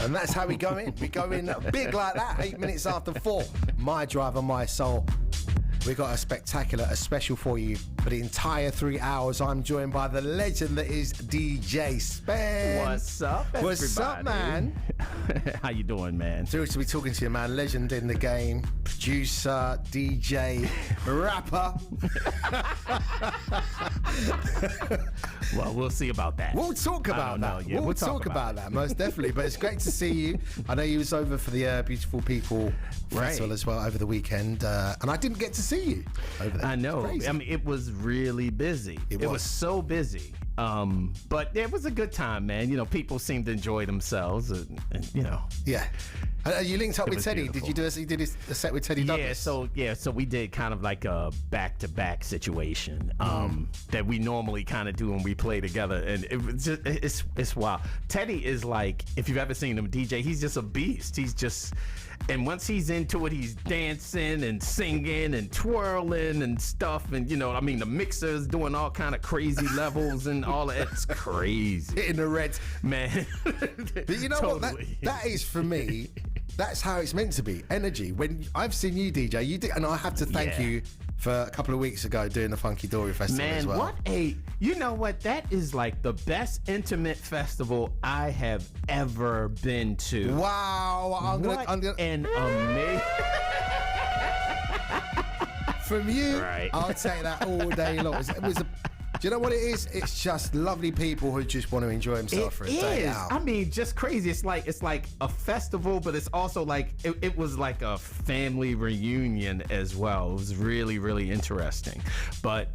And that's how we go in. We go in big like that, 8 minutes after 4. My driver, my soul. We got a spectacular, a special for you for the entire 3 hours. I'm joined by the legend that is DJ Spen. What's up, everybody? What's up, man? How you doing, man? Serious to be talking to you, man. Legend in the game, producer, DJ, rapper. Well, we'll see about that. We'll talk about that. Yeah, we'll talk about that, most definitely. But it's great to see you. I know you was over for the Beautiful People Festival as well over the weekend, and I didn't get to see you over there. I know. I mean, it was really busy. It was so busy. But it was a good time, man. You know, people seemed to enjoy themselves, and you know. Yeah. You linked up with Teddy. Beautiful. Did you do a set with Teddy Douglas? So we did kind of like a back-to-back situation that we normally kind of do when we play together, and it was just, it's wild. Teddy is like, if you've ever seen him DJ, he's just a beast. He's just, and once he's into it, he's dancing and singing and twirling and stuff, and you know, I mean, the mixer's doing all kind of crazy levels and all that. It's crazy. Hitting the reds, man. But you know Totally. what? That is for me. That's how it's meant to be. Energy. When I've seen you DJ, you did, and I have to thank you for a couple of weeks ago doing the Funky Dory Festival as well. You know what? That is like the best intimate festival I have ever been to. Wow! I'm gonna an amazing. From you, Right. I'll take that all day long. Do you know what it is? It's just lovely people who just want to enjoy themselves for a day out. I mean, just crazy. It's like a festival, but it's also like it was like a family reunion as well. It was really, really interesting. But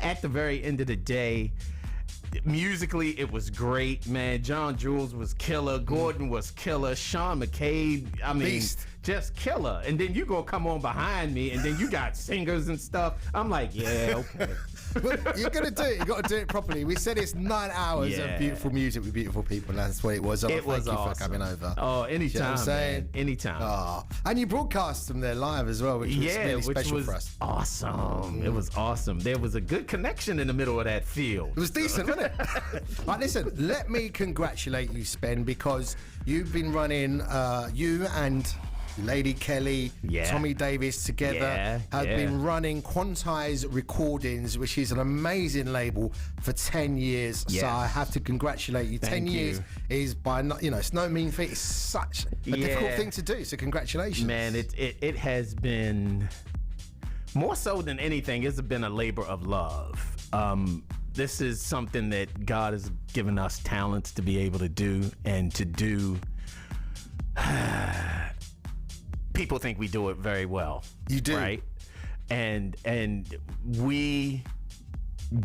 at the very end of the day, musically, it was great, man. John Jules was killer. Gordon was killer. Sean McCabe, I mean, Beast. just killer. And then you gonna come on behind me, and then you got singers and stuff. I'm like, yeah, okay. But you're gonna do it. You got to do it properly. We said it's 9 hours of beautiful music with beautiful people, and that's what it was. It was Thank you awesome. for coming over. Oh, anytime, You know what I'm saying? man. Anytime. Oh, and you broadcast them there live as well, which was really special for us. Awesome. It was awesome. There was a good connection in the middle of that field. It was decent, wasn't it? Right, listen, let me congratulate you, Spen, because you've been running, you and Lady Kelly, Tommy Davis together have been running Quantize Recordings, which is an amazing label, for 10 years. Yes. So I have to congratulate you. 10 years is it's no mean feat. It's such a difficult thing to do. So congratulations. Man, it has been more so than anything. It's been a labor of love. This is something that God has given us talents to be able to do, and to do. People think we do it very well. You do, right? And we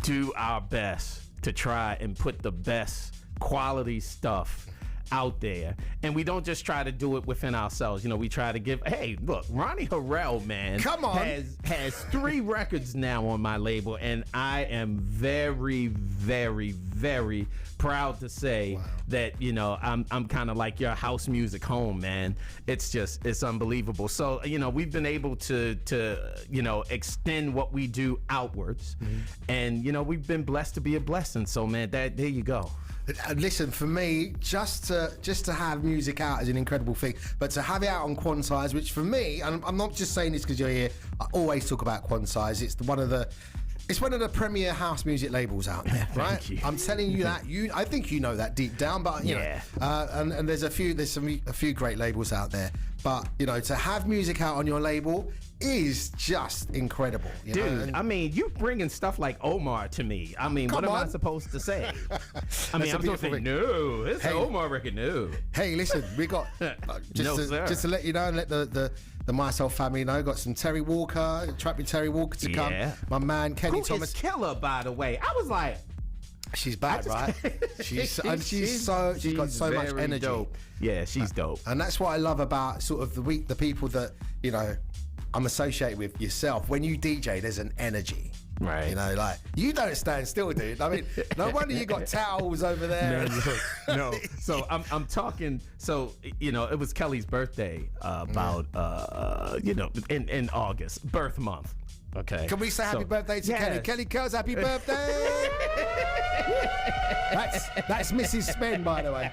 do our best to try and put the best quality stuff out there, and we don't just try to do it within ourselves. You know, we try to give. Hey, look, Ronnie HEREL, man, come on, has 3 records now on my label, and I am very, very, very proud to say that, you know, I'm kind of like your house music home, man. It's unbelievable. So, you know, we've been able to you know, extend what we do outwards, and you know, we've been blessed to be a blessing. So, man, there you go. Listen, for me, just to have music out is an incredible thing, but to have it out on Quantize, which for me, and I'm not just saying this because you're here, I always talk about Quantize. It's one of the premier house music labels out there, right? Thank you. I'm telling you that. I think you know that deep down, but you know, and there's a few great labels out there, but you know, to have music out on your label is just incredible, you know? I mean, you bringing stuff like Omar to me. I mean, what am I supposed to say? I mean, I'm supposed to say, no, it's an Omar record, no. Hey, listen, we got just to let you know, and let the Myself family know, got some Terry Walker, Trapping Terry Walker to come. My man Kenny Thomas, is killer, by the way. I was like, she's bad, right? She's got so much energy. Dope. Yeah, she's dope. And that's what I love about sort of the people that, you know, I'm associated with yourself. When you DJ, there's an energy. Right. You know, like, you don't stand still, dude. I mean, no wonder you got towels over there. No. So I'm talking, so, you know, it was Kelly's birthday about, you know, in August, birth month. Okay. Can we say happy birthday to Kelly? Kelly Curls, happy birthday. That's Mrs. Spen, by the way.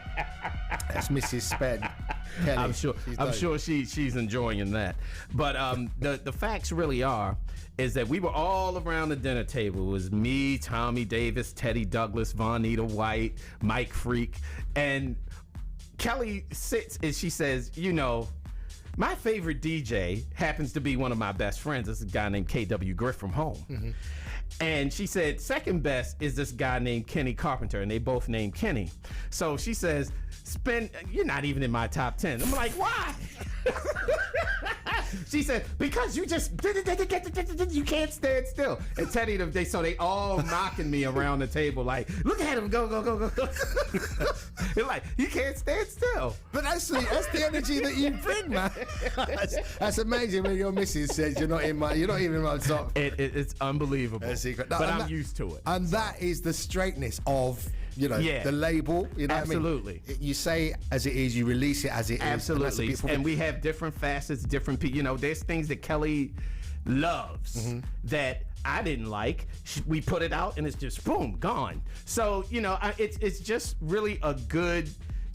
That's Mrs. Spen. Kelly. I'm sure she's enjoying that. But the facts really is that we were all around the dinner table. It was me, Tommy Davis, Teddy Douglas, Vonita White, Mike Freak, and Kelly sits and she says, you know, my favorite DJ happens to be one of my best friends. This is a guy named KW Griff from home. Mm-hmm. And she said, second best is this guy named Kenny Carpenter, and they both named Kenny. So she says, Spen, you're not even in my top 10. I'm like, why? She said, because you just, you can't stand still. And Teddy, they all knocking me around the table like, look at him, go. They're like, you can't stand still. But that's the energy that you bring, man. That's amazing when your missus says you're not even in my top. It's unbelievable. But I'm used to it. And that is the straightness of, the label. You know Absolutely. What I mean? You say as it is, you release it as it Absolutely. is. And we have different facets, different people. There's things that Kelly loves that I didn't like. We put it out and it's just boom, gone. So, it's just really a good,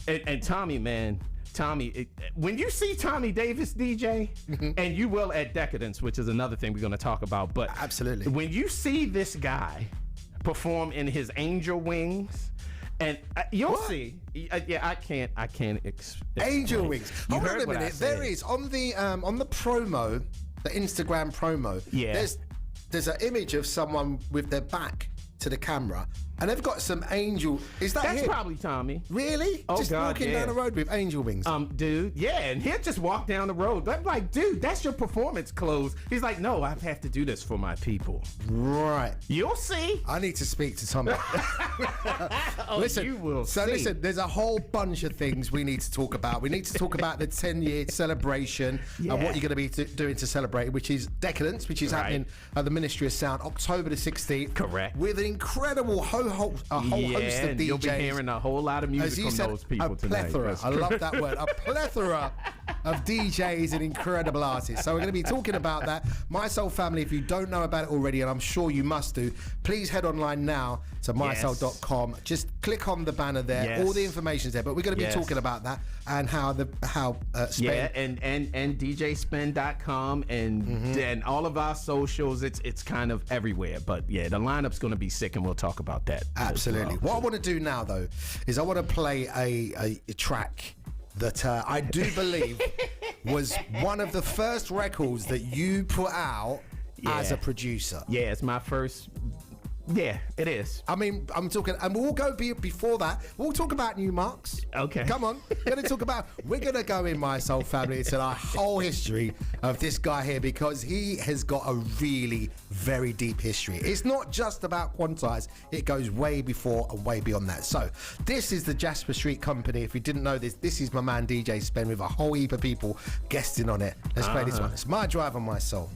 and Tommy, man. Tommy, when you see Tommy Davis DJ, and you will at Decadence, which is another thing we're going to talk about, but absolutely, when you see this guy perform in his angel wings, and you'll see. I can't. Angel wings. Hold on a minute. There is on the promo, the Instagram promo. Yeah. There's an image of someone with their back to the camera, and they've got some angel. That's him? Probably Tommy. Really? Oh, just God, walking down the road with angel wings. Dude, yeah, and he'll just walk down the road. I'm like, dude, that's your performance clothes. He's like, no, I have to do this for my people. Right. You'll see. I need to speak to Tommy. Listen, you will see. Listen, there's a whole bunch of things we need to talk about. We need to talk about the 10-year celebration and what you're going to be doing to celebrate, which is Decadence, which is happening at the Ministry of Sound, October the 16th. Correct. With an incredible whole host of DJs. You'll be hearing a whole lot of music from those people tonight. Plethora. I love that word. A plethora of DJs and incredible artists. So we're going to be talking about that. My Soul Family, if you don't know about it already, and I'm sure you must do, please head online now to mysoul.com. Just click on the banner there. Yes. All the information's there. But we're going to be talking about that and how Spen. Yeah, and DJSpen.com and all of our socials. It's kind of everywhere. But yeah, the lineup's going to be sick, and we'll talk about that. Absolutely. What I want to do now, though, is I want to play a track that I do believe was one of the first records that you put out as a producer. Yeah, it's my first. Yeah, it is. I mean, I'm talking, and we'll go before that. We'll talk about New Marks. Okay. Come on. We're going to go in My Soul Family into the whole history of this guy here, because he has got a really very deep history. It's not just about Quantize. It goes way before and way beyond that. So this is the Jasper Street Company. If you didn't know this is my man DJ Spen with a whole heap of people guesting on it. Let's play this one. It's My Drive on My Soul.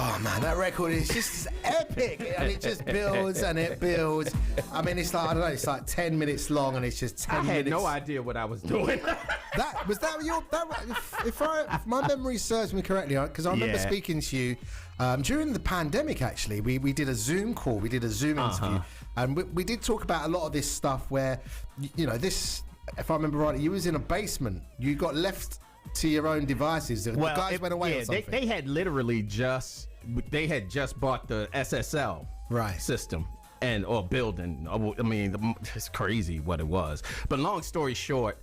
Oh man, that record is just epic, and it just builds and it builds. I mean, it's like, I don't know, it's like 10 minutes long, and it's just 10 minutes. I had no idea what I was doing. If my memory serves me correctly, because I remember speaking to you during the pandemic. Actually, we did a Zoom call, we did a Zoom interview, and we did talk about a lot of this stuff. Where this, if I remember rightly, you was in a basement. You got left to your own devices. The guys went away or something. They had literally just bought the SSL system. Or building. I mean, it's crazy what it was. But long story short,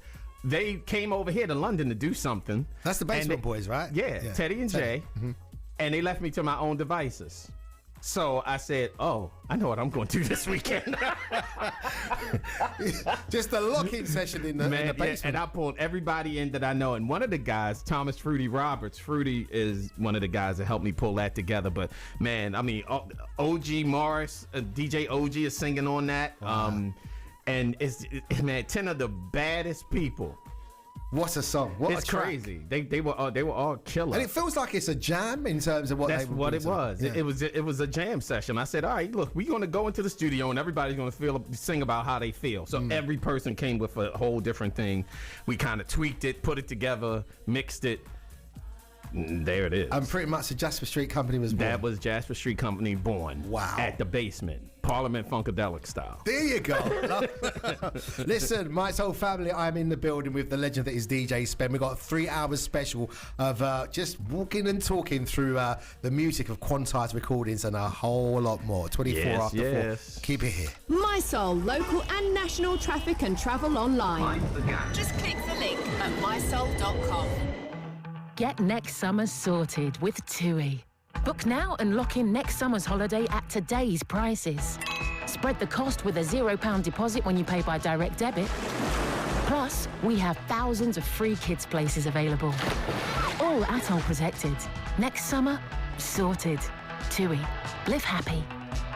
they came over here to London to do something. That's the Basement Boys, right? Yeah, Teddy and Jay. Mm-hmm. And they left me to my own devices. So I said, I know what I'm going to do this weekend. Just a lock-in session in the basement. Yeah, and I pulled everybody in that I know. And one of the guys, Thomas Fruity Roberts, Fruity is one of the guys that helped me pull that together. But, man, I mean, OG Morris, DJ OG is singing on that. And it's 10 of the baddest people. What a song! It's crazy. They were all killer. And it feels like it's a jam in terms of what That's they were. What it was. Yeah. It was a jam session. I said, all right, look, we're going to go into the studio and everybody's going to sing about how they feel. So every person came with a whole different thing. We kind of tweaked it, put it together, mixed it. There it is. And pretty much the Jasper Street Company was born. That was Jasper Street Company born. Wow. At the basement. Parliament Funkadelic style. There you go. Listen, my soul family, I'm in the building with the legend that is DJ Spen. We've got a 3 hours special of just walking and talking through the music of Quantized recordings and a whole lot more. 24 after 4. Keep it here. My Soul, local and national traffic and travel online. Just click the link at mysoul.com. Get next summer sorted with TUI. Book now and lock in next summer's holiday at today's prices. Spread the cost with a £0 deposit when you pay by direct debit. Plus, we have thousands of free kids' places available. All ATOL protected. Next summer, sorted. TUI. Live happy.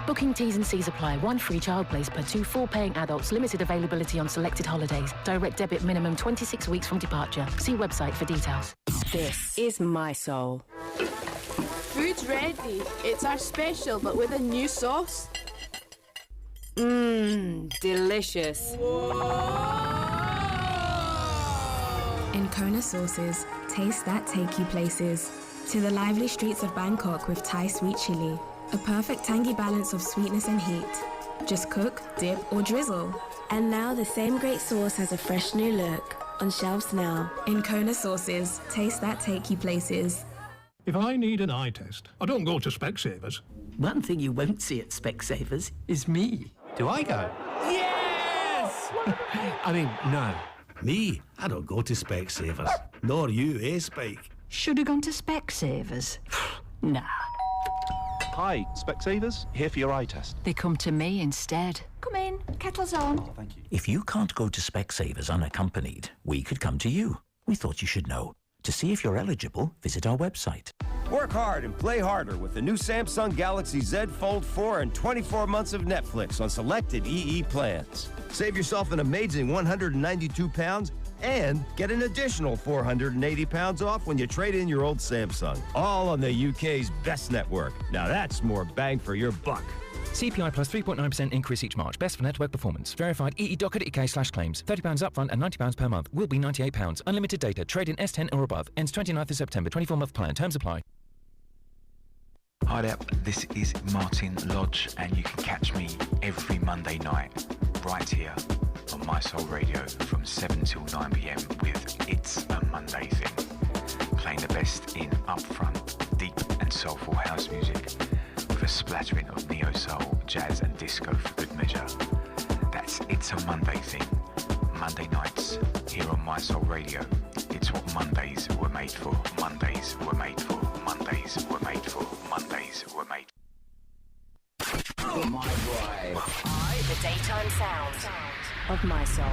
Booking T's and C's apply. 1 free child place per 2 full-paying adults. Limited availability on selected holidays. Direct debit minimum 26 weeks from departure. See website for details. This is My Soul. Food's ready. It's our special, but with a new sauce. Delicious. In Kona Sauces, taste that take you places. To the lively streets of Bangkok with Thai sweet chili. A perfect tangy balance of sweetness and heat. Just cook, dip, or drizzle. And now the same great sauce has a fresh new look. On shelves now. In Kona Sauces, taste that take you places. If I need an eye test, I don't go to Specsavers. One thing you won't see at Specsavers is me. Do I go? Yes! I mean, no. Me? I don't go to Specsavers. Nor you, Spike? Should have gone to Specsavers. Nah. Hi, Specsavers. Here for your eye test. They come to me instead. Come in, kettle's on. Oh, thank you. If you can't go to Specsavers unaccompanied, we could come to you. We thought you should know. To see if you're eligible, visit our website. Work hard and play harder with the new Samsung Galaxy Z Fold 4 and 24 months of Netflix on selected EE plans. Save yourself an amazing 192 pounds and get an additional 480 pounds off when you trade in your old Samsung. All on the UK's best network. Now that's more bang for your buck. CPI plus 3.9% increase each March. Best for network performance. Verified ee.co.uk/claims. £30 upfront and £90 per month. Will be £98. Unlimited data. Trade in S10 or above. Ends 29th of September. 24-month plan. Terms apply. Hi there, this is Martin Lodge and you can catch me every Monday night right here on My Soul Radio from 7 till 9 p.m. with It's a Monday Thing. Playing the best in upfront, deep and soulful house music with a splattering of neo-soul, jazz and disco for good measure. That's It's a Monday Thing. Monday nights here on My Soul Radio. It's what Mondays were made for. Mondays were made for. Mondays were made for. Mondays were made for. My Drive. The daytime sounds of My Soul.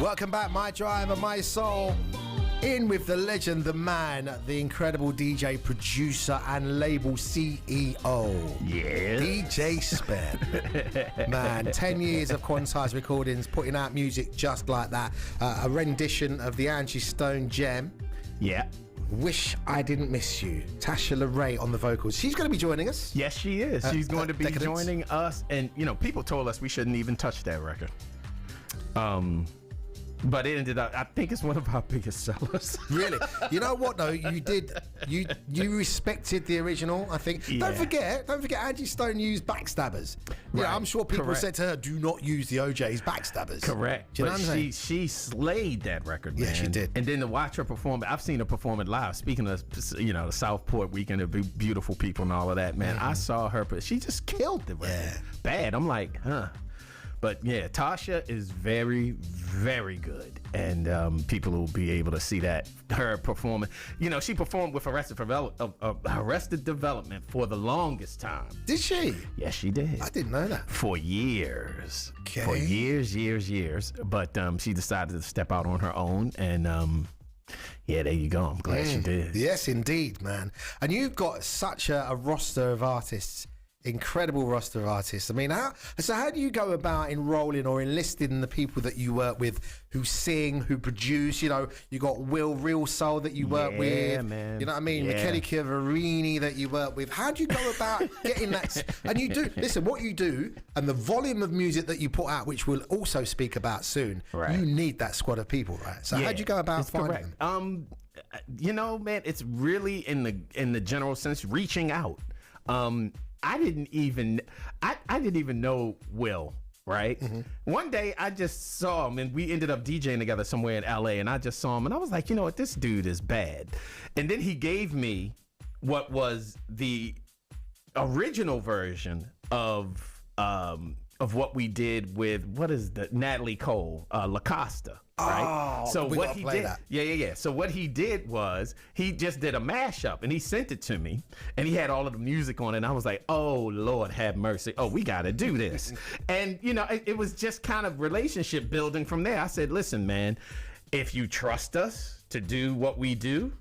Welcome back, my driver, my soul. In with the legend, the man, the incredible DJ, producer, and label CEO. Yeah. DJ Spen. Man, 10 years of Quantized Recordings, putting out music just like that. A rendition of the Angie Stone gem. Yeah. Wish I Didn't Miss You. Tasha LaRae on the vocals. She's going to be joining us. Yes, she is. She's going to be Decadence. joining us. And, you know, people told us we shouldn't even touch that record. But it ended up, I think it's one of our biggest sellers. Really? You know what though? You did. You respected the original. I think. Yeah. Don't forget. Angie Stone used backstabbers. Yeah, Right. I'm sure people Correct. said to her, "Do not use the OJ's backstabbers." Correct. Do you know But what I'm saying? she slayed that record, man. Yeah, she did. And then to watch her perform, I've seen her perform it live. Speaking of, you know, the Southport weekend of beautiful people and all of that, man. I saw her, but she just killed the record. Yeah. Bad. I'm like, huh. But yeah, Tasha is very, very good, and people will be able to see that her performance. You know, she performed with Arrested Development for the longest time. Did she? Yes, she did. I didn't know that. For years. Okay. For years. But she decided to step out on her own, and yeah, there you go. I'm glad she did. Yes, indeed, man. And you've got such a roster of artists. Incredible roster of artists. I mean, how do you go about enrolling or enlisting the people that you work with, who sing, who produce? You know, you got Will Real Soul that you work with. Man. You know what I mean? Yeah. Michele Chiavarini that you work with. How do you go about getting that? And you do, listen, what you do and the volume of music that you put out, which we'll also speak about soon, Right. you need that squad of people, right? So how do you go about it's finding correct. them? You know, man, it's really in the general sense reaching out. I didn't even know Will, right? Mm-hmm. One day I just saw him, and we ended up DJing together somewhere in LA, and I just saw him, and I was like, you know what, this dude is bad. And then he gave me what was the original version of what we did with, what is the Natalie Cole, La Costa. Right. Oh, so we what gotta he play did, that. yeah. So what he did was he just did a mashup and he sent it to me, and he had all of the music on it. And I was like, oh Lord, have mercy. Oh, we got to do this. And you know, it was just kind of relationship building from there. I said, listen, man, if you trust us to do what we do,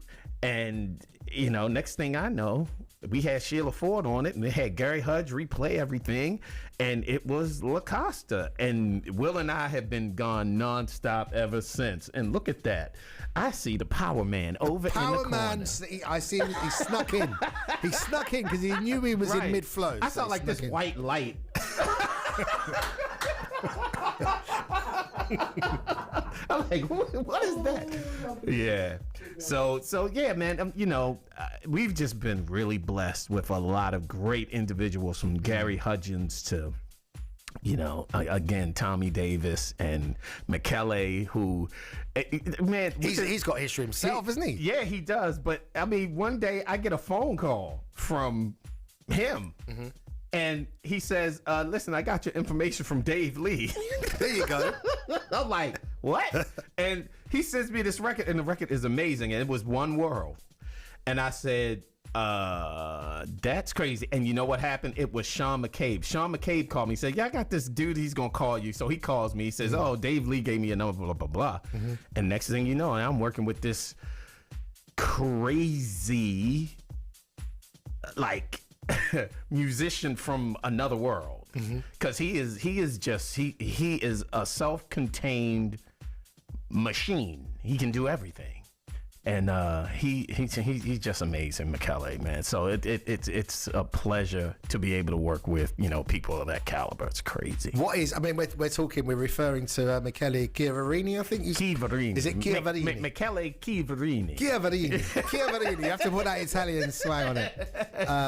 and you know, next thing I know, we had Sheila Ford on it, and it had Gary Hudge replay everything, and it was La Costa. And Will and I have been gone nonstop ever since. And look at that. I see the Power Man over in the corner. Power Man, I see him, he snuck in. He snuck in because he knew he was in mid-flow. I so saw he like this snuck in. white light. I'm like, what is that? Yeah. So yeah, man. You know, we've just been really blessed with a lot of great individuals, from Gary Hudgens to, you know, again, Tommy Davis and Michele, who, man, He's got history himself, isn't he? Yeah, he does. But I mean, one day I get a phone call from him. Mm-hmm. And he says, listen, I got your information from Dave Lee. There you go. I'm like, what? And he sends me this record, and the record is amazing. And it was One World. And I said, that's crazy. And you know what happened? It was Sean McCabe. Sean McCabe called me. He said, yeah, I got this dude. He's going to call you. So he calls me. He says, oh, Dave Lee gave me a number, blah, blah, blah. Mm-hmm. And next thing you know, I'm working with this crazy, like, musician from another world, because he is a self-contained machine. He can do everything, and he's just amazing, Michele, man. So it's a pleasure to be able to work with, you know, people of that caliber. It's crazy. What is? I mean, we're referring to Michele Chiavarini. I think Chiavarini. Is it Chiavarini? Michele Chiavarini. Chiavarini. You have to put that Italian swag on it.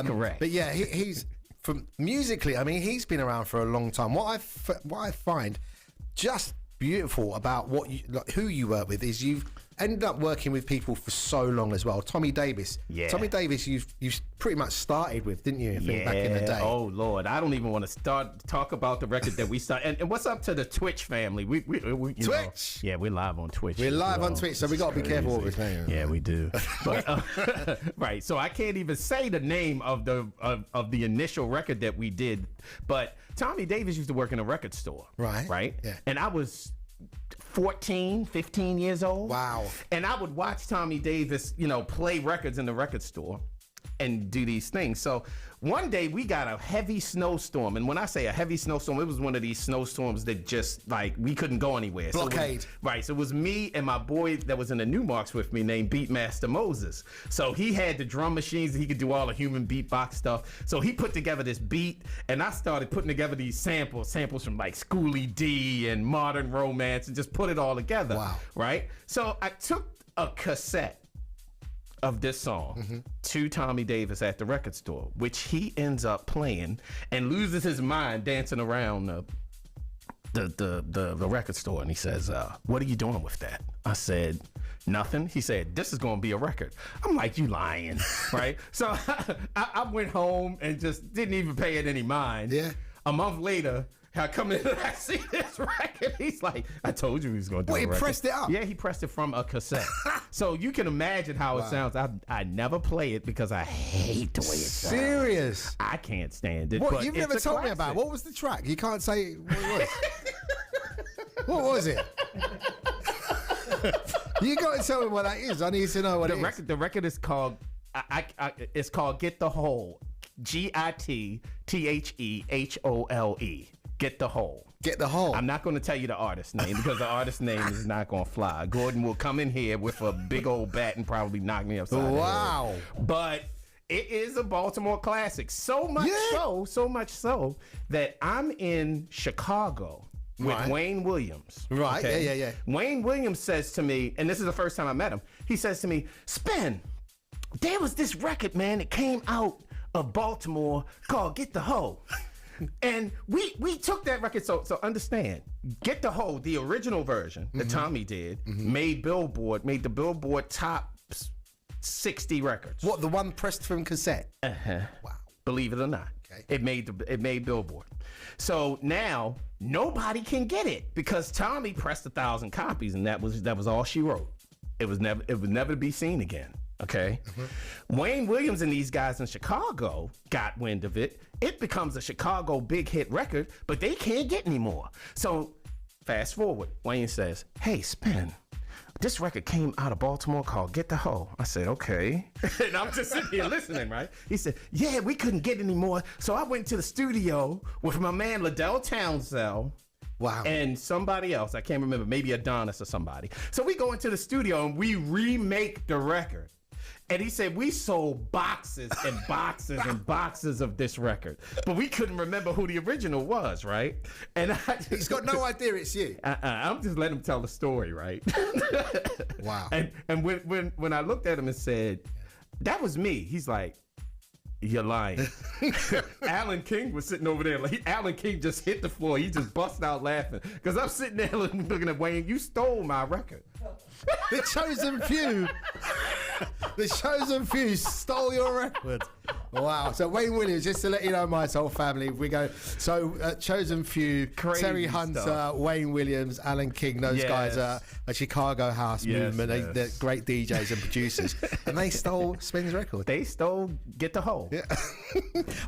Correct. But yeah, he's from musically. I mean, he's been around for a long time. What I find just beautiful about who you work with is you've ended up working with people for so long as well. Tommy Davis. Yeah. Tommy Davis, you've pretty much started with, didn't you? I think back in the day. Oh Lord, I don't even want to talk about the record that we started. And what's up to the Twitch family? We Twitch. Yeah, we're live on Twitch. We're live on Twitch, so we got to be careful what we're saying. Yeah, we do. But right, so I can't even say the name of the initial record that we did. But Tommy Davis used to work in a record store. Right. Right. Yeah. And I was 14, 15 years old. Wow. And I would watch Tommy Davis, play records in the record store and do these things. So one day we got a heavy snowstorm. And when I say a heavy snowstorm, it was one of these snowstorms that just we couldn't go anywhere. Blockade. So it was me and my boy that was in the Newmarks with me named Beatmaster Moses. So he had the drum machines and he could do all the human beatbox stuff. So he put together this beat and I started putting together these samples from like Schoolie D and Modern Romance and just put it all together. Wow. Right? So I took a cassette of this song to Tommy Davis at the record store, which he ends up playing and loses his mind dancing around the record store. And he says, what are you doing with that? I said, nothing. He said, this is going to be a record. I'm like, you lying, right? So I went home and just didn't even pay it any mind. Yeah. A month later, I come in and I see this record. He's like, I told you he was going to do a record. He pressed it up? Yeah, he pressed it from a cassette. So you can imagine how it sounds. I never play it because I hate the way it sounds. Serious? I can't stand it. What? But You've never told me about it. What was the track? You can't say what it was. What was it? You got to tell me what that is. I need to know what it is. The record is called, it's called Get the Hole. GITTHEHOLE. Get the Hole. Get the Hole. I'm not going to tell you the artist name because the artist name is not going to fly. Gordon will come in here with a big old bat and probably knock me upside the head. But it is a Baltimore classic. So much so that I'm in Chicago with Wayne Williams. Right, okay? Yeah. Wayne Williams says to me, and this is the first time I met him, he says to me, Spen, there was this record, man, that came out of Baltimore called Get the Hole. And we took that record, so understand, Get the Hole, the original version that Tommy did, made the Billboard top 60 records. What, the one pressed from cassette? Uh-huh. Wow. Believe it or not. Okay. It made Billboard. So now nobody can get it because Tommy pressed 1,000 copies and that was all she wrote. It was never to be seen again. Okay. Wayne Williams and these guys in Chicago got wind of it. It becomes a Chicago big hit record, but they can't get any more. So fast forward, Wayne says, hey, Spen, this record came out of Baltimore called Get the Hole. I said, okay. And I'm just sitting here listening, right? He said, yeah, we couldn't get any more. So I went to the studio with my man Liddell Townsend. Wow. And somebody else, I can't remember, maybe Adonis or somebody. So we go into the studio and we remake the record. And he said, we sold boxes and boxes and boxes of this record. But we couldn't remember who the original was, right? And he's got no idea it's you. I'm just letting him tell the story, right? Wow. And when I looked at him and said, that was me, he's like, you're lying. Alan King was sitting over there. Alan King just hit the floor. He just busted out laughing. Because I'm sitting there looking at Wayne, you stole my record. The chosen few. The chosen few stole your record. Wow. So Wayne Williams, just to let you know, my soul family, we go. So chosen few, crazy Terry Hunter, stuff. Wayne Williams, Alan King, those guys are a Chicago house movement. They're great DJs and producers. And they stole Spen's record. They stole Get the Hole. Yeah.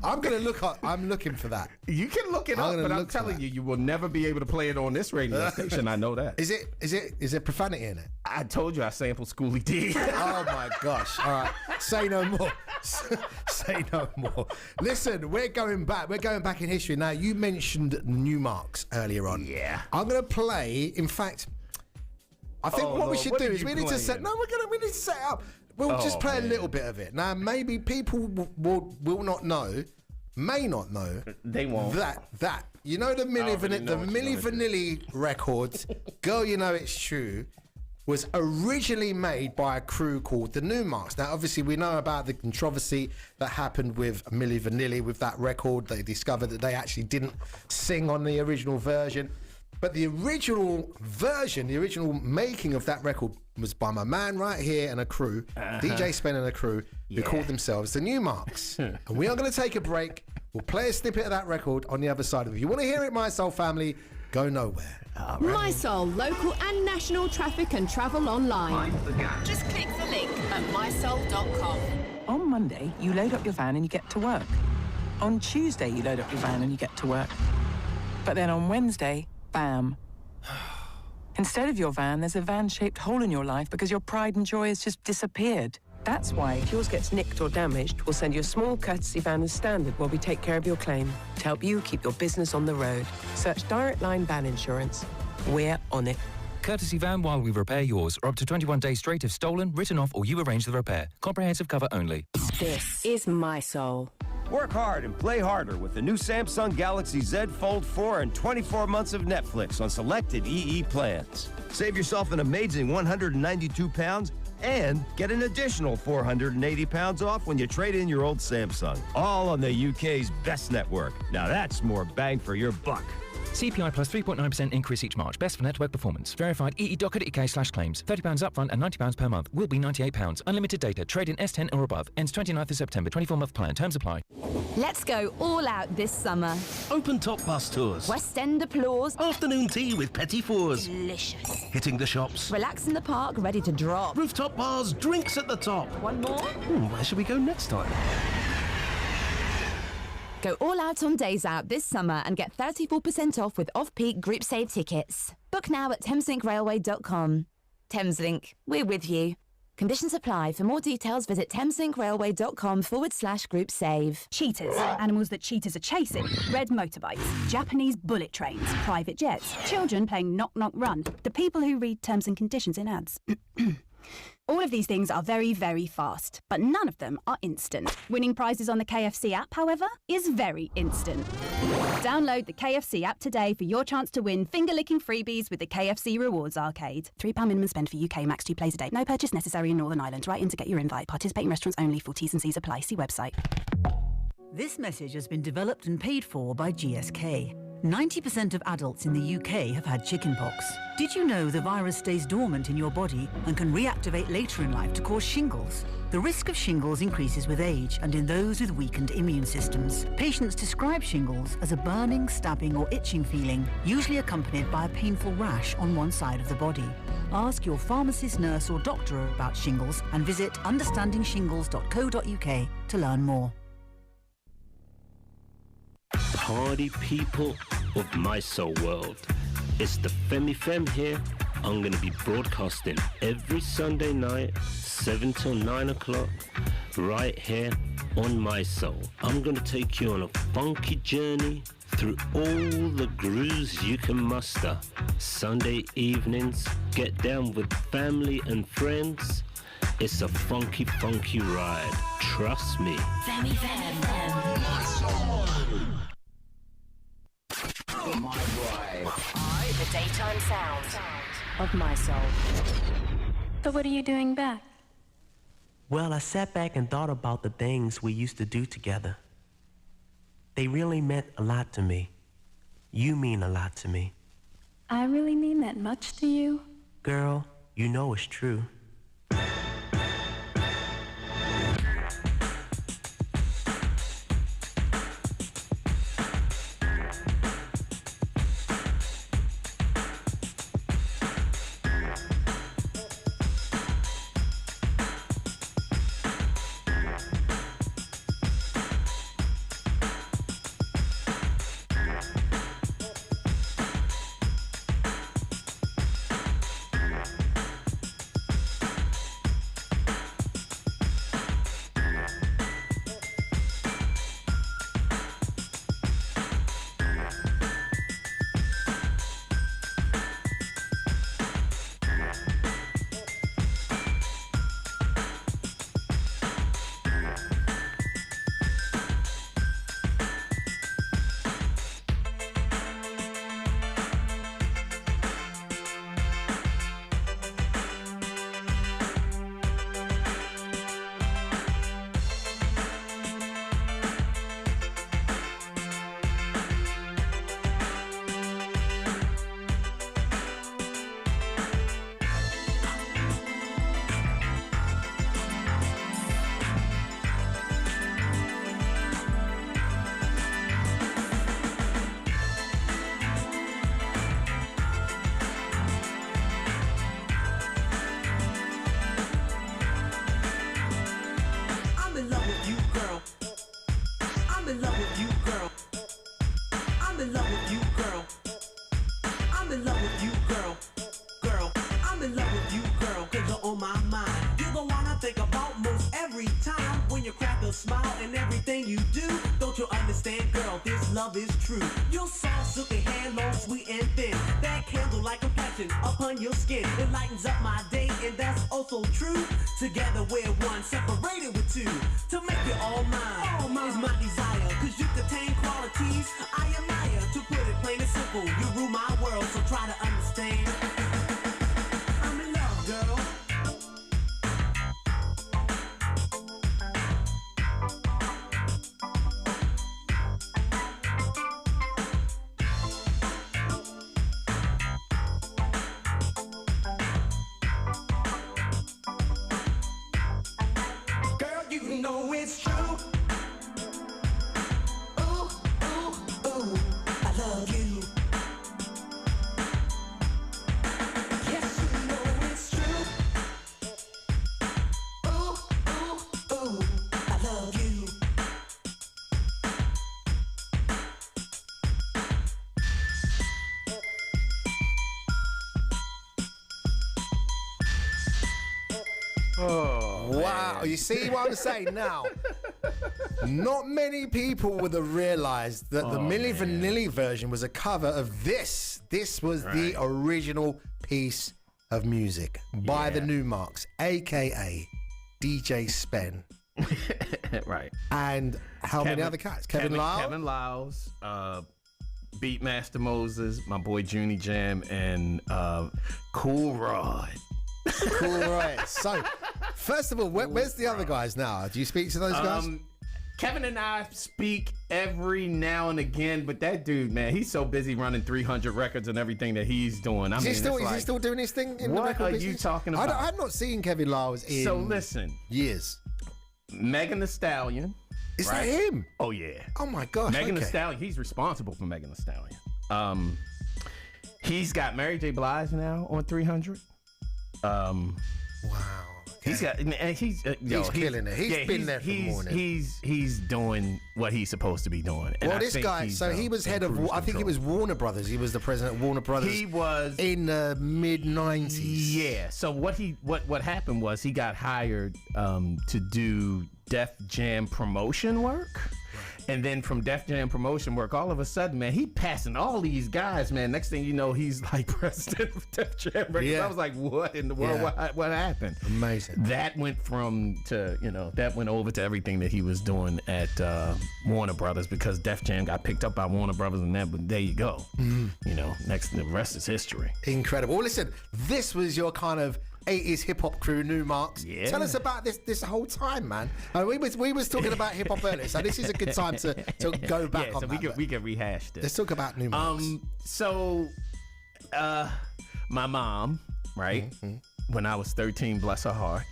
I'm looking for that. You can look it up, but I'm telling you, you will never be able to play it on this radio station. I know that. Is there profanity in it? I told you I sampled Schoolie D. Oh my gosh. All right. Say no more. Say no more. Listen, we're going back in history. Now, you mentioned the Newmarks earlier on. Yeah. I'm going to play, in fact, I think we should do is we need to set it up. We'll just play a little bit of it. Now, maybe people will not know, may not know. They won't. That. You know the Milli Vanilli record, Girl, You Know It's True, was originally made by a crew called the Newmarks. Now, obviously, we know about the controversy that happened with Milli Vanilli with that record. They discovered that they actually didn't sing on the original version. But the original version, the original making of that record was by my man right here and a crew, DJ Spen and a crew, who called themselves the Newmarks. And we are going to take a break. We'll play a snippet of that record on the other side of it. If you want to hear it, My Soul family, go nowhere. Right. My Soul, local and national traffic and travel online. Just click the link at mysoul.com. On Monday, you load up your van and you get to work. On Tuesday, you load up your van and you get to work. But then on Wednesday, bam. Instead of your van, there's a van-shaped hole in your life because your pride and joy has just disappeared. That's why, if yours gets nicked or damaged, we'll send you a small courtesy van as standard while we take care of your claim to help you keep your business on the road. Search Direct Line Van Insurance. We're on it. Courtesy van while we repair yours, or up to 21 days straight if stolen, written off, or you arrange the repair. Comprehensive cover only. This is My Soul. Work hard and play harder with the new Samsung Galaxy Z Fold 4 and 24 months of Netflix on selected EE plans. Save yourself an amazing 192 pounds and get an additional 480 pounds off when you trade in your old Samsung. All on the UK's best network. Now that's more bang for your buck. CPI plus 3.9% increase each March. Best for network performance. Verified ee.co.uk/claims. £30 upfront and £90 per month. Will be £98. Unlimited data. Trade in S10 or above. Ends 29th of September. 24-month plan. Terms apply. Let's go all out this summer. Open-top bus tours. West End applause. Afternoon tea with petit fours. Delicious. Hitting the shops. Relax in the park, ready to drop. Rooftop bars, drinks at the top. One more? Where should we go next time? Go all out on Days Out this summer and get 34% off with off-peak group save tickets. Book now at thameslinkrailway.com. Thameslink, we're with you. Conditions apply. For more details, visit thameslinkrailway.com/group save. Cheetahs, animals that cheetahs are chasing. Red motorbikes, Japanese bullet trains, private jets, children playing Knock Knock Run, the people who read terms and conditions in ads. All of these things are very, very fast, but none of them are instant. Winning prizes on the KFC app, however, is very instant. Download the KFC app today for your chance to win finger-licking freebies with the KFC Rewards Arcade. £3 minimum spend for UK max 2 plays a day. No purchase necessary in Northern Ireland. Write in to get your invite. Participating restaurants only. For T's and C's apply. See website. This message has been developed and paid for by GSK. 90% of adults in the UK have had chickenpox. Did you know the virus stays dormant in your body and can reactivate later in life to cause shingles? The risk of shingles increases with age and in those with weakened immune systems. Patients describe shingles as a burning, stabbing or itching feeling, usually accompanied by a painful rash on one side of the body. Ask your pharmacist, nurse or doctor about shingles and visit understandingshingles.co.uk to learn more. Party people of my soul world, it's the Femi Fem here. I'm going to be broadcasting every Sunday night 7 till 9 o'clock right here on My Soul. I'm going to take you on a funky journey through all the grooves you can muster. Sunday evenings, get down with family and friends. It's a funky, funky ride. Trust me. Femi Fem. My Soul. My boy. The daytime sounds of My Soul. So what are you doing back? Well, I sat back and thought about the things we used to do together. They really meant a lot to me. You mean a lot to me. I really mean that much to you? Girl, you know it's true. smile and everything you do. Don't you understand, girl, this love is true. Your soft, silky hair, long, sweet and thin. That candle like complexion upon your skin. It lightens up my day and that's also true. Together we're one, separated with two. To make you all mine is my desire. Cause you contain qualities I admire. To put it plain and simple, you rule my world, so try to understand. I'm in love, girl. Girl, you know it's true. Ooh, ooh, ooh, I love you. Yes, you know it's true. Ooh, ooh, ooh, I love you. Oh, wow. man. You see what I'm saying now? Not many people would have realized that the Milli Vanilli version was a cover of this. This was the original piece of music by the Newmarks, a.k.a. DJ Spen. Right. And how many other cats? Kevin Lyle? Kevin Lyles, Beatmaster Moses, my boy Junie Jam, and Cool Rod. Cool, right. So, first of all, where's the other guys now? Do you speak to those guys? Kevin and I speak every now and again, but that dude, man, he's so busy running 300 records and everything that he's doing. Is he still doing his thing in the record What are business? you talking about? I've not seen Kevin Lyles in So listen, years. Megan Thee Stallion. Is that him? Oh, yeah. Oh, my gosh. Megan Thee okay. Stallion, he's responsible for Megan Thee Stallion. He's got Mary J. Blige now on 300. Wow. He's got, and he's killing it. He's been there from morning. He's doing what he's supposed to be doing. And Well, I this think guy, he's, so he was head of, cruise I think it control. was Warner Brothers. He was the president of Warner Brothers. He was in the mid-90s. Yeah. So what happened was he got hired to do Def Jam promotion work. And then from Def Jam promotion work, all of a sudden, man, he passing all these guys, man. Next thing you know, he's like president of Def Jam Records. Yeah. I was like, what in the world? Yeah. What happened? Amazing. That went that went over to everything that he was doing at Warner Brothers, because Def Jam got picked up by Warner Brothers, and but there you go. The rest is history. Incredible. Well, listen, this was your kind of 80s hip-hop crew, Newmarks. Yeah. Tell us about this whole time, man. We was talking about hip-hop earlier, so this is a good time to go back on so that. we can rehash this. Let's talk about Newmarks. My mom, right? When I was 13, bless her heart,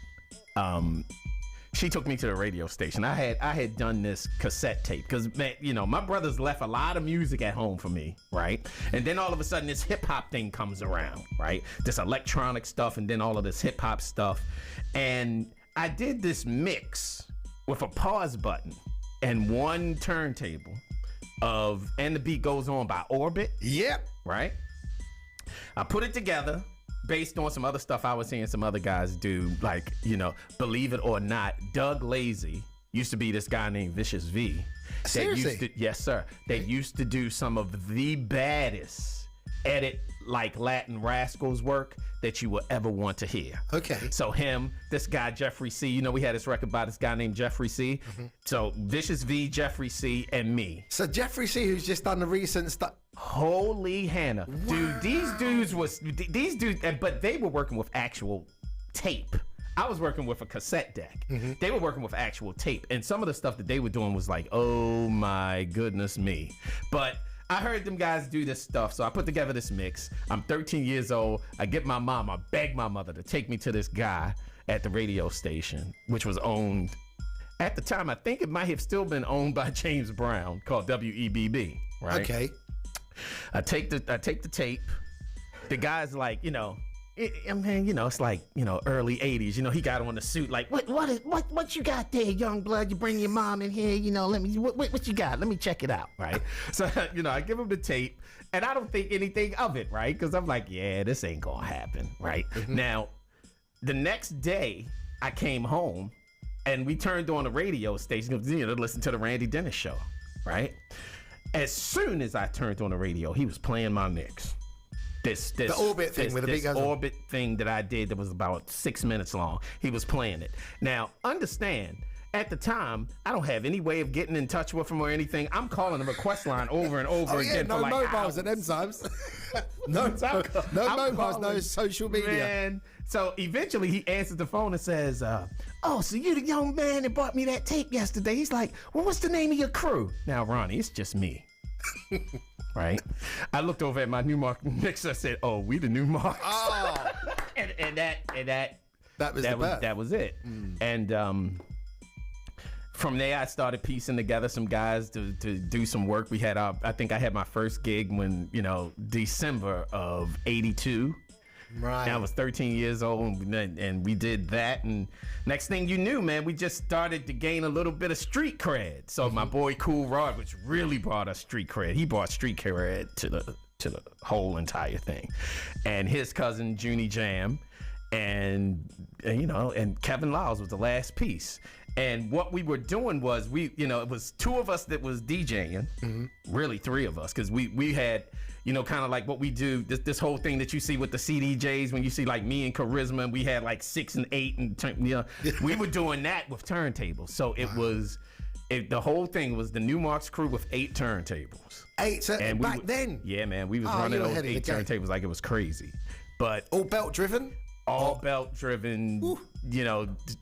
she took me to the radio station. I had done this cassette tape because, my brothers left a lot of music at home for me, right? And then all of a sudden this hip hop thing comes around, right? This electronic stuff, and then all of this hip hop stuff. And I did this mix with a pause button and one turntable of And the Beat Goes On by Orbit. Yep. Right? I put it together based on some other stuff I was seeing some other guys do, like, believe it or not, Doug Lazy used to be this guy named Vicious V. Seriously? Yes, sir. They used to do some of the baddest edit, like Latin Rascals work that you will ever want to hear. Okay. So him, this guy Jeffrey C. We had this record by this guy named Jeffrey C. So Vicious V, Jeffrey C, and me. So Jeffrey C, who's just done the recent stuff. Holy Hannah. Wow. Dude, these dudes, but they were working with actual tape. I was working with a cassette deck. They were working with actual tape. And some of the stuff that they were doing was like, oh my goodness me. But I heard them guys do this stuff, so I put together this mix. I'm 13 years old. I get my mom, I beg my mother to take me to this guy at the radio station, which was owned, at the time, I think it might have still been owned by James Brown, called WEBB, right? Okay. I take the tape. The guy's like, it's like, early 80s. He got on the suit like, what you got there, young blood? You bring your mom in here, let me, what you got? Let me check it out, right? So, I give him the tape, and I don't think anything of it, right? Because I'm like, yeah, this ain't gonna happen, right? Now, the next day, I came home, And we turned on the radio station, to listen to the Randy Dennis show, right? As soon as I turned on the radio, he was playing my mix. The orbit thing with the big orbit thing that I did that was about 6 minutes long. He was playing it. Now, understand, at the time, I don't have any way of getting in touch with him or anything. I'm calling the request line over and over again no for like mobiles hours. at them times. no mobiles, no social media. Man. So eventually he answers the phone and says, oh, so you the young man that bought me that tape yesterday. He's like, well, what's the name of your crew? Now, Ronnie, it's just me. Right? I looked over at my Newmark mixer. I said, oh, we the Newmarks. Oh. and that was it. And from there, I started piecing together some guys to do some work. We had I think I had my first gig when, December of 82. Right. I was 13 years old, and we did that. And next thing you knew, man, we just started to gain a little bit of street cred. So my boy Cool Rod, which really brought us street cred, he brought street cred to the whole entire thing. And his cousin Junie Jam, and Kevin Lyles was the last piece. And what we were doing was it was two of us that was DJing, really three of us, because we had, kind of like what we do, this whole thing that you see with the CDJs, when you see like me and Charisma, and we had like 6 and 8, and we were doing that with turntables. So it was, the whole thing was the Newmarks crew with 8 turntables. 8 and back then? Yeah, man, we was running those 8 turntables like it was crazy. But all belt driven? All belt driven,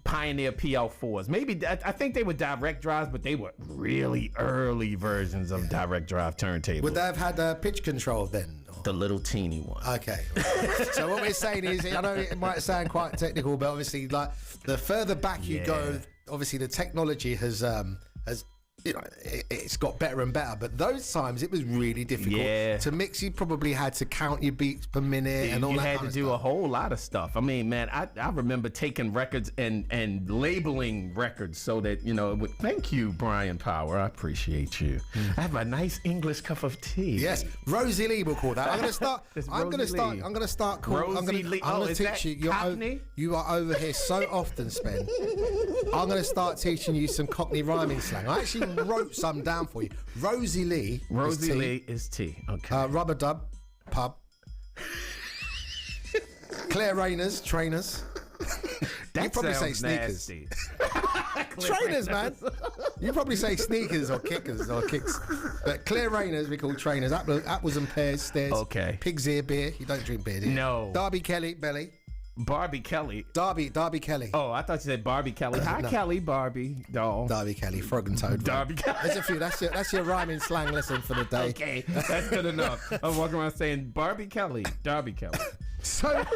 Pioneer PL4s. Maybe, I think they were direct drives, but they were really early versions of direct drive turntables. Would they have had pitch control then? The little teeny one. Okay. So what we're saying is, I know it might sound quite technical, but obviously, like, the further back you go, obviously the technology has it's got better and better, but those times it was really difficult to mix. You probably had to count your beats per minute and all that. You had to do a whole lot of stuff. I mean, man, I remember taking records and labeling records so that it would. Thank you, Brian Power. I appreciate you. I have a nice English cup of tea. Yes, Rosie Lee will call that. I'm going to start. I'm going to start calling. Rosie Lee. I'm going to teach you. You are over here so often, Spen. I'm going to start teaching you some Cockney rhyming slang. I actually wrote some down for you. Rosie Lee. Rosie Lee is tea. Okay. Rubber Dub, pub. Claire Rayners, trainers. You probably say sneakers. Trainers, man. You probably say sneakers or kickers or kicks. But Claire Rayners, we call trainers. Apples and pears, stairs. Okay. Pig's ear beer. You don't drink beer, do you? No. Derby Kelly, belly. Barbie Kelly. Derby Kelly. Oh, I thought you said Barbie Kelly. Hi, no. Kelly, Barbie, doll. Derby Kelly, frog and toad. Derby Kelly. There's a few. That's your rhyming slang lesson for the day. Okay, that's good enough. I'm walking around saying Barbie Kelly, Derby Kelly. So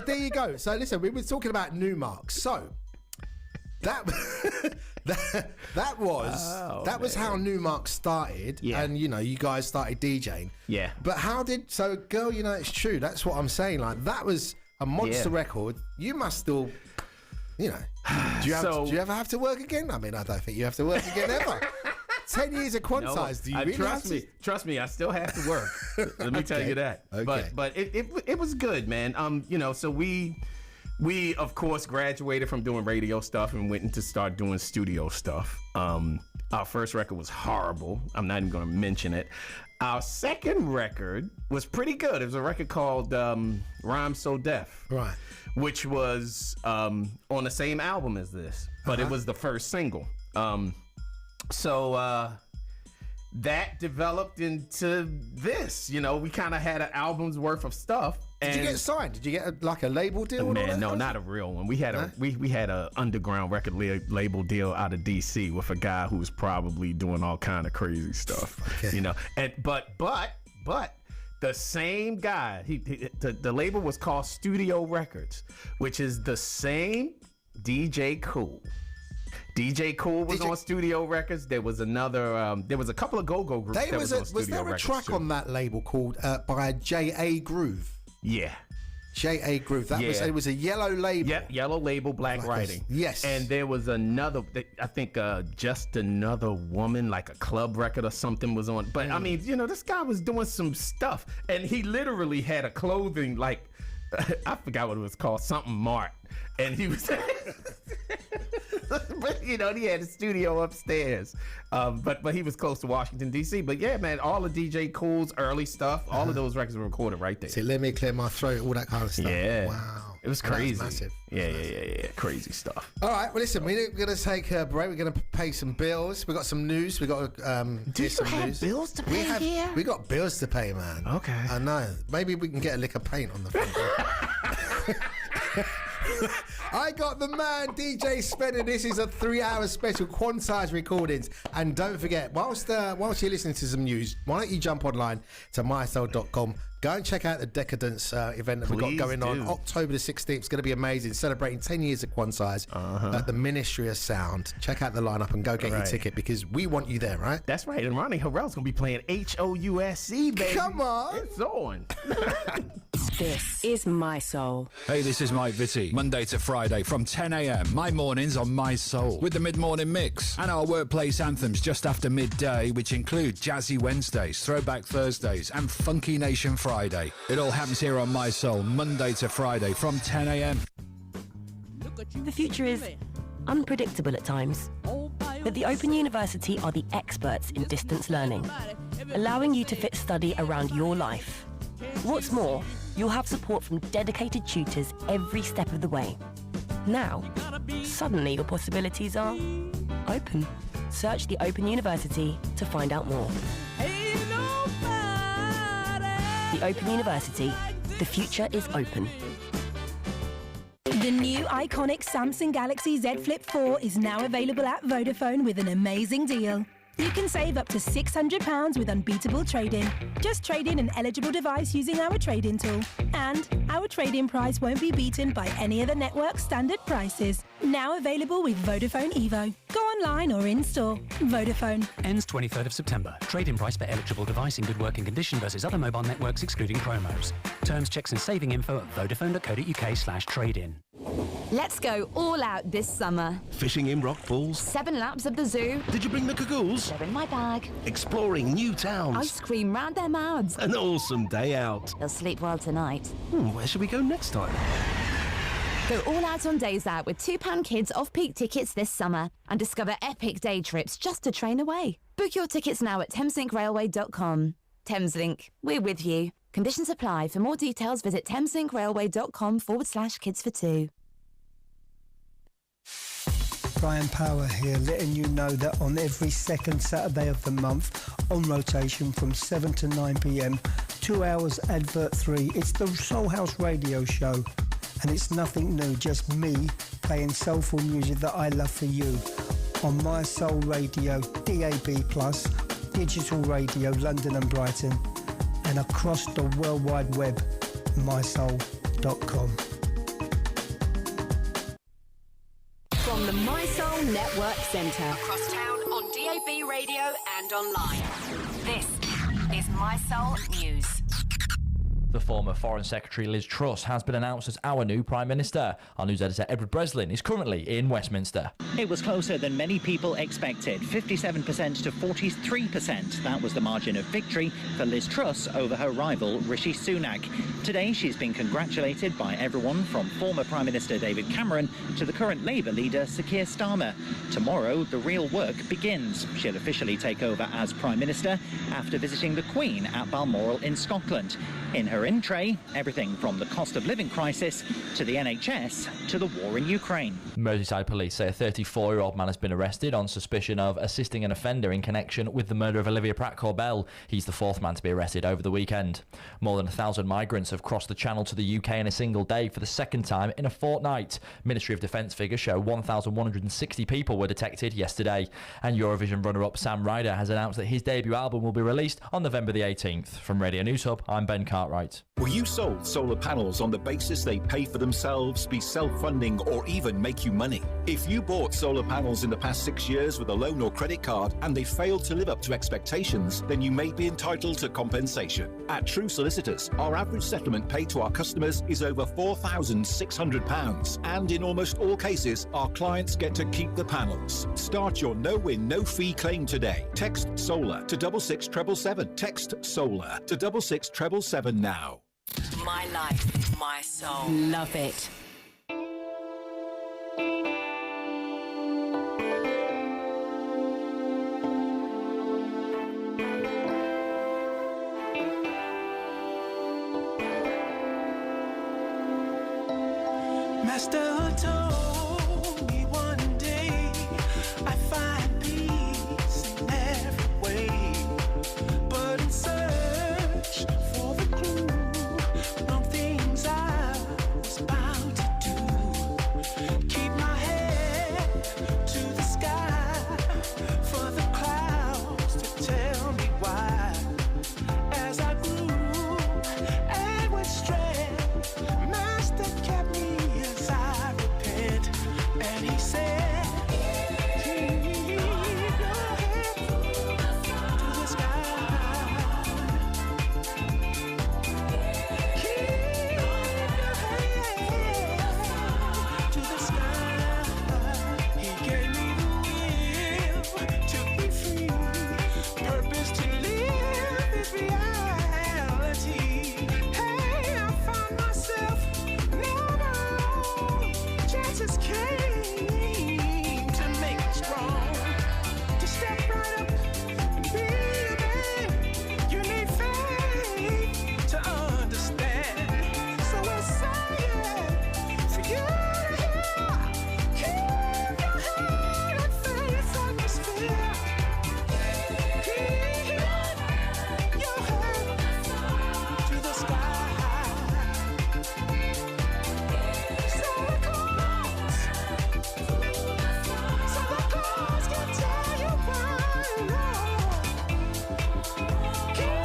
there you go. So listen, we were talking about Newmarks. So that was how Newmark started, and you guys started DJing. Yeah. But how did girl? It's true. That's what I'm saying. Like that was a monster record. You must still, do you ever have to work again? I mean, I don't think you have to work again ever. 10 years of quantize. Do you really trust me, I still have to work. Let me tell you that. Okay. But it was good, man. So we of course graduated from doing radio stuff and went into start doing studio stuff. Our first record was horrible. I'm not even going to mention it. Our second record was pretty good. It was a record called Rhyme So Deaf. Right. Which was on the same album as this, but it was the first single. So that developed into this. We kind of had an album's worth of stuff. Did you get signed? Did you get a label deal? Man, no, not a real one. We had we had a underground record label deal out of DC with a guy who was probably doing all kind of crazy stuff. Okay. But the same guy, the label was called Studio Records, which is the same DJ Cool. DJ Cool was on Studio Records. There was another. There was a couple of go-go groups that was on Studio Records. Was there a track on that label called by J.A. Groove? Yeah. J.A. Groove. It was a yellow label. Yep, yellow label, black writing. Yes. And there was another, I think Just Another Woman, like a club record or something was on. But I mean, this guy was doing some stuff. And he literally had a clothing, like, I forgot what it was called, something Mart. And he was... But, you know, he had a studio upstairs. But he was close to Washington, D.C. But yeah, man, all of DJ Kool's early stuff, all of those records were recorded right there. See, Let Me Clear My Throat, all that kind of stuff. Yeah. Wow. It was crazy. That was massive. Yeah. Crazy stuff. All right, well, listen, we're going to take a break. We're going to pay some bills. We've got some news. We've got to Do you have bills to pay here? We got bills to pay, man. Okay. I know. Maybe we can get a lick of paint on the front door. I got the man, DJ Spen, and this is a 3-hour special Quantize Recordings. And don't forget, whilst you're listening to some news, why don't you jump online to mysoul.com. Go and check out the Decadence event that we've got going on October the 16th. It's going to be amazing. Celebrating 10 years of Quantize at the Ministry of Sound. Check out the lineup and go get your ticket because we want you there, right? That's right. And Ronnie HEREL's going to be playing HOUSC, baby. Come on. It's on. This is My Soul. Hey, this is Mike Vitti. Monday to Friday from 10 a.m. My mornings on My Soul with the mid-morning mix and our workplace anthems just after midday, which include Jazzy Wednesdays, Throwback Thursdays and Funky Nation Friday. It all happens here on My Soul, Monday to Friday from 10 a.m. The future is unpredictable at times, but the Open University are the experts in distance learning, allowing you to fit study around your life. What's more, you'll have support from dedicated tutors every step of the way. Now, suddenly your possibilities are open. Search the Open University to find out more. The Open University. The future is open. The new iconic Samsung Galaxy Z Flip 4 is now available at Vodafone with an amazing deal. You can save up to £600 with unbeatable trade-in. Just trade in an eligible device using our trade-in tool. And our trade-in price won't be beaten by any other network standard prices. Now available with Vodafone Evo. Go online or in-store. Vodafone. Ends 23rd of September. Trade-in price per eligible device in good working condition versus other mobile networks excluding promos. Terms, checks and saving info at vodafone.co.uk/trade-in. Let's go all out this summer. Fishing in rock pools. 7 laps of the zoo. Did you bring the cagoules? They're in my bag. Exploring new towns. Ice cream round their mouths. An awesome day out. They'll sleep well tonight. Where should we go next time? Go all out on days out with £2 Kids off-peak tickets this summer and discover epic day trips just to train away. Book your tickets now at thameslinkrailway.com. Thameslink, we're with you. Conditions apply. For more details, visit thameslinkrailway.com/kids for two. Brian Power here, letting you know that on every second Saturday of the month, on rotation from 7 to 9 p.m, 2 hours advert-free, it's the Soul House Radio Show. And it's nothing new, just me playing soulful music that I love for you. On My Soul Radio, DAB+, Digital Radio, London and Brighton, and across the World Wide Web, mysoul.com. From the My Soul Network Centre. Across town on DAB radio and online. This is My Soul News. The former Foreign Secretary Liz Truss has been announced as our new Prime Minister. Our news editor Edward Breslin is currently in Westminster. It was closer than many people expected, 57% to 43%. That was the margin of victory for Liz Truss over her rival Rishi Sunak. Today she's been congratulated by everyone from former Prime Minister David Cameron to the current Labour leader Sir Keir Starmer. Tomorrow the real work begins. She'll officially take over as Prime Minister after visiting the Queen at Balmoral in Scotland. In her in tray, everything from the cost of living crisis to the NHS to the war in Ukraine. Merseyside police say a 34-year-old man has been arrested on suspicion of assisting an offender in connection with the murder of Olivia Pratt-Corbell. He's the fourth man to be arrested over the weekend. More than 1,000 migrants have crossed the Channel to the UK in a single day for the second time in a fortnight. Ministry of Defence figures show 1,160 people were detected yesterday. And Eurovision runner-up Sam Ryder has announced that his debut album will be released on November the 18th. From Radio News Hub, I'm Ben Cartwright. Were you sold solar panels on the basis they pay for themselves, be self-funding, or even make you money? If you bought solar panels in the past 6 years with a loan or credit card and they failed to live up to expectations, then you may be entitled to compensation. At True Solicitors, our average settlement paid to our customers is over £4,600, and in almost all cases, our clients get to keep the panels. Start your no-win, no-fee claim today. Text SOLAR to 66777. Text SOLAR to 66777 now. My life, my soul. Love it. Master told me one day I find peace in every way, but in search for the clue, wrong things I was bound to do. Keep my head to the sky for the clouds to tell me why. As I grew and went strength, Master kept me as I repent, and he said, keep your head to the sky. Keep your head to the sky. He gave me the will to be free, purpose to live is reality. Hey, I found myself never alone. Chances came to make me strong, to step right up and be a man. You need faith to understand. So we're saying for you to hear, keep your head and face atmosphere. Keep your head to the sky. So the clouds can tell you why. Keep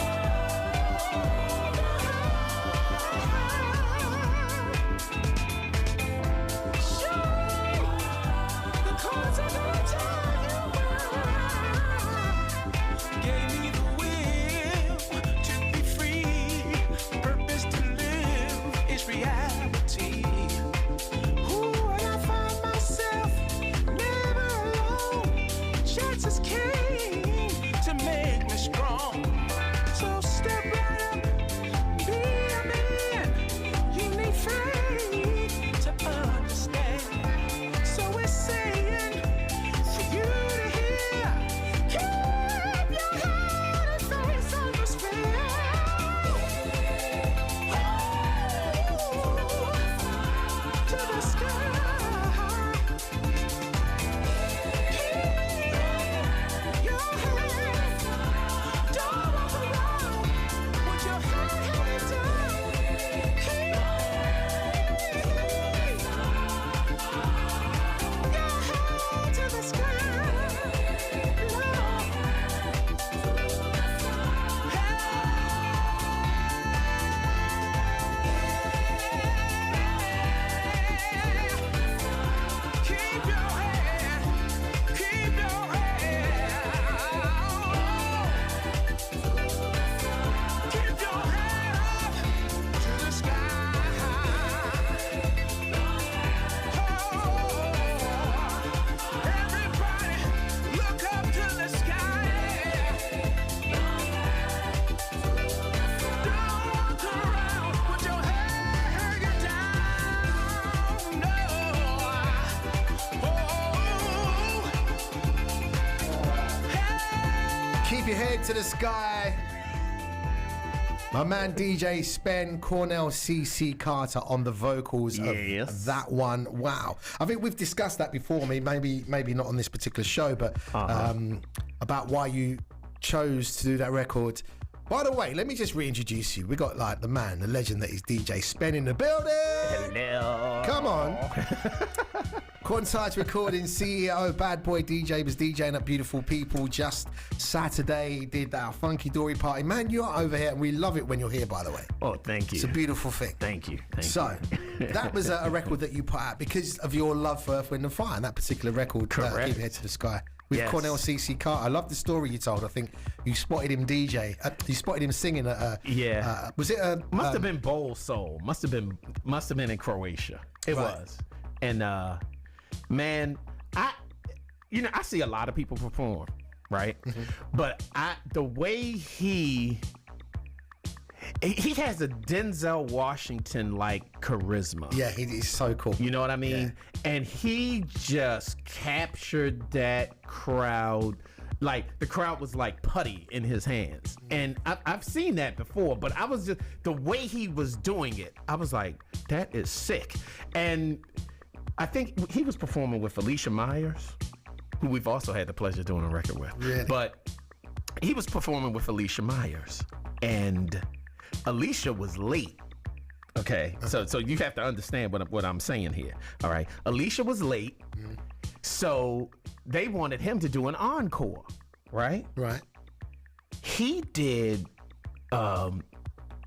the clouds are gonna tell you why. Gave me the will to be free, purpose to live is reality. Ooh, and I find myself never alone. Chances came to make me strong. So step right up, be a man. You need faith to understand. So we're saying for you to hear, keep your head and face atmosphere. To the sky. Keep your head. Don't walk around with your head hanging down. Keep your head to the sky. Keep your head, keep your head. Keep your head up to the sky. Everybody, look up to the sky. Don't walk around with your head hanging down. No. Keep your head to the sky. My man DJ Spen, Cornell CC Carter on the vocals of that one. Wow. I think we've discussed that before. I mean, maybe not on this particular show, but about why you chose to do that record. By the way, let me just reintroduce you. We got like the man, the legend that is DJ Spen in the building. Hello. Come on. Quantize Recording CEO, Bad Boy DJ, was DJing at Beautiful People just Saturday. Did our Funky Dory party. Man, you are over here, and we love it when you're here, by the way. Oh, thank you. It's a beautiful thing. Thank you. So, that was a record that you put out because of your love for Earth, Wind and Fire, and that particular record, Keep Your Head to the Sky. With Cornell CC Carter. I love the story you told. I think you spotted him DJ. You spotted him singing at was it a... Must have been Bowl Soul. Must have been in Croatia. It was. And man, I see a lot of people perform, right? But the way he has a Denzel Washington like charisma. Yeah, he's so cool. You know what I mean? Yeah. And he just captured that crowd like the crowd was like putty in his hands. And I've seen that before, but I was just, the way he was doing it, I was like, that is sick. And I think he was performing with Alicia Myers, who we've also had the pleasure of doing a record with. Really? But he was performing with Alicia Myers, and Alicia was late. Okay, so you have to understand what I'm saying here. All right, Alicia was late, so they wanted him to do an encore, right? Right. He did,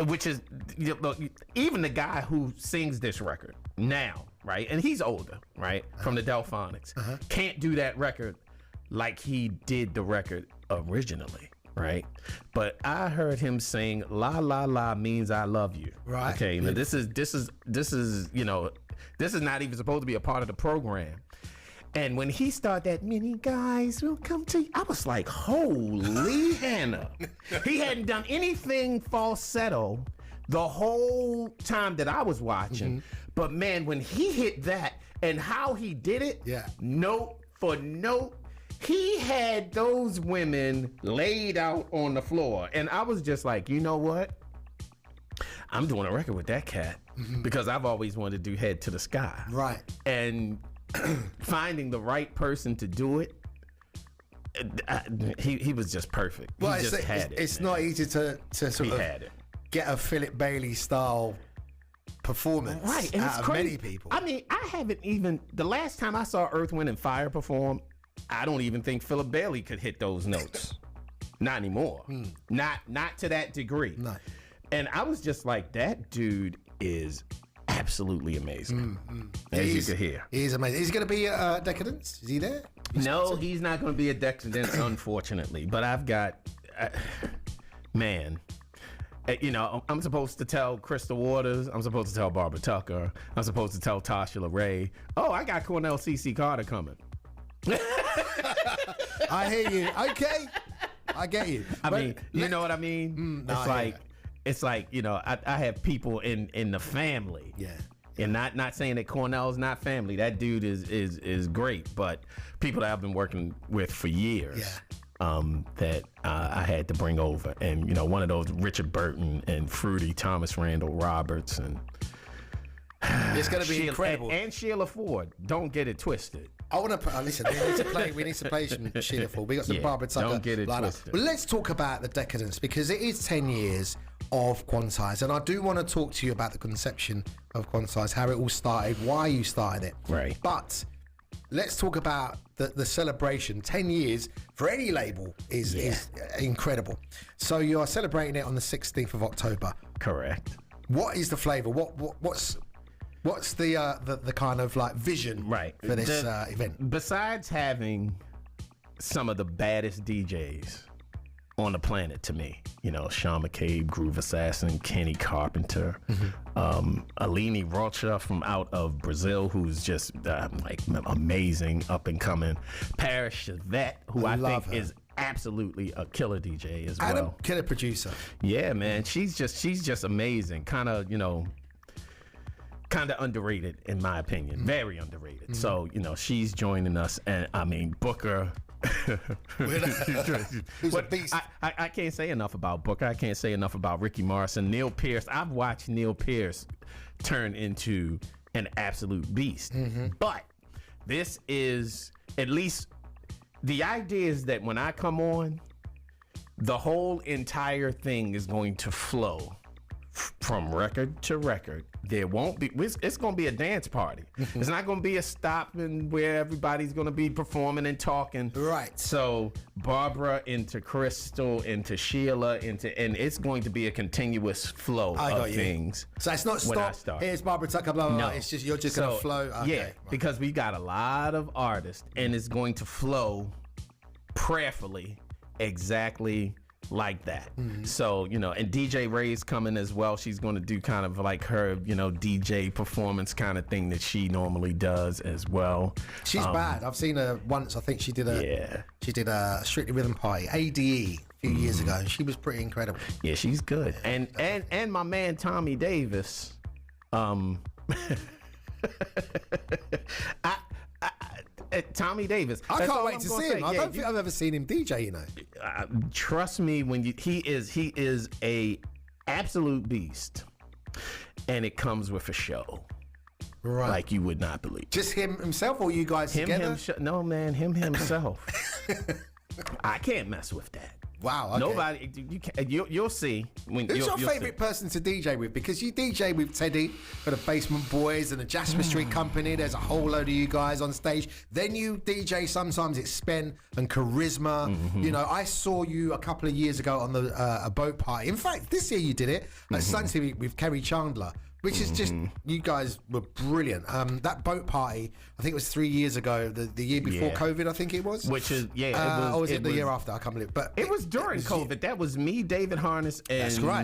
which is, look, even the guy who sings this record now, right? And he's older, right? From the Delphonics, can't do that record like he did the record originally. Right, but I heard him sing "La La La" means I love you. Right. Okay. Now this is you know, this is not even supposed to be a part of the program. And when he started that, many guys will come to you, I was like, holy Hannah. He hadn't done anything falsetto the whole time that I was watching. But man, when he hit that and how he did it, note for note, he had those women laid out on the floor. And I was just like, you know what? I'm doing a record with that cat because I've always wanted to do Head to the Sky. Right. And finding the right person to do it, he was just perfect. Well, he just had it. It's not easy to sort He of had it. get a Philip Bailey style performance Right, and out it's of crazy. many people. I mean, I haven't even, the last time I saw Earth, Wind, and Fire perform, I don't even think Philip Bailey could hit those notes. Not anymore. Not to that degree. No. And I was just like, that dude is absolutely amazing. As you could hear. He's amazing. Is he going to be Decadence? Is he there? No, he's not going to be a Decadence, unfortunately. But I've got, man, you know, I'm supposed to tell Crystal Waters. I'm supposed to tell Barbara Tucker. I'm supposed to tell Tasha LaRae. Oh, I got Cornell C.C. Carter coming. I hear you. Okay. I get you. I mean, you know what I mean? It's like, you know, I have people in the family. Yeah. And not saying that Cornell's not family. That dude is great, but people that I've been working with for years. That I had to bring over. And, you know, one of those, Richard Burton and Fruity, Thomas Randall Roberts, and it's going to be incredible. And Sheila Ford. Don't get it twisted. I want to listen. We need to play some Sheila Ford. We got some Barbara Tucker. Don't get it twisted. But let's talk about the Decadence, because it is 10 years of Quantize, and I do want to talk to you about the conception of Quantize, how it all started, why you started it. Right. But let's talk about the celebration. 10 years for any label is incredible. So you are celebrating it on the 16th of October. Correct. What is the flavour? What's the kind of like vision for this event? Besides having some of the baddest DJs on the planet to me, you know, Sean McCabe, Groove Assassin, Kenny Carpenter, Aline Rocha from out of Brazil, who's just like amazing, up and coming. Paris Chevette, who I think is absolutely a killer DJ as well. And a killer producer. Yeah, man, she's just amazing. Kind of underrated in my opinion. Very underrated. So, you know, she's joining us, and I mean, Booker. Who's a beast. I can't say enough about Booker. I can't say enough about Ricky Morrison. Neil Pearce. I've watched Neil Pearce turn into an absolute beast. But this is, at least the idea is that when I come on, the whole entire thing is going to flow from record to record. There won't be, it's going to be a dance party. It's not going to be a stop and where everybody's going to be performing and talking. Right. So Barbara into Crystal into Sheila and it's going to be a continuous flow of things. So it's not stop. Here's Barbara Tucker, blah, blah, blah. It's just, you're just going to flow. Okay, yeah, because we got a lot of artists and it's going to flow prayerfully exactly like that. So, you know, and DJ Ray's coming as well. She's going to do kind of like her, you know, DJ performance kind of thing that she normally does as well. She's bad. I've seen her once. I think she did a Strictly Rhythm Party, ADE, a few years ago, and she was pretty incredible. Yeah, she's good. And my man Tommy Davis, Tommy Davis. I can't wait to see him. I don't think I've ever seen him DJ, you know. Trust me, he is a absolute beast, and it comes with a show. Right. Like you would not believe. Just him himself, or you guys together? No, man, him himself. I can't mess with that. Wow. Okay. Nobody. You'll see. Who's your favourite person to DJ with? Because you DJ with Teddy for the Basement Boys and the Jasper Street Company. There's a whole load of you guys on stage. Then you DJ, sometimes it's Spen and Charisma. You know, I saw you a couple of years ago on the a boat party. In fact, this year you did it at Sunday with Kerry Chandler. Which is just, you guys were brilliant. That boat party, I think it was 3 years ago, the year before COVID, I think it was. Which is, or was it the year after? I can't believe it. But it was during COVID. That was me, David Harness, and that's right.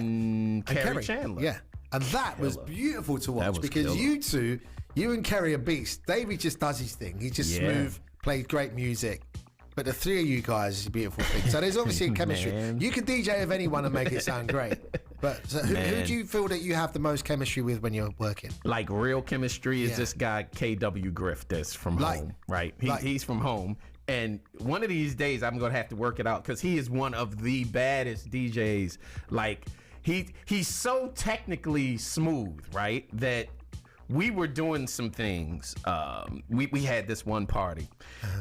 Kerry Chandler. Yeah. And that was beautiful to watch because you two, you and Kerry are beasts. David just does his thing. He's just smooth, plays great music. But the three of you guys is a beautiful thing. So there's obviously a chemistry. You can DJ with anyone and make it sound great. But so who do you feel that you have the most chemistry with when you're working? Like real chemistry is this guy KW Griff that's from home, right? He's from home. And one of these days I'm going to have to work it out because he is one of the baddest DJs. Like he's so technically smooth, right? That we were doing some things. We had this one party,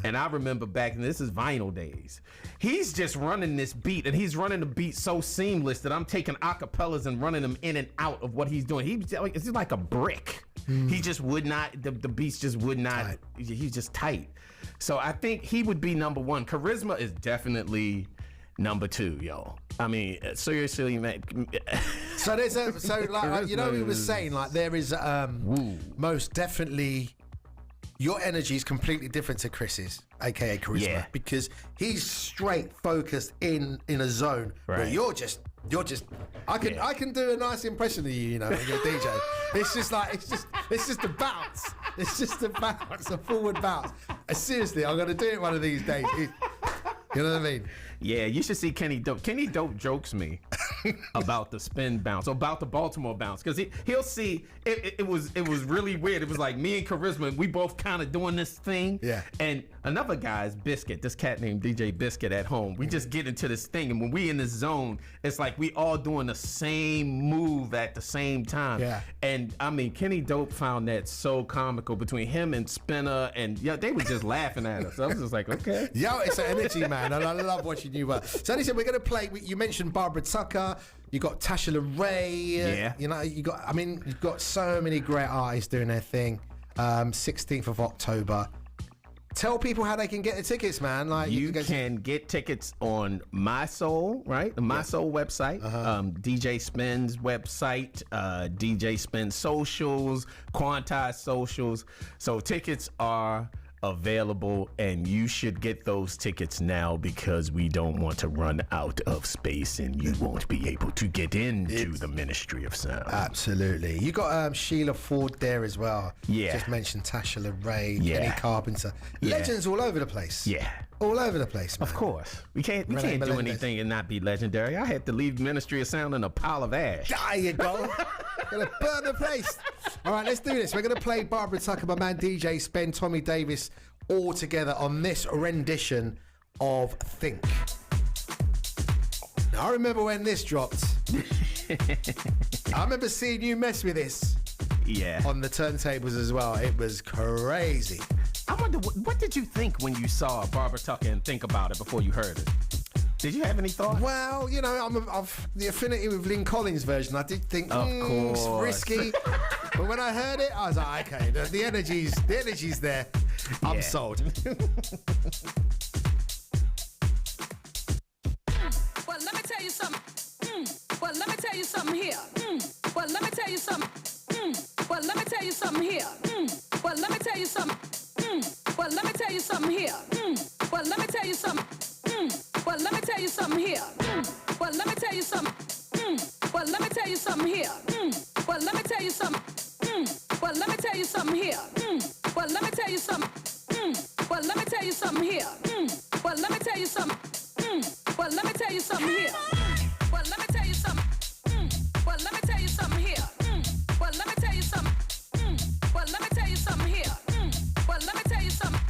and I remember back, and this is vinyl days. He's just running this beat, and he's running the beat so seamless that I'm taking acapellas and running them in and out of what he's doing. It's like a brick. He just would not. The beats just would not. Tight. He's just tight. So I think he would be number one. Charisma is definitely number two, yo. I mean, seriously, man. So there's like you know, we were saying like there is most definitely your energy is completely different to Chris's, aka Charisma, because he's straight focused in a zone where you're just. I can do a nice impression of you, you know, when you're a DJ. It's just a bounce. It's just a bounce, a forward bounce. Seriously, I'm gonna do it one of these days. You know what I mean? Yeah, you should see Kenny Dope. Kenny Dope jokes me about the Spen bounce, about the Baltimore bounce, because he'll see it was really weird. It was like me and Charisma, we both kind of doing this thing. Yeah. And another guy's Biscuit, this cat named DJ Biscuit at home. We just get into this thing, and when we in this zone, it's like we all doing the same move at the same time. Yeah. And I mean, Kenny Dope found that so comical between him and Spinner, and they were just laughing at us. I was just like, okay. Yo, it's an energy, man, and I love watching you work. So listen, we're gonna play. You mentioned Barbara Tucker. You got Tasha LaRae. Yeah. You know, you've got so many great artists doing their thing. 16th of October. Tell people how they can get the tickets, man. Like you can get tickets on My Soul, right? The My Soul website, DJ Spen's website, DJ Spen socials, Quantize socials. So tickets are available, and you should get those tickets now because we don't want to run out of space and you won't be able to get into the Ministry of Sound. Absolutely. You got Sheila Ford there as well. Yeah. Just mentioned Tasha LaRae, Kenny Carpenter. Legends all over the place. Yeah. All over the place, man. Of course. We can't do anything and not be legendary. I had to leave Ministry of Sound in a pile of ash. There you go. Gonna burn the place. All right, let's do this. We're gonna play Barbara Tucker, my man DJ Spen, Tommy Davis, all together on this rendition of Think. Now, I remember when this dropped. I remember seeing you mess with this. Yeah. On the turntables as well. It was crazy. I wonder, what did you think when you saw Barbara Tucker and think about it before you heard it? Did you have any thought? Well, you know, I've the affinity with Lynn Collins' version. I did think, it's risky. But when I heard it, I was like, okay, the energy's there. I'm sold. Well, let me tell you something. Well, let me tell you something here. Well, let me tell you something. Well, let me tell you something here. Well, let me tell you something. Well, let me tell you something here. Well, let me tell you something. Well, let me tell you something here. Well, let me tell you something. Well, let me tell you something here. Well, let me tell you something. Well, let me tell you something here. Well, let me tell you something. Well, let me tell you something here. Well, let me tell you something. Well, let me tell you something here. Well, let me tell you something. Well, let me tell you something here. Well, let me tell you something. Well, let me tell you something here. Well, let me tell you something.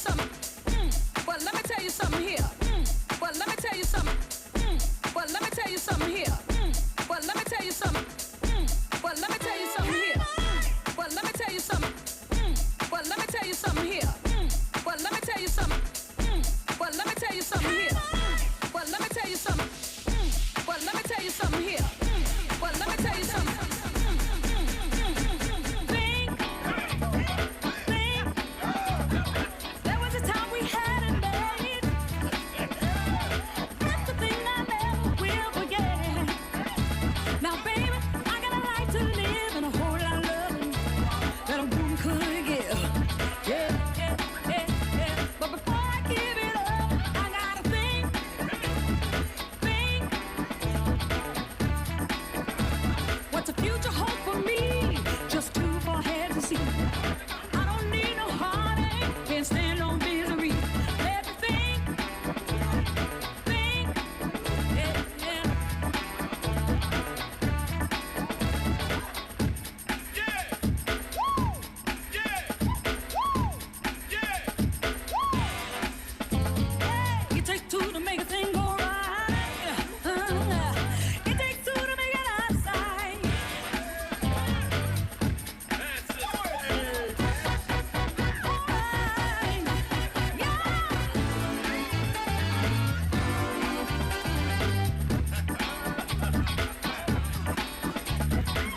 something. Well, let me tell you something here. Well, let me tell you something. Well, let me tell you something here. Well, let me tell you something. Well, let me tell you something here. Well, let me tell you something. Well, let me tell you something here. Well, let me tell you something. Well, let me tell you something here. Well, let me tell you something. Well, let me tell you something here. Well, let me tell you something. There was a time we had it made. That's the thing I never will forget. Now, baby, I got a life to live and a whole lot of loving that a woman could give. Yeah. But before I give it up, I gotta think. What's the future hold for me? Just too far ahead to see. I don't need no heartache, can't stand no misery. Let me think. Yeah. It takes two to make a thing go right. It takes two to make it outside.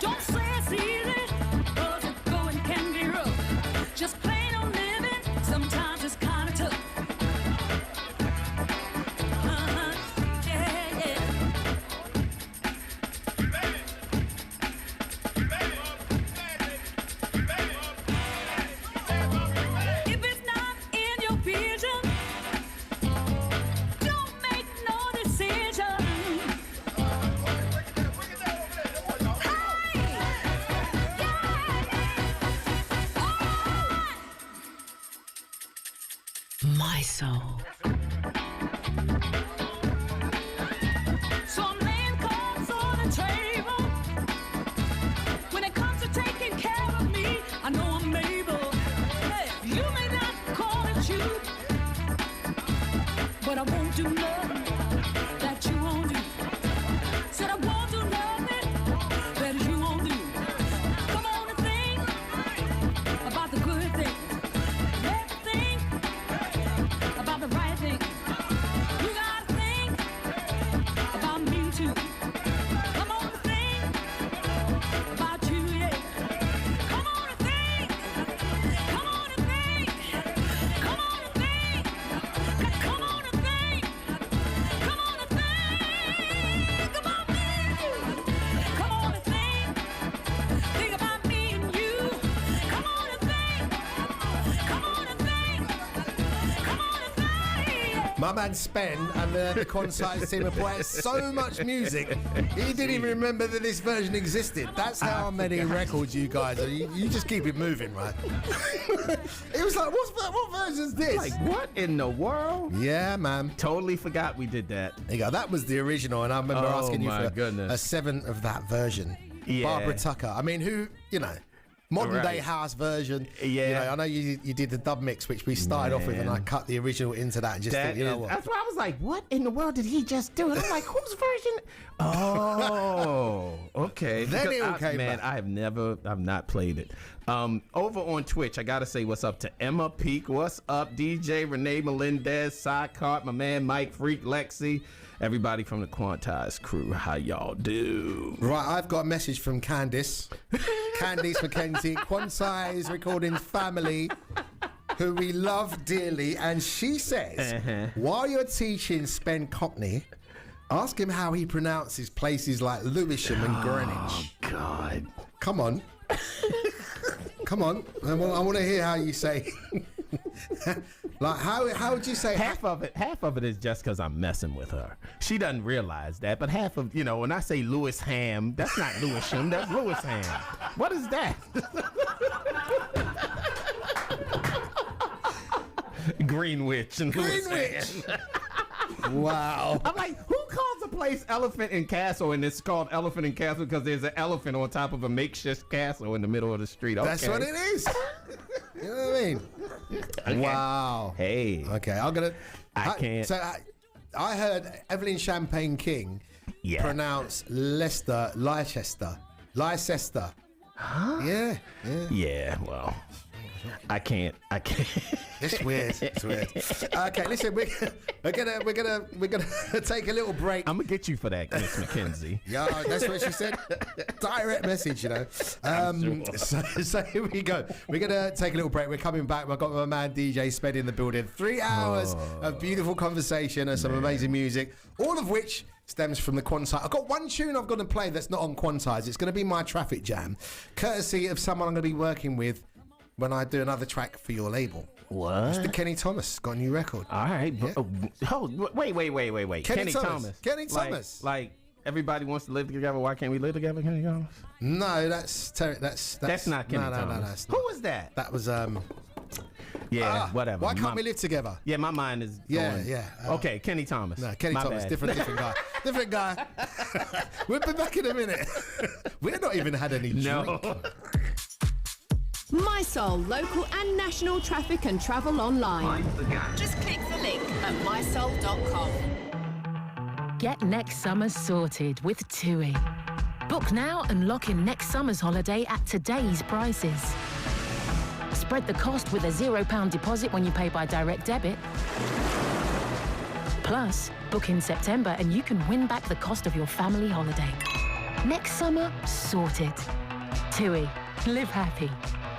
Don't say it's easy, 'cause it's going can be rough. Just plain old living, sometimes it's kinda tough. If it's not in your vision, don't make no decision. My soul. So I'm laying cards on the table. When it comes to taking care of me, I know I'm able. Hey, you may not call it you, but I won't do nothing that you won't do. Said I won't do nothing that you won't do. Come on and think about the good things. Let me think about the right thing. You gotta think about me too. Come on and think about you, yeah. Come on and think. Come on and think. Come on and think. Come on and think. Come on and think about me. Come on and think. Think about me and you. Come on and think. Come on and think. Come on and think. My man Spen and the concise team have put out so much music, he didn't even remember that this version existed. That's how many records you guys are. You just keep it moving, right? It was like, what version's this? Like, what in the world? Yeah, man. Totally forgot we did that. There you go. That was the original, and I remember asking you my for goodness. a 7 of that version. Yeah. Barbara Tucker. I mean, who, modern day Right. house version. Yeah. I know you did the dub mix, which we started off with, and I cut the original into that and just think, what? That's why I was like, what in the world did he just do? And I'm like, whose version? Oh, okay. Then Because it all came man, back. I've not played it. Over on Twitch, I gotta say what's up to Emma Peak. What's up, DJ Renee Melendez, Sidecart, my man Mike Freak, Lexi, everybody from the Quantized crew. How y'all do? Right, I've got a message from Candice. Candice McKenzie, Quantize Recording family, who we love dearly. And she says, while you're teaching Spen Cockney, ask him how he pronounces places like Lewisham and Greenwich. Oh, God. Come on. Come on. I want to hear how you say. Like, how would you say? Half of it is just because I'm messing with her. She doesn't realize that, but half of, when I say Lewisham, that's not Lewisham, that's Lewisham. What is that? Greenwich and Lewisham. Wow. I'm like, who calls a place Elephant and Castle, and it's called Elephant and Castle because there's an elephant on top of a makeshift castle in the middle of the street? Okay. That's what it is. You know what I mean? Okay. Wow. Hey. Okay, I'm gonna. I can't. So I heard Evelyn Champagne King pronounce Leicester, Leicester. Huh? Yeah. Yeah. Well, I can't. It's weird. Okay, listen, we're gonna take a little break. I'm gonna get you for that, Miss McKenzie. Yeah, that's what she said. Direct message, you know. So here we go. We're gonna take a little break. We're coming back. We've got my man DJ Spen in the building. 3 hours of beautiful conversation and some amazing music, all of which stems from the Quantize. I've got one tune I've got to play that's not on Quantize. It's going to be my traffic jam, courtesy of someone I'm going to be working with when I do another track for your label. What? Mr. Kenny Thomas got a new record. All right. Yeah. Wait. Kenny Thomas. Kenny Thomas. Like everybody wants to live together. Why can't we live together, Kenny Thomas? No, that's not Kenny Thomas. No, that's not. Who was that? That was whatever. Why can't we live together? Yeah, my mind is going. Okay, Kenny Thomas. No, Kenny My Thomas, bad. different guy. Different guy. We'll be back in a minute. We've not even had any drink. My Soul, local and national traffic and travel online. Just click the link at mysoul.com. Get next summer sorted with TUI. Book now and lock in next summer's holiday at today's prices. Spread the cost with a £0 deposit when you pay by direct debit. Plus, book in September and you can win back the cost of your family holiday. Next summer, sorted. TUI. Live happy.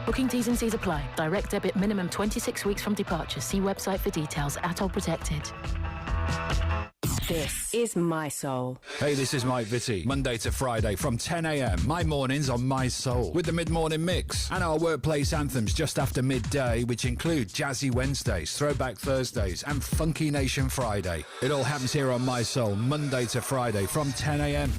Booking T's and C's apply. Direct debit minimum 26 weeks from departure. See website for details. ATOL protected. This is My Soul. Hey, this is Mike Vitti. Monday to Friday from 10 a.m. My mornings on My Soul with the mid-morning mix and our workplace anthems just after midday, which include Jazzy Wednesdays, Throwback Thursdays and Funky Nation Friday. It all happens here on My Soul Monday to Friday from 10 a.m.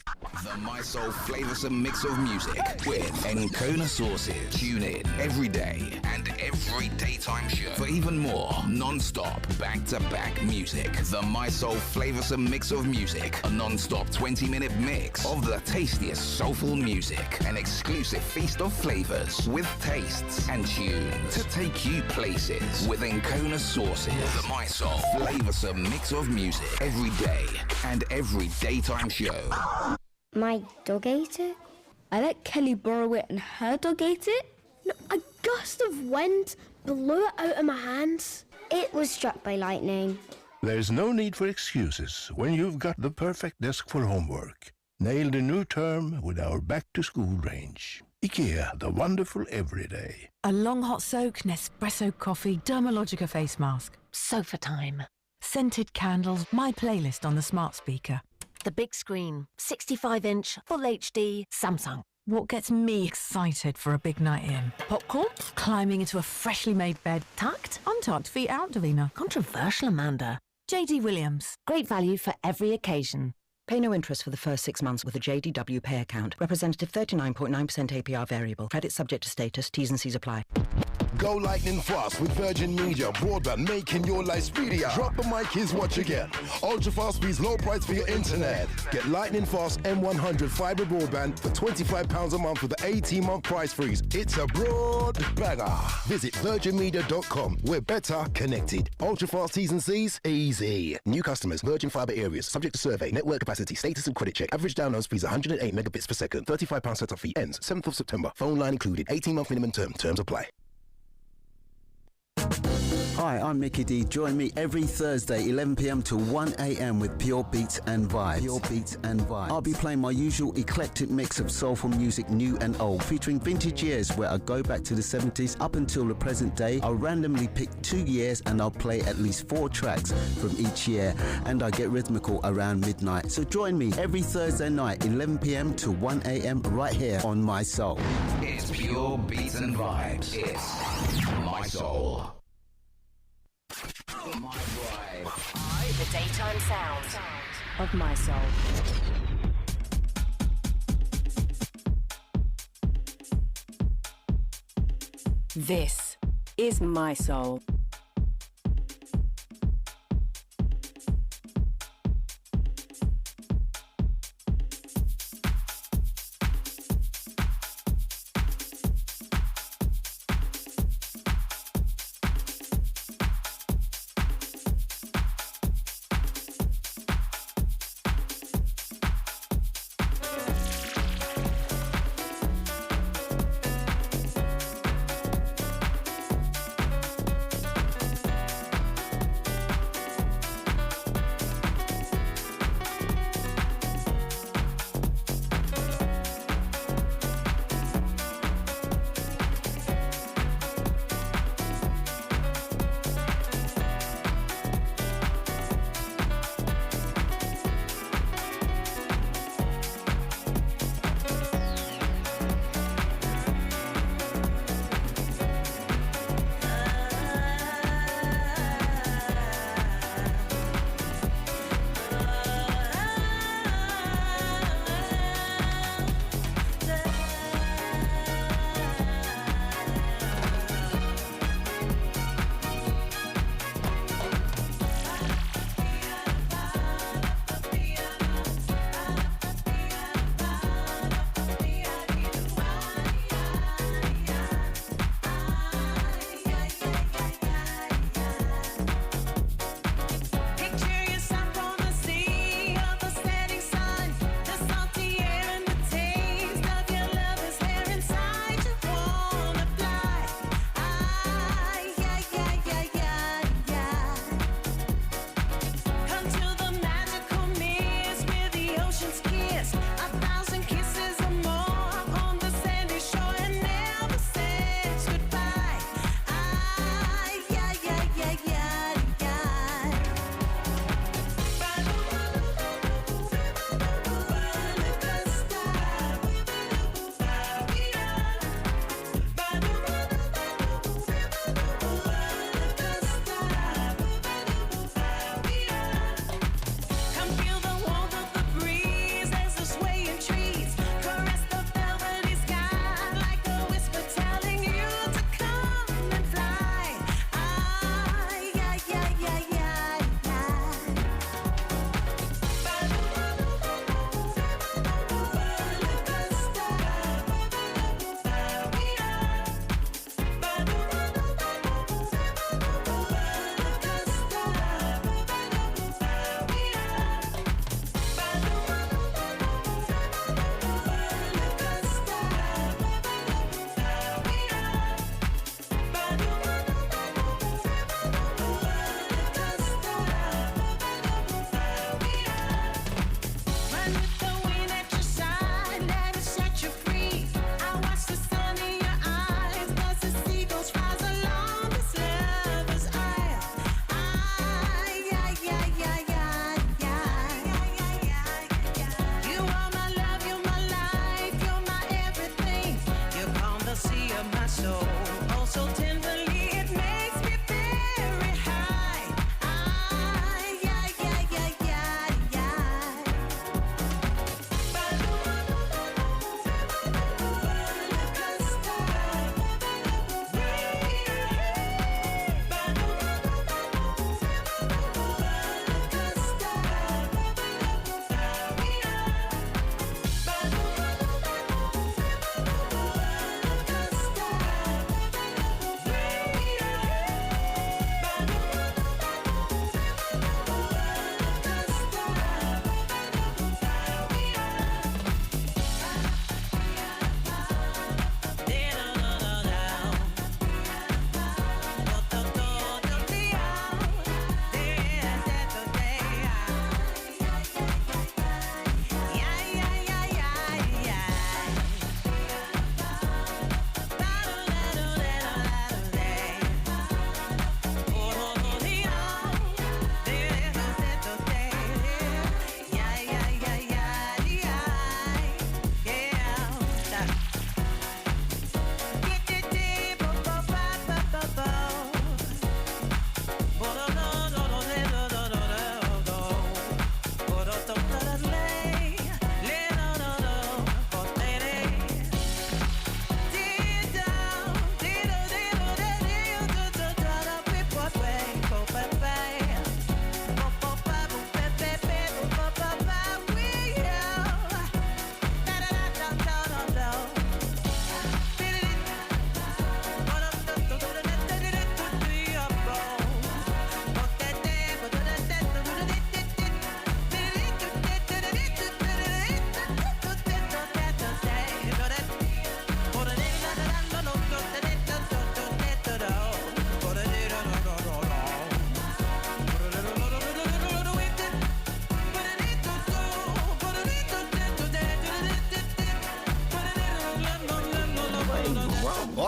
The My Soul flavoursome mix of music with Encona sauces. Tune in every day and every daytime show for even more non-stop back-to-back music. The My Soul flavoursome mix of music, a non-stop 20-minute mix of the tastiest soulful music, an exclusive feast of flavours with tastes and tunes to take you places with Encona sauces. The My Soul flavoursome mix of music every day and every daytime show. My dog ate it. I let Kelly borrow it and her dog ate it. No, a gust of wind blew it out of my hands. It was struck by lightning. There's no need for excuses when you've got the perfect desk for homework. Nail the new term with our back-to-school range. IKEA, the wonderful everyday. A long hot soak, Nespresso coffee, Dermalogica face mask. Sofa time. Scented candles, my playlist on the smart speaker. The big screen, 65-inch, full HD, Samsung. What gets me excited for a big night in? Popcorn? Climbing into a freshly made bed. Tucked? Untucked, feet out, Davina. Controversial, Amanda. JD Williams. Great value for every occasion. Pay no interest for the first 6 months with a JDW Pay account. Representative 39.9% APR variable. Credit subject to status. T's and C's apply. Go lightning fast with Virgin Media Broadband, making your life speedier. Drop the mic, here's what you get. Ultra fast speeds, low price for your internet. Get lightning fast M100 fiber broadband for £25 a month with an 18-month price freeze. It's a broad banger. Visit virginmedia.com. We're better connected. Ultra fast T's and C's, easy. New customers, Virgin Fiber areas, subject to survey, network capacity, status and credit check. Average download speeds 108 megabits per second. £35 setup fee ends 7th of September. Phone line included. 18-month minimum term. Terms apply. Hi, I'm Mickey D. Join me every Thursday, 11 p.m. to 1 a.m. with Pure Beats and Vibes. Pure Beats and Vibes. I'll be playing my usual eclectic mix of soulful music, new and old, featuring vintage years where I go back to the 70s up until the present day. I'll randomly pick 2 years and I'll play at least 4 tracks from each year, and I get rhythmical around midnight. So join me every Thursday night, 11 p.m. to 1 a.m. right here on My Soul. It's Pure Beats and Vibes. It's My Soul. My Drive. The daytime sound of My Soul. This is My Soul.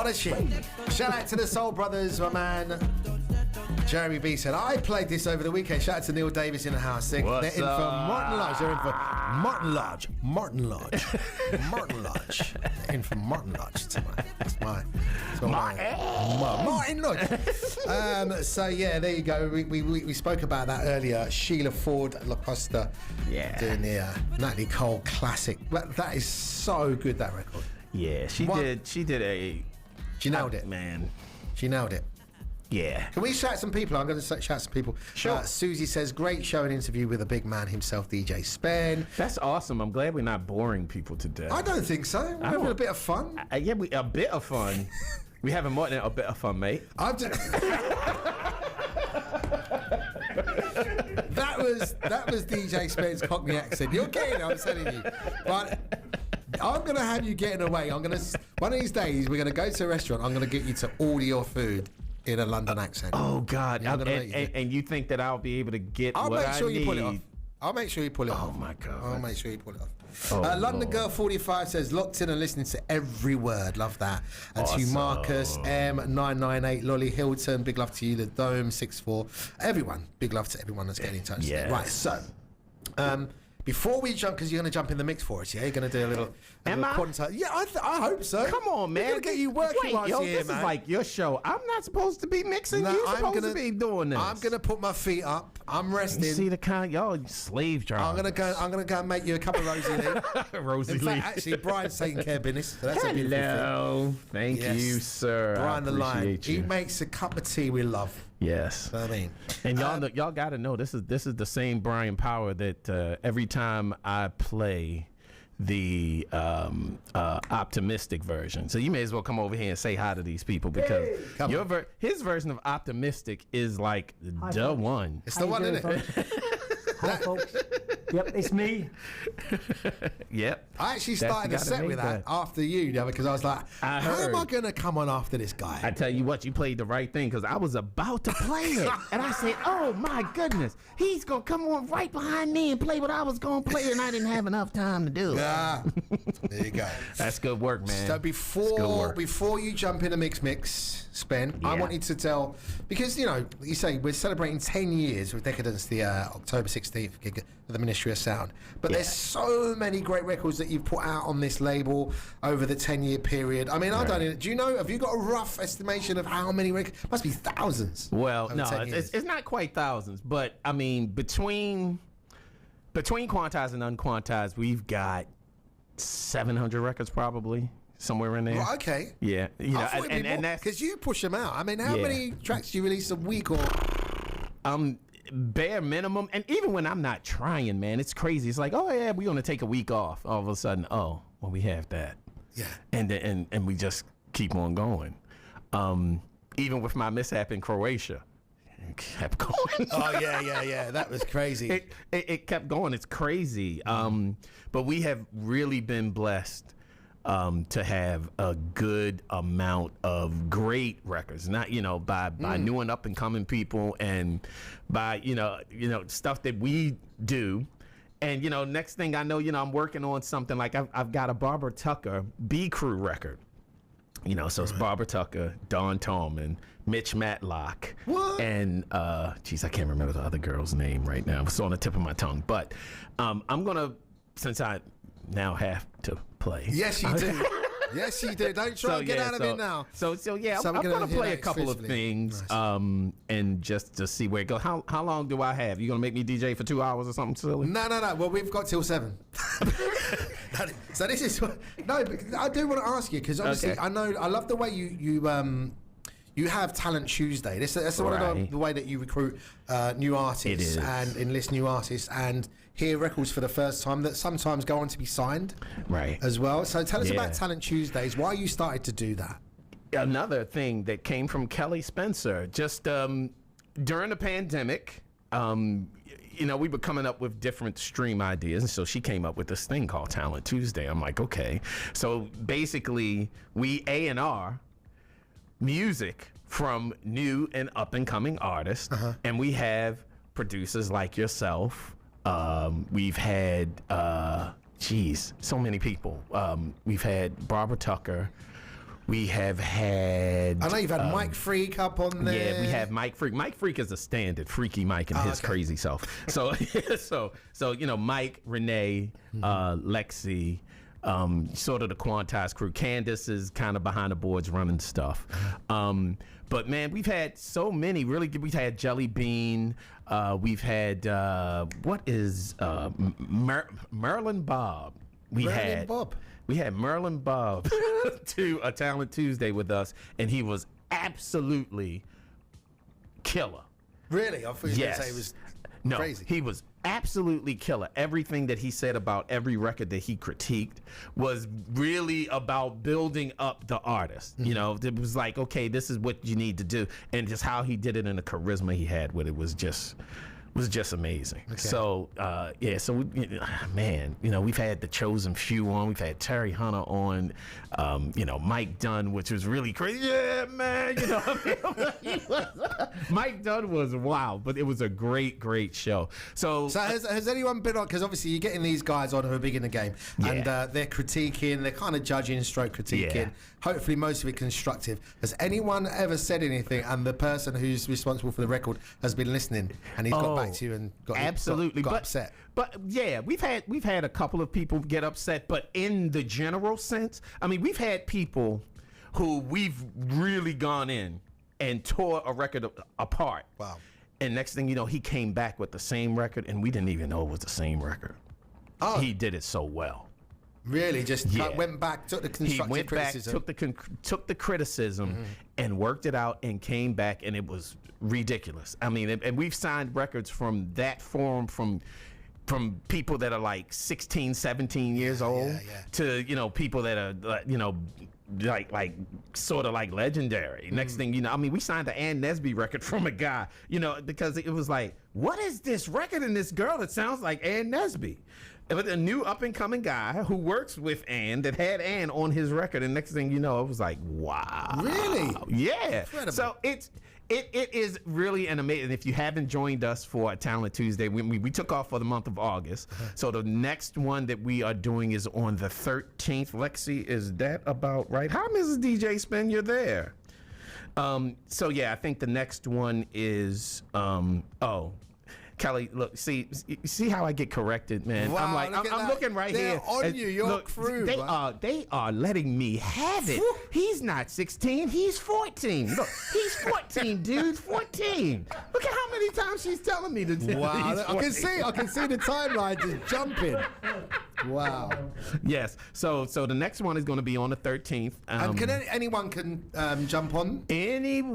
What a shit. Shout out to the Soul Brothers, my man. Jeremy B said, I played this over the weekend. Shout out to Neil Davis in the house. They're in for Martin Lodge. They're in for Martin Lodge. Martin Lodge. Martin Lodge. They're in for Martin Lodge tonight. That's my Martin Lodge. So yeah, there you go. We spoke about that earlier. Sheila Ford LaCosta doing the Natalie Cole classic. That is so good, that record. Yeah, she did. She nailed it, man. She nailed it. Yeah. Can we shout some people? I'm going to shout some people. Sure. Susie says, great show and interview with a big man himself, DJ Spen. That's awesome. I'm glad we're not boring people to death. I don't think so. We're having a bit of fun. A bit of fun. We having more than a bit of fun, mate. I'm just... that was DJ Spen's Cockney accent. You're getting it, I'm telling you. But I'm going to have you getting away. One of these days, we're going to go to a restaurant. I'm going to get you to order your food in a London accent. Oh, God. And you think that I'll be able to get I'll what make sure I need? you pull it off. I'll make sure you pull it off. Oh, my God. I'll make sure you pull it off. Oh, London Girl 45 says, locked in and listening to every word. Love that. And to you, Marcus M998, Lolly Hilton, big love to you. The Dome 64. Everyone, big love to everyone that's getting in touch. Yes. Right, so before we jump, because you're going to jump in the mix for us, yeah? You're going to do a little quantity. Yeah, I hope so. Come on, man. We're going to get you working whilst you're here, this man. is like your show. I'm not supposed to be mixing. You're supposed to be doing this. I'm going to put my feet up. I'm resting. You see the kind, y'all slave drivers. I'm gonna go and make you a cup of Rosie Lee. Rosie In Lee. fact, actually, Brian's taking care of business. So that's a beautiful thing. Thank you, sir. Brian I the Lion. you. He makes a cup of tea with love. Yes. I mean, and y'all got to know this is the same Brian Power that every time I play the optimistic version. So you may as well come over here and say hi to these people because his version of optimistic is like the one. It's the one, isn't it? Hi, folks. Yep, it's me. Yep. I actually started the set with that after you, because I was like, how am I going to come on after this guy? I tell you what, you played the right thing because I was about to play it. And I said, oh my goodness, he's going to come on right behind me and play what I was going to play, and I didn't have enough time to do it. Yeah. There you go. That's good work, man. So before you jump in a mix, Spen, I want you to tell, because, you say we're celebrating 10 years with Decadence, the October 16th gig of the Ministry of Sound. But there's so many great records that you've put out on this label over the 10-year period. I mean, I don't know. Do you know, have you got a rough estimation of how many records? Must be thousands. Well, no, it's not quite thousands. But, I mean, between quantized and unquantized, we've got 700 records probably. Somewhere in there. Well, okay. Yeah. And that's because you push them out. I mean, how many tracks do you release a week or? Bare minimum. And even when I'm not trying, man, it's crazy. It's like, oh yeah, we're gonna take a week off. All of a sudden, we have that. Yeah. And we just keep on going. Even with my mishap in Croatia, it kept going. Oh yeah. That was crazy. It kept going. It's crazy. But we have really been blessed to have a good amount of great records, not by new and up and coming people, and by stuff that we do. And next thing I know, I'm working on something like I've got a Barbara Tucker B Crew record. So it's Barbara Tucker, Dawn Tallman, Mitch Matlock, and I can't remember the other girl's name right now. It's on the tip of my tongue. But I'm gonna, since I now have to play. Yes, you do. Yes, you do. Don't try and get out of it now. So I'm gonna play a couple of things, and just to see where it goes. How long do I have? You gonna make me DJ for 2 hours or something silly? No. Well, we've got till 7. So this is but I do want to ask you, because obviously I love the way you have Talent Tuesday. That's one of the way that you recruit new artists and enlist new artists and hear records for the first time that sometimes go on to be signed as well. So tell us about Talent Tuesdays, why you started to do that. Another thing that came from Kelly Spencer, just during the pandemic, we were coming up with different stream ideas, and so she came up with this thing called Talent Tuesday. I'm like, okay. So basically, we A&R music from new and up and coming artists, and we have producers like yourself. We've had so many people. We've had Barbara Tucker. We have had... I know you've had Mike Freak up on there. Yeah, we have Mike Freak. Mike Freak is a standard, Freaky Mike and his crazy self. So, Mike, Renee, Lexi, sort of the Quantized crew. Candace is kind of behind the boards running stuff. But man, we've had so many. Really, we've had Jelly Bean. We've had Merlin Bob. We had Merlin Bob to a Talent Tuesday with us, and he was absolutely killer. Really? I thought you were going to say he was crazy. He was absolutely killer. Everything that he said about every record that he critiqued was really about building up the artist. You know, it was like, okay, this is what you need to do, and just how he did it and the charisma he had with it was just amazing. Okay. So we've had the chosen few on. We've had Terry Hunter on, Mike Dunn, which was really crazy. Yeah, man, Mike Dunn was wild, but it was a great show. So has anyone been on, because obviously you're getting these guys on who are big in the game, and they're critiquing, they're kind of judging stroke critiquing, hopefully most of it constructive. Has anyone ever said anything and the person who's responsible for the record has been listening and he's got back to you and got upset? But yeah, we've had a couple of people get upset, but in the general sense, I mean, we've had people who we've really gone in and tore a record apart. Wow. And next thing you know, he came back with the same record, and we didn't even know it was the same record. Oh. He did it so well. Really? Just went back, took the constructive criticism. He went back, took the criticism, and worked it out, and came back, and it was ridiculous. I mean, and we've signed records from that forum from people that are like 16, 17 years old to, people that are, like sort of like legendary. Next thing you know, I mean, we signed the Ann Nesby record from a guy, because it was like, what is this record and this girl that sounds like Ann Nesby? But a new up-and-coming guy who works with Ann, that had Ann on his record, and next thing you know, it was like, wow. Really? Yeah. Incredible. So it is really an amazing. If you haven't joined us for a Talent Tuesday, we took off for the month of August. So the next one that we are doing is on the 13th. Lexi, is that about right? Hi, Mrs. DJ Spen, you're there. So yeah, I think the next one is Kelly, look, see how I get corrected, man. Wow, I'm like, I'm looking right They're here. on you, your crew. They are letting me have it. He's not 16, he's 14. Look, he's 14, dude, 14. Look at how many times she's telling me to do. Wow, I can see the timeline just jumping. Wow. Yes. So the next one is going to be on the 13th. And anyone can jump on? And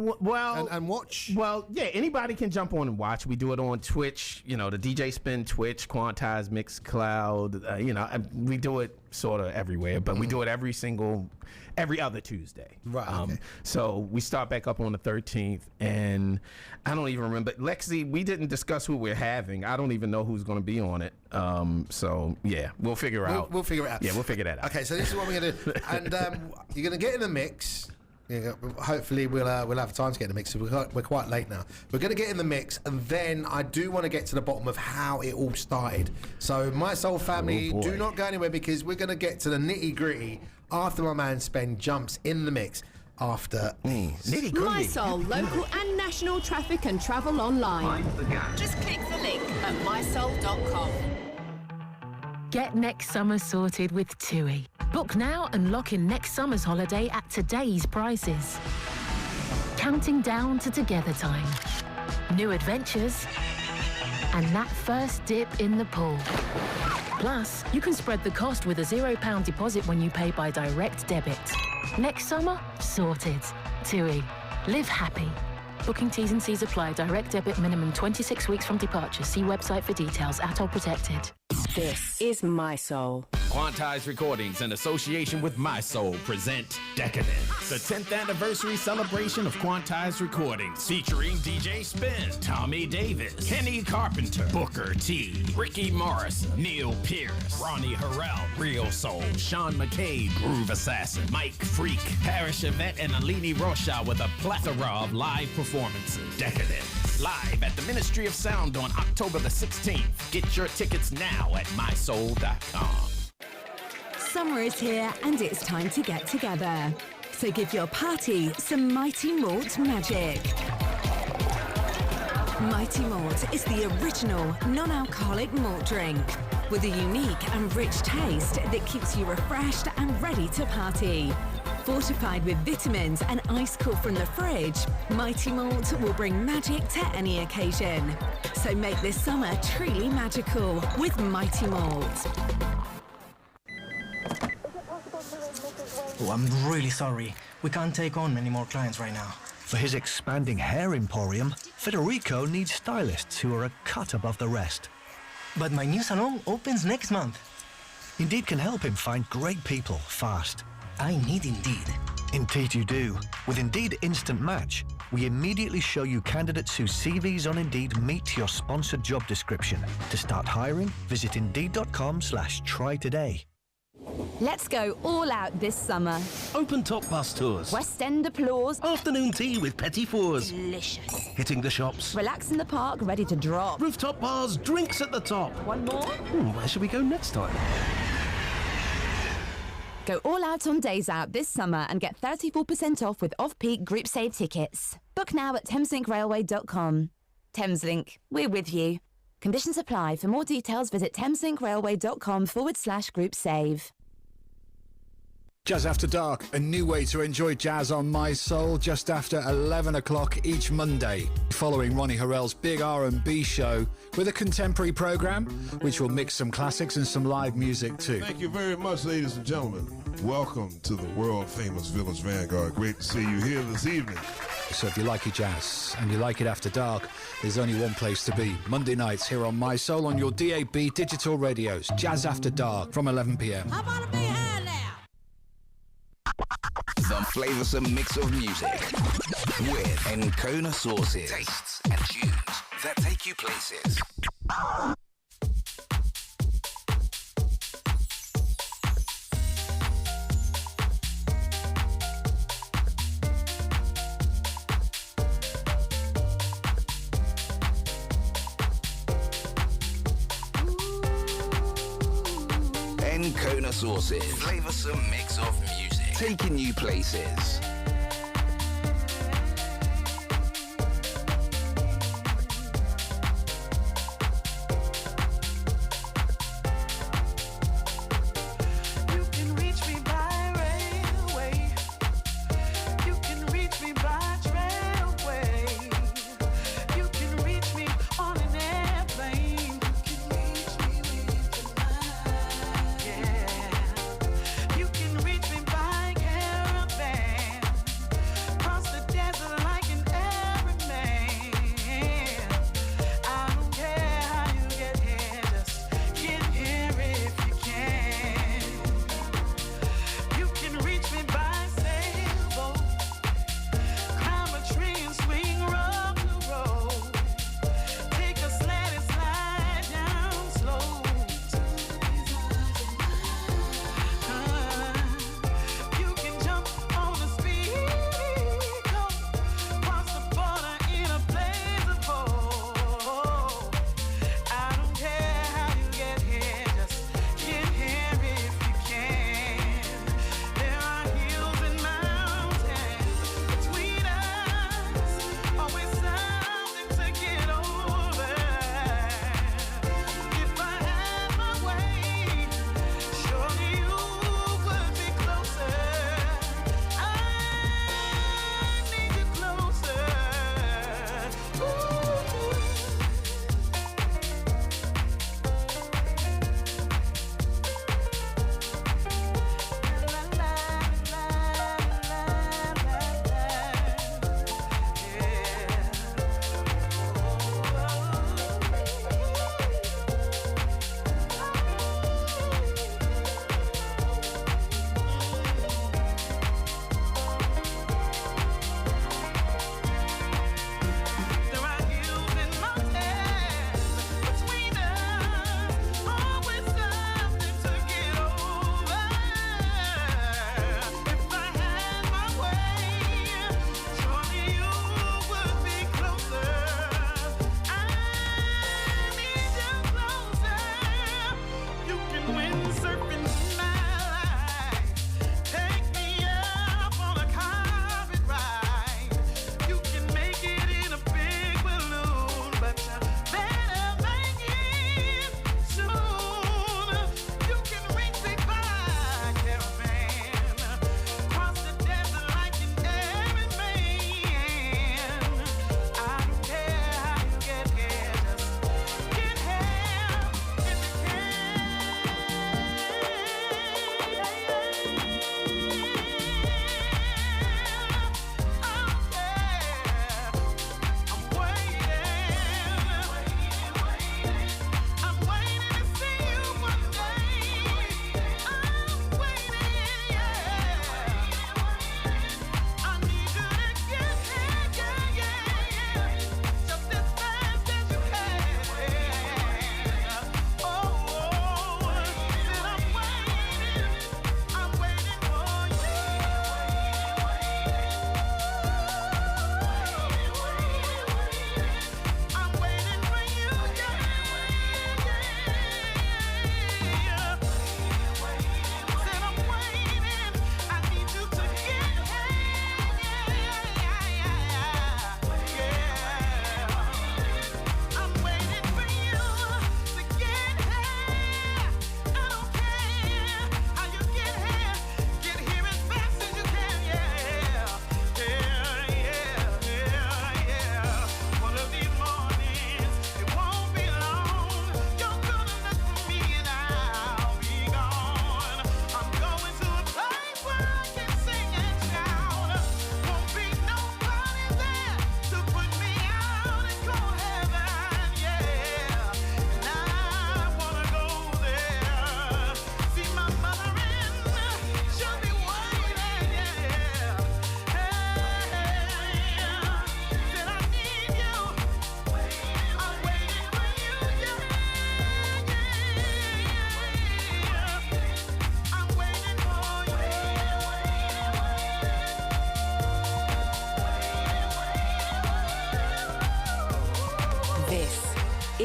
watch? Well, yeah, anybody can jump on and watch. We do it on Twitch, the DJ Spen Twitch, Quantize, Mixcloud, we do it sort of everywhere, but we do it every other Tuesday. Right. Okay. So we start back up on the 13th, and I don't even remember. Lexi, we didn't discuss who we're having. I don't even know who's going to be on it. So yeah, we'll figure out. We'll figure it out. Yeah, we'll figure that out. Okay, so this is what we're going to do. And you're going to get in the mix. Hopefully we'll have time to get in the mix. We're quite late now. We're going to get in the mix, and then I do want to get to the bottom of how it all started. So My Soul family, do not go anywhere, because we're going to get to the nitty gritty after my man Spen jumps in the mix after nitty gritty. My Soul, local and national traffic and travel online. Just click the link at mysoul.com. Get next summer sorted with TUI. Book now and lock in next summer's holiday at today's prices. Counting down to together time. New adventures. And that first dip in the pool. Plus, you can spread the cost with a £0 deposit when you pay by direct debit. Next summer, sorted. TUI. Live happy. Booking T's and C's apply. Direct debit minimum 26 weeks from departure. See website for details. Atoll protected. This is My Soul. Quantize Recordings, in association with My Soul, present Decadence, the 10th anniversary celebration of Quantize Recordings, featuring DJ Spen, Tommy Davis, Kenny Carpenter, Booker T, Ricky Morris, Neil Pierce, Ronnie HEREL, Real Soul, Sean McCabe, Groove Assassin, Mike Freak, Parrish Yvette, and Alini Rocha with a plethora of live performances. Decadence, live at the Ministry of Sound on October the 16th. Get your tickets now at mysoul.com. Summer is here and it's time to get together. So give your party some Mighty Malt magic. Mighty Malt is the original non-alcoholic malt drink with a unique and rich taste that keeps you refreshed and ready to party. Fortified with vitamins and ice cool from the fridge, Mighty Malt will bring magic to any occasion. So make this summer truly magical with Mighty Malt. Oh, I'm really sorry. We can't take on many more clients right now. For his expanding hair emporium, Federico needs stylists who are a cut above the rest. But my new salon opens next month. Indeed can help him find great people fast. I need Indeed. Indeed you do. With Indeed Instant Match, we immediately show you candidates whose CVs on Indeed meet your sponsored job description. To start hiring, visit Indeed.com/try today. Let's go all out this summer. Open top bus tours. West End applause. Afternoon tea with petit fours. Delicious. Hitting the shops. Relax in the park, ready to drop. Rooftop bars, drinks at the top. One more? Where should we go next time? Go all out on days out this summer and get 34% off with off-peak group save tickets. Book now at thameslinkrailway.com. Thameslink, we're with you. Conditions apply. For more details, visit thameslinkrailway.com/group save. Jazz After Dark, a new way to enjoy jazz on My Soul just after 11 o'clock each Monday, following Ronnie HEREL's big R&B show with a contemporary programme, which will mix some classics and some live music too. Thank you very much, ladies and gentlemen. Welcome to the world-famous Village Vanguard. Great to see you here this evening. So if you like your jazz and you like it after dark, there's only one place to be. Monday nights here on My Soul on your DAB digital radios. Jazz After Dark from 11 p.m. The flavoursome mix of music with Encona sauces, tastes and tunes that take you places. Encona sauces, flavoursome mix of music, taking you places.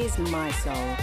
is My Soul.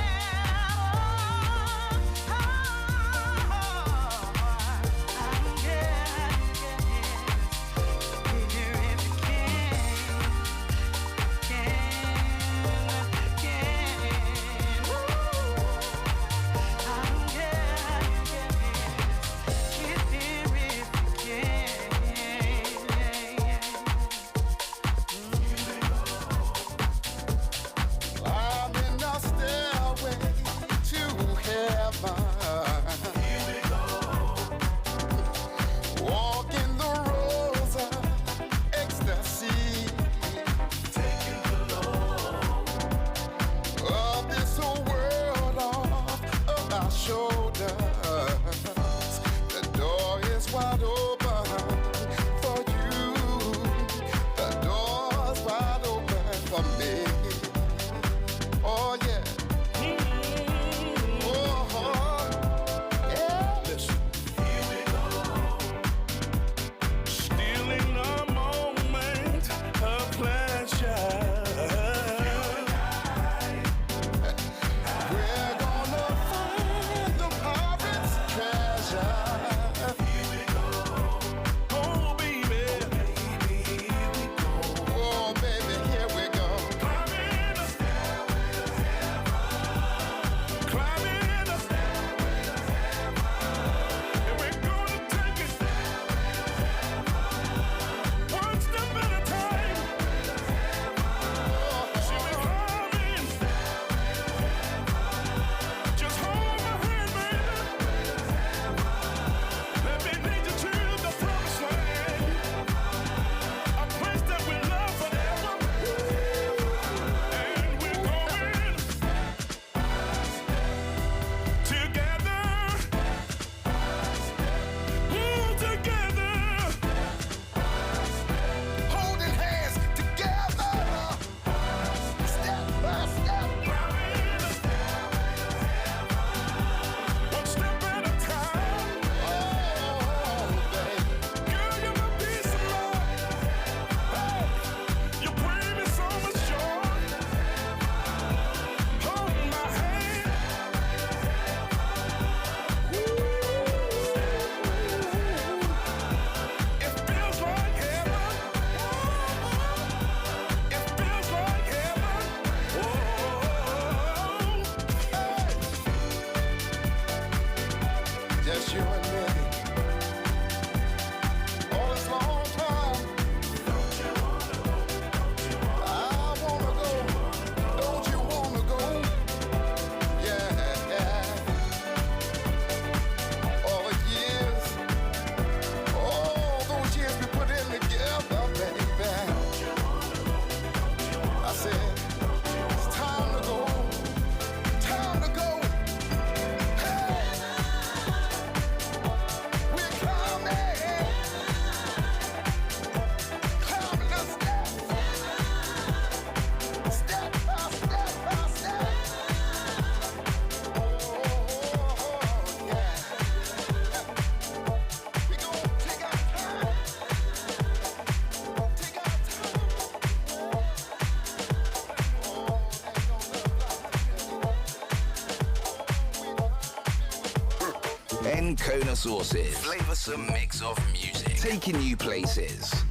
Encona Sources. Flavoursome mix of music. Taking you places.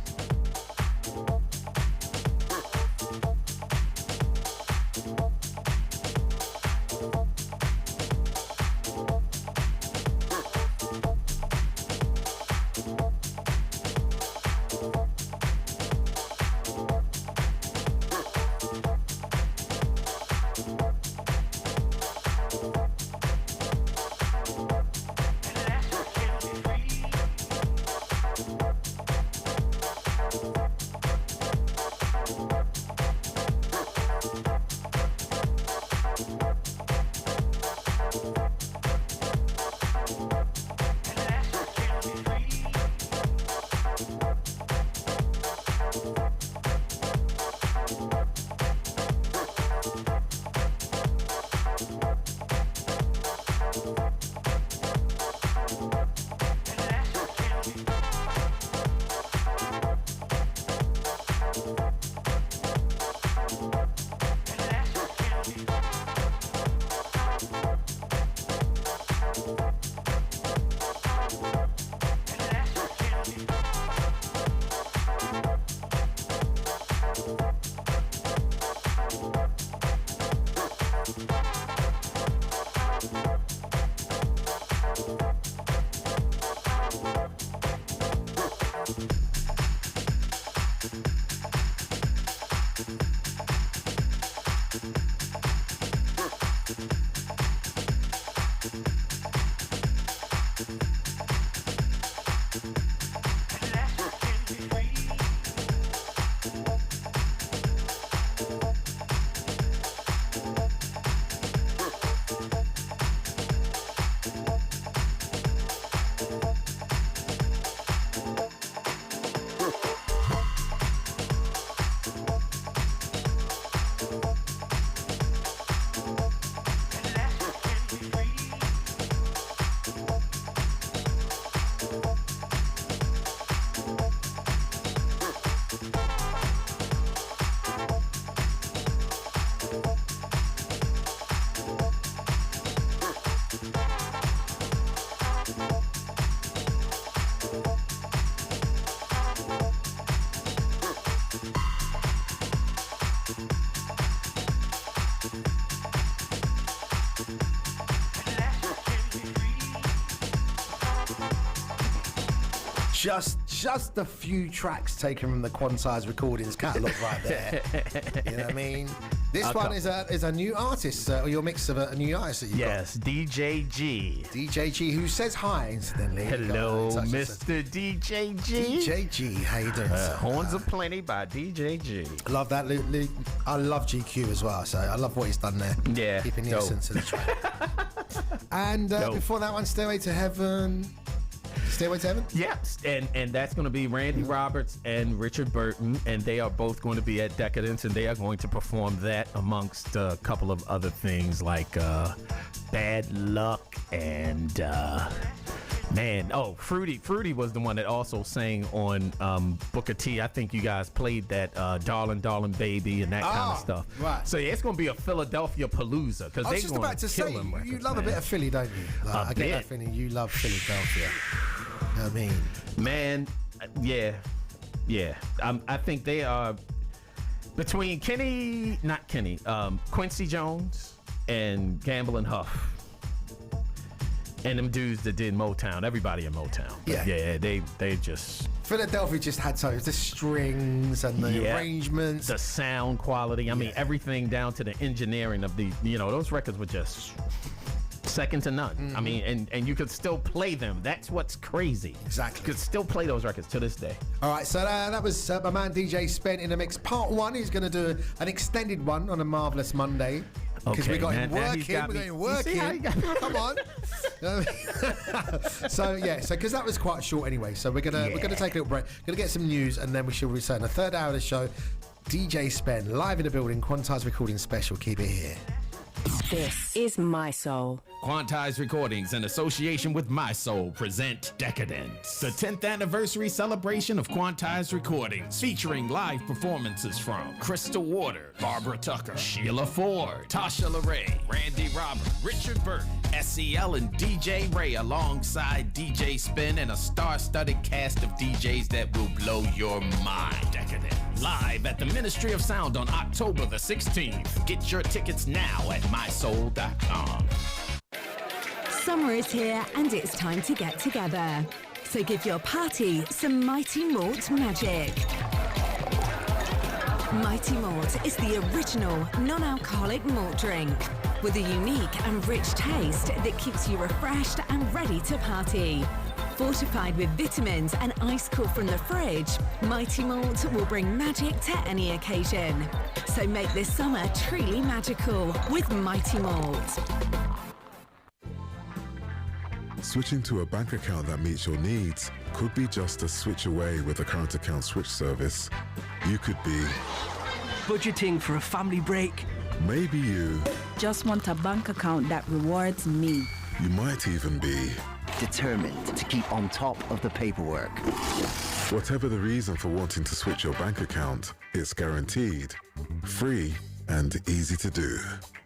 just a few tracks taken from the Quantized Recordings catalogue right there. You know what I mean? This one is a new artist, or your mix of a new artist that you got. Yes, DJ G. DJ G, who says hi, incidentally. Hello, Mr. DJ G. DJ G, how you doing? Horns of Plenty by DJ G. Love that. I love GQ as well, so I love what he's done there. Yeah. Keeping the essence of the track. And before that one, Stairway to Heaven. Stairway to Heaven? Yes, and that's going to be Randy Roberts and Richard Burton, and they are both going to be at Decadence, and they are going to perform that amongst a couple of other things like Bad Luck and Fruity was the one that also sang on Booker T. I think you guys played that Darling Darling Baby and that kind of stuff. Right. So yeah, it's going to be a Philadelphia palooza because they're going to kill them. You love a bit of Philly, don't you? Like, I get that feeling you love Philadelphia. You know what I mean? Man, yeah. I think they are between Quincy Jones and Gamble and Huff. And them dudes that did Motown, everybody in Motown. But yeah, they just... Philadelphia just had so the strings and the arrangements. The sound quality. I mean, everything down to the engineering of the, those records were just second to none. Mm-hmm. I mean, and you could still play them. That's what's crazy. Exactly. You could still play those records to this day. All right, so that was my man DJ Spen in the mix. Part 1, he's going to do an extended one on a Marvelous Monday. Because we got him working. Come on. So because that was quite short anyway. So we're gonna take a little break. Gonna get some news, and then we shall return. The third hour of the show, DJ Spen live in the building. Quantized Recording Special. Keep it here. This is My Soul. Quantized Recordings, in association with My Soul, present Decadence, the 10th anniversary celebration of Quantized Recordings, featuring live performances from Crystal Waters, Barbara Tucker, Sheila Ford, Tasha LaRae, Randy Roberts, Richard Burton, SEL and DJ Ray, alongside DJ Spen and a star-studded cast of DJs that will blow your mind. Decadence, live at the Ministry of Sound on October the 16th. Get your tickets now at mysoul.com. Summer is here and it's time to get together. So give your party some Mighty Malt magic. Mighty Malt is the original non-alcoholic malt drink with a unique and rich taste that keeps you refreshed and ready to party. Fortified with vitamins and ice cool from the fridge, Mighty Malt will bring magic to any occasion. So make this summer truly magical with Mighty Malt. Switching to a bank account that meets your needs could be just a switch away with a current account switch service. You could be budgeting for a family break. Maybe you just want a bank account that rewards me. You might even be determined to keep on top of the paperwork. Whatever the reason for wanting to switch your bank account, it's guaranteed, free, and easy to do.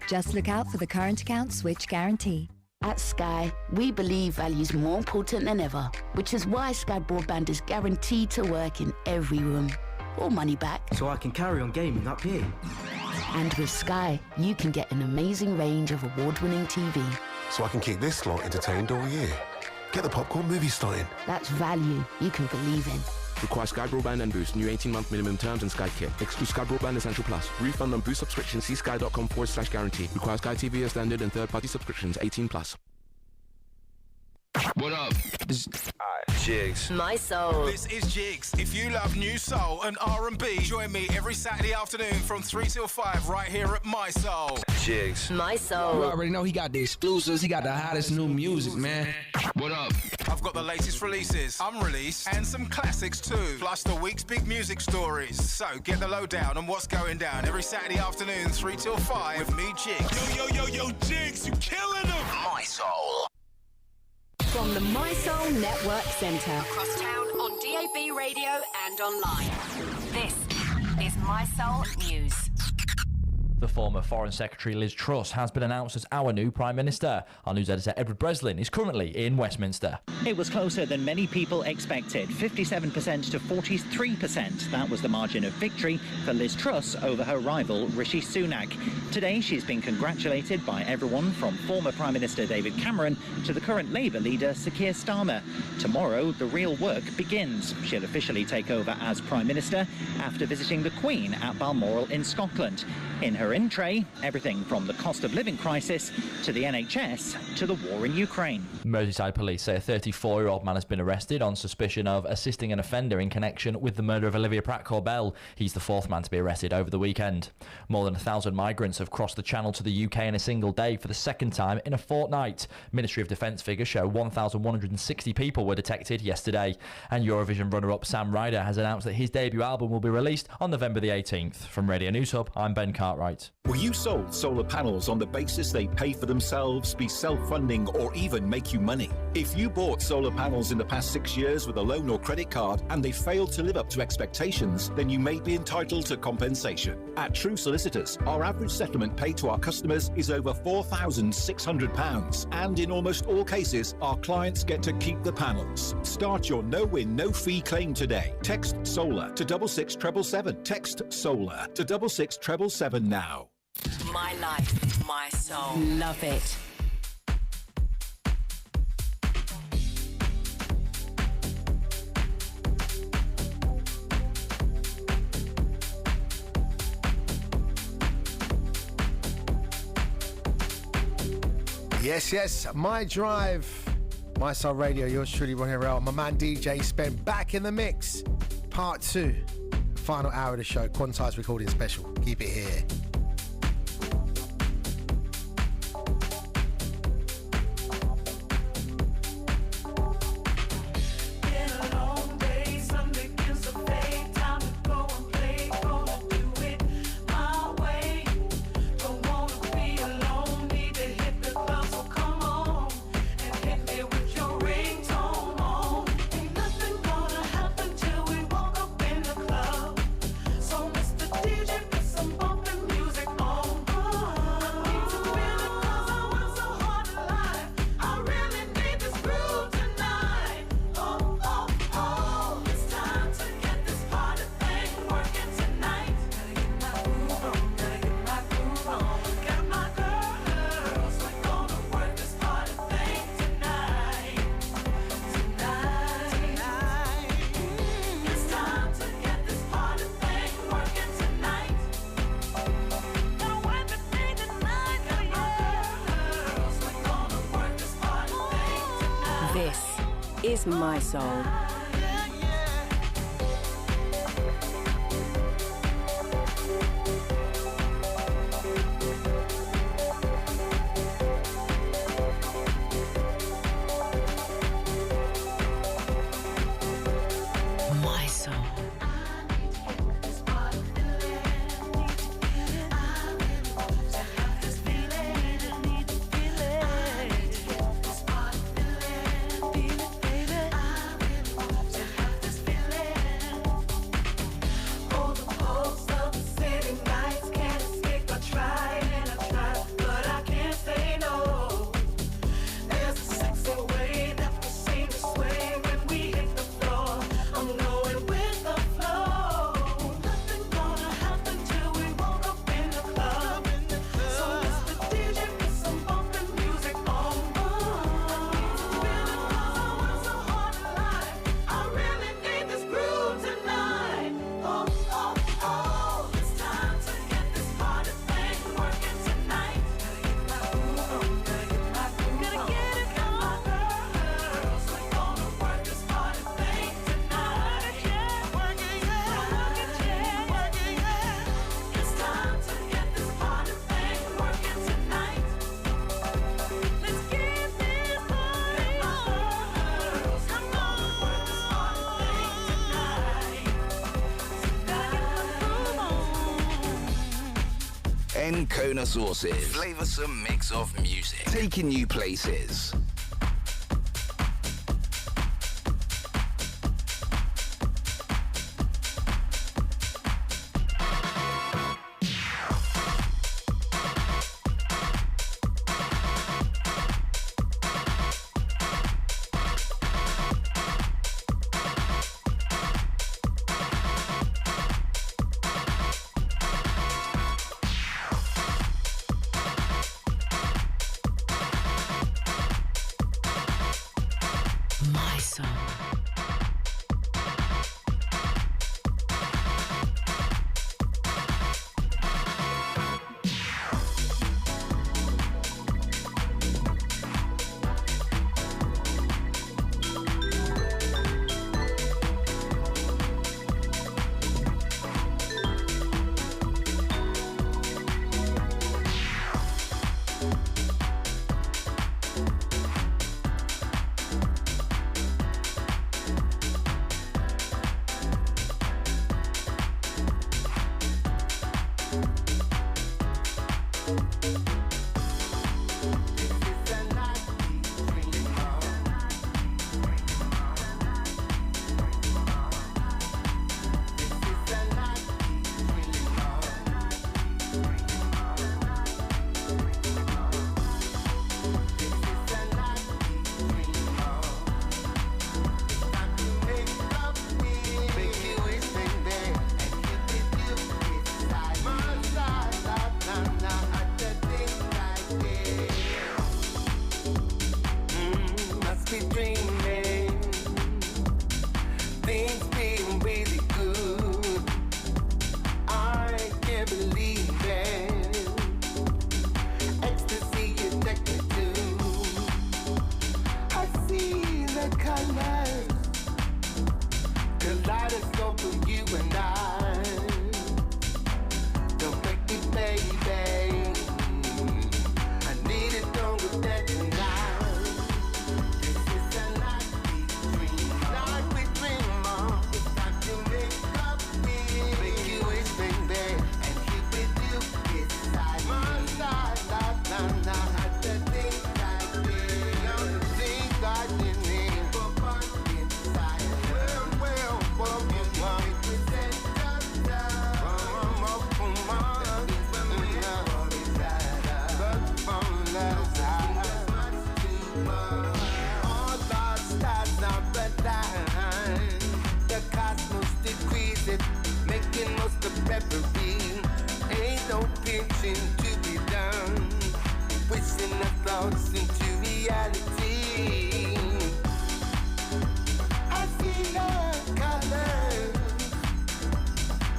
Just look out for the current account switch guarantee. At Sky, we believe value is more important than ever, which is why Sky Broadband is guaranteed to work in every room, or money back. So I can carry on gaming up here. And with Sky, you can get an amazing range of award-winning TV. So I can keep this lot entertained all year. Get the popcorn movie starting. That's value you can believe in. Require Sky Broadband and Boost. New 18-month minimum terms and Sky Kit. Exclude Sky Broadband Essential Plus. Refund on Boost subscription. See sky.com/guarantee. Require Sky TV as standard and third-party subscriptions. 18+. What up? Jigs. My Soul. This is Jigs. If you love new soul and R&B, join me every Saturday afternoon from 3 till 5 right here at My Soul. Jigs. My Soul. You already know he got the exclusives. He got the hottest new music, man. What up? I've got the latest releases, unreleased, and some classics too. Plus the week's big music stories. So get the lowdown on what's going down every Saturday afternoon, 3 till 5 with me, Jigs. Yo, Jigs, you killing them. My Soul. From the My Soul Network Centre. Across town on DAB radio and online. This is My Soul News. The former Foreign Secretary Liz Truss has been announced as our new Prime Minister. Our news editor Edward Breslin is currently in Westminster. It was closer than many people expected, 57% to 43%. That was the margin of victory for Liz Truss over her rival Rishi Sunak. Today she's been congratulated by everyone from former Prime Minister David Cameron to the current Labour leader Sir Keir Starmer. Tomorrow the real work begins. She'll officially take over as Prime Minister after visiting the Queen at Balmoral in Scotland. In her in-tray, everything from the cost of living crisis to the NHS to the war in Ukraine. Merseyside police say a 34-year-old man has been arrested on suspicion of assisting an offender in connection with the murder of Olivia Pratt-Corbell. He's the fourth man to be arrested over the weekend. More than 1,000 migrants have crossed the Channel to the UK in a single day for the second time in a fortnight. Ministry of Defence figures show 1,160 people were detected yesterday. And Eurovision runner-up Sam Ryder has announced that his debut album will be released on November the 18th. From Radio News Hub, I'm Ben Cartwright. Were you sold solar panels on the basis they pay for themselves, be self-funding, or even make you money? If you bought solar panels in the past 6 years with a loan or credit card and they failed to live up to expectations, then you may be entitled to compensation. At True Solicitors, our average settlement paid to our customers is over £4,600, and in almost all cases, our clients get to keep the panels. Start your no-win, no-fee claim today. Text SOLAR to 66777. Text SOLAR to 66777 now. My life, my soul. Love it. Yes, My Drive, My Soul Radio, yours truly, Ronnie HEREL. My man DJ Spen back in the mix. Part 2, final hour of the show, Quantized recording special. Keep it here. Is My Soul. My Soul. Kona sauces. Flavoursome mix of music. Taking you places. that tonight. This is a night we dream, night we dream of. It's time to make up me, make you wish, baby, and keep it you beside my side. La la la, the things I did, the things I didn't for fun inside. Well, all our stars are aligned. The cosmos decrees it, making most of every. Ain't no pitching to be done. Wishing our thoughts into reality. I see your colors,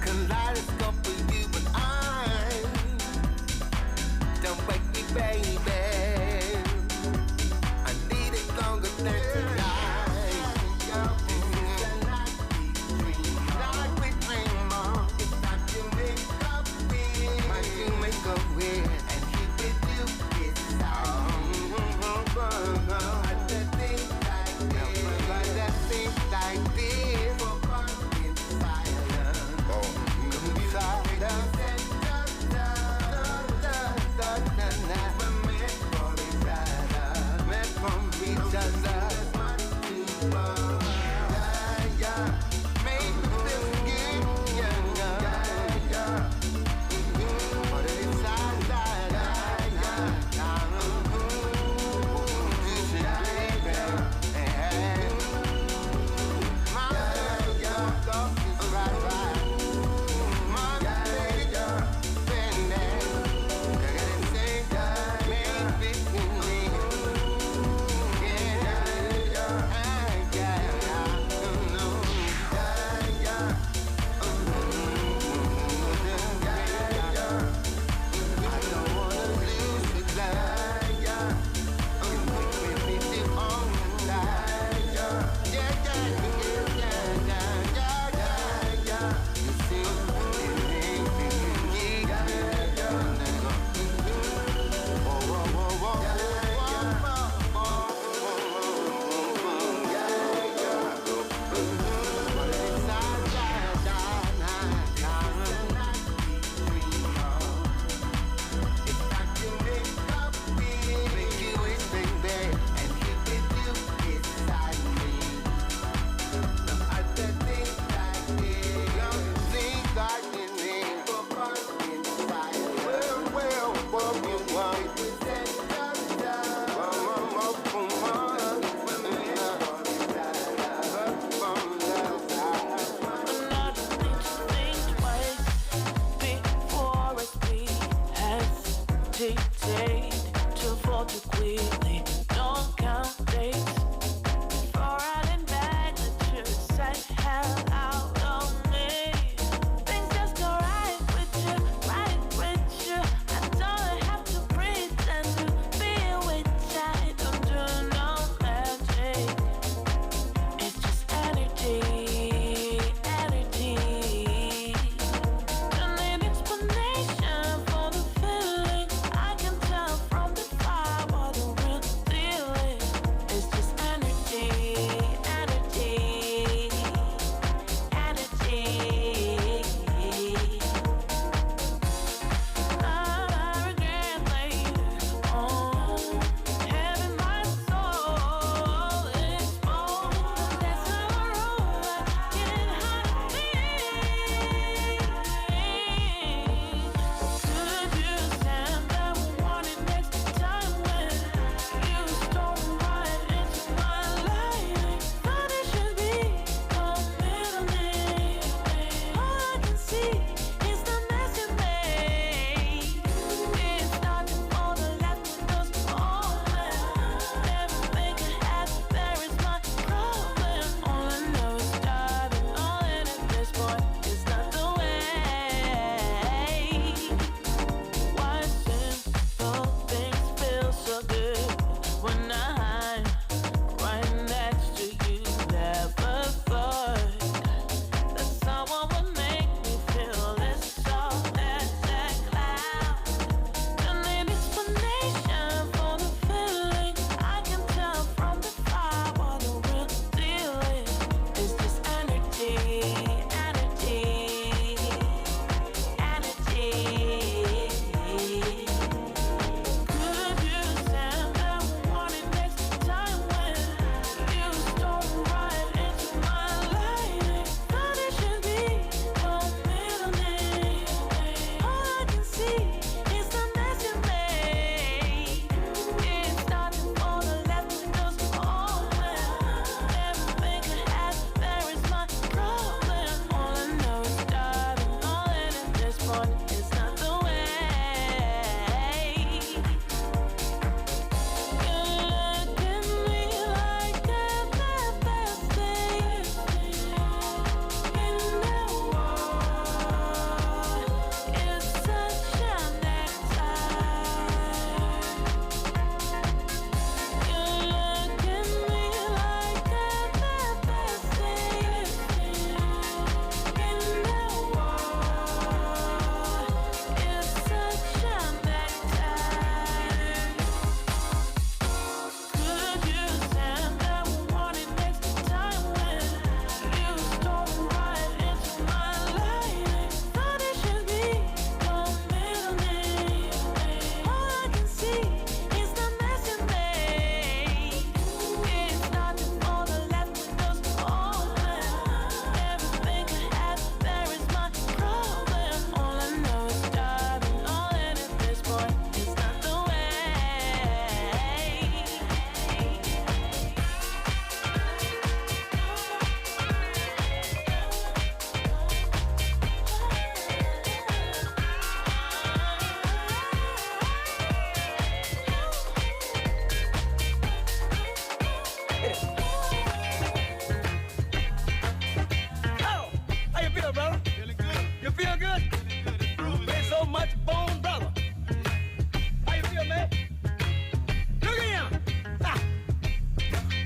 kaleidoscope for you and I. Don't wake me, baby. I need it longer than tonight. This is the night we dream, night we dream of. It's time to make up with, time to make up with, and keep it you beside. The things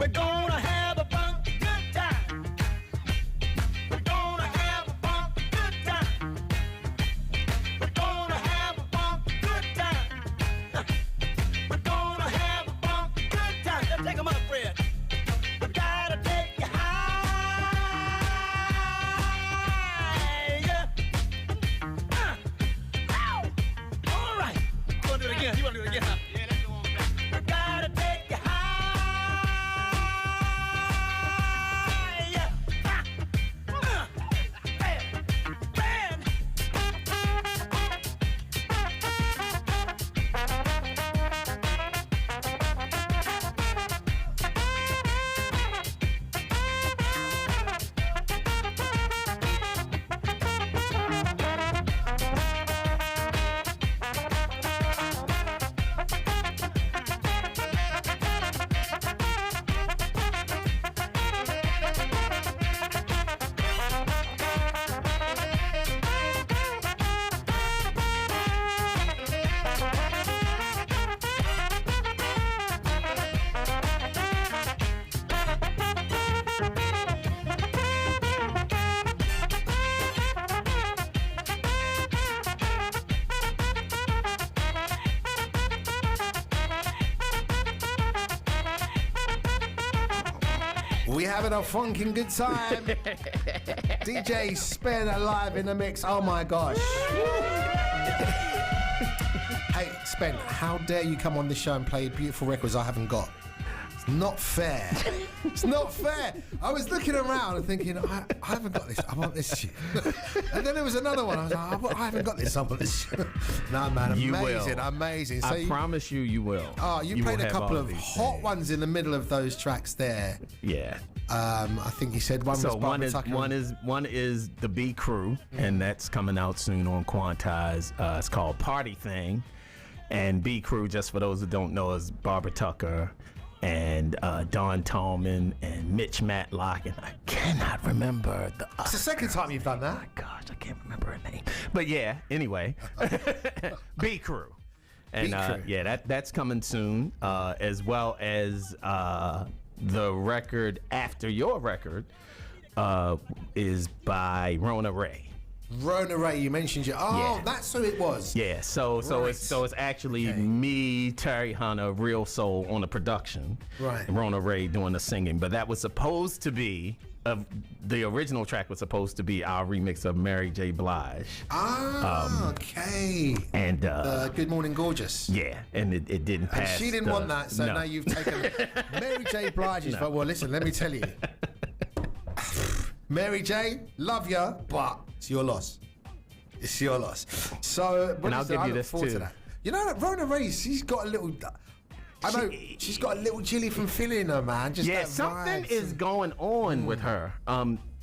We're gonna have a funky good time. We're gonna have a funky good time. We're gonna have a funky good time. We're gonna have a funky good time. Let's take 'em up, Fred. We gotta take you high. Ow! All right. You wanna do it again? You wanna do it again, huh? Yeah, let's go on back. We gotta take you high. We having a funkin' good time. DJ Spen live in the mix. Oh my gosh. Hey, Spen, how dare you come on this show and play beautiful records I haven't got? It's not fair. It's not fair. I was looking around and thinking, I haven't got this. I want this shit. And then there was another one. I was like, I haven't got this. I want this shit. Nah, man, amazing, You will. amazing. So I promise you will. Oh, you played will a have couple all of these hot things. ones in the middle of those tracks there. Yeah. I think you said one So was one Barbara is Tucker. one is the B Crew, and that's coming out soon on Quantize. It's called Party Thing, and B Crew, just for those who don't know, is Barbara Tucker and Don Tallman and Mitch Matlock, and I cannot remember the. It's the second time you've done that. Oh my gosh, I can't remember her name. But yeah, anyway, B Crew. And B-Crew. yeah, that's coming soon, as well as the record after your record is by Rona Ray. Rona Ray, you mentioned you. Oh, Yeah. that's who it was. Yeah, so Right. it's actually me, Terry Hunter, Real Soul on the production, Right. and Rona Ray doing the singing. But that was supposed to be the original track was supposed to be our remix of Mary J. Blige. Okay. And Good Morning Gorgeous. yeah, and it didn't And pass. she didn't want that, so no. now you've taken Mary J. Blige's. But well, listen, let me tell you, Mary J. Love ya, but it's your loss. It's your loss. So, And I'll give I you look this forward too. to that. You know that Rona Ray, she's got a little. I know she's got a little Jilly from Philly in her, man. Just Yeah, that something vibes is and- going on with her.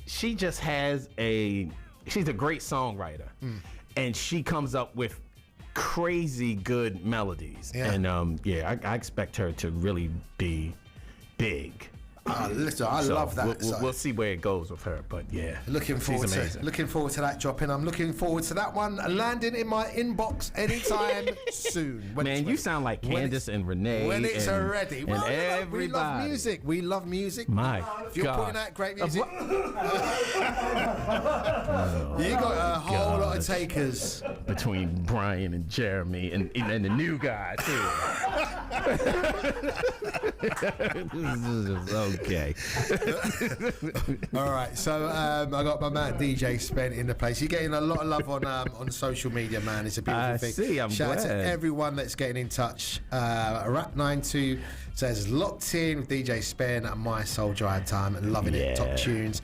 She just has she's a great songwriter, and she comes up with crazy good melodies. Yeah. And I expect her to really be big. Listen, I love that. We'll see where it goes with her, but yeah, Looking forward she's amazing. looking forward to that dropping. I'm looking forward to that one landing in my inbox anytime soon. When Man, it's you ready. sound like When Candace and Renee. When it's and, ready. and Well, we everybody. love music. We love music. My If you're putting gosh. out great music, Oh, you got a whole lot of takers. between Brian and Jeremy and the new guy too. This is just okay. All right, so I got my man DJ Spen in the place. You're getting a lot of love on social media, man. It's a beautiful I thing. see, I'm Shout out to glad. everyone that's getting in touch. Rap92 says locked in with DJ Spen at My Soul Drive Time and loving it. Top tunes.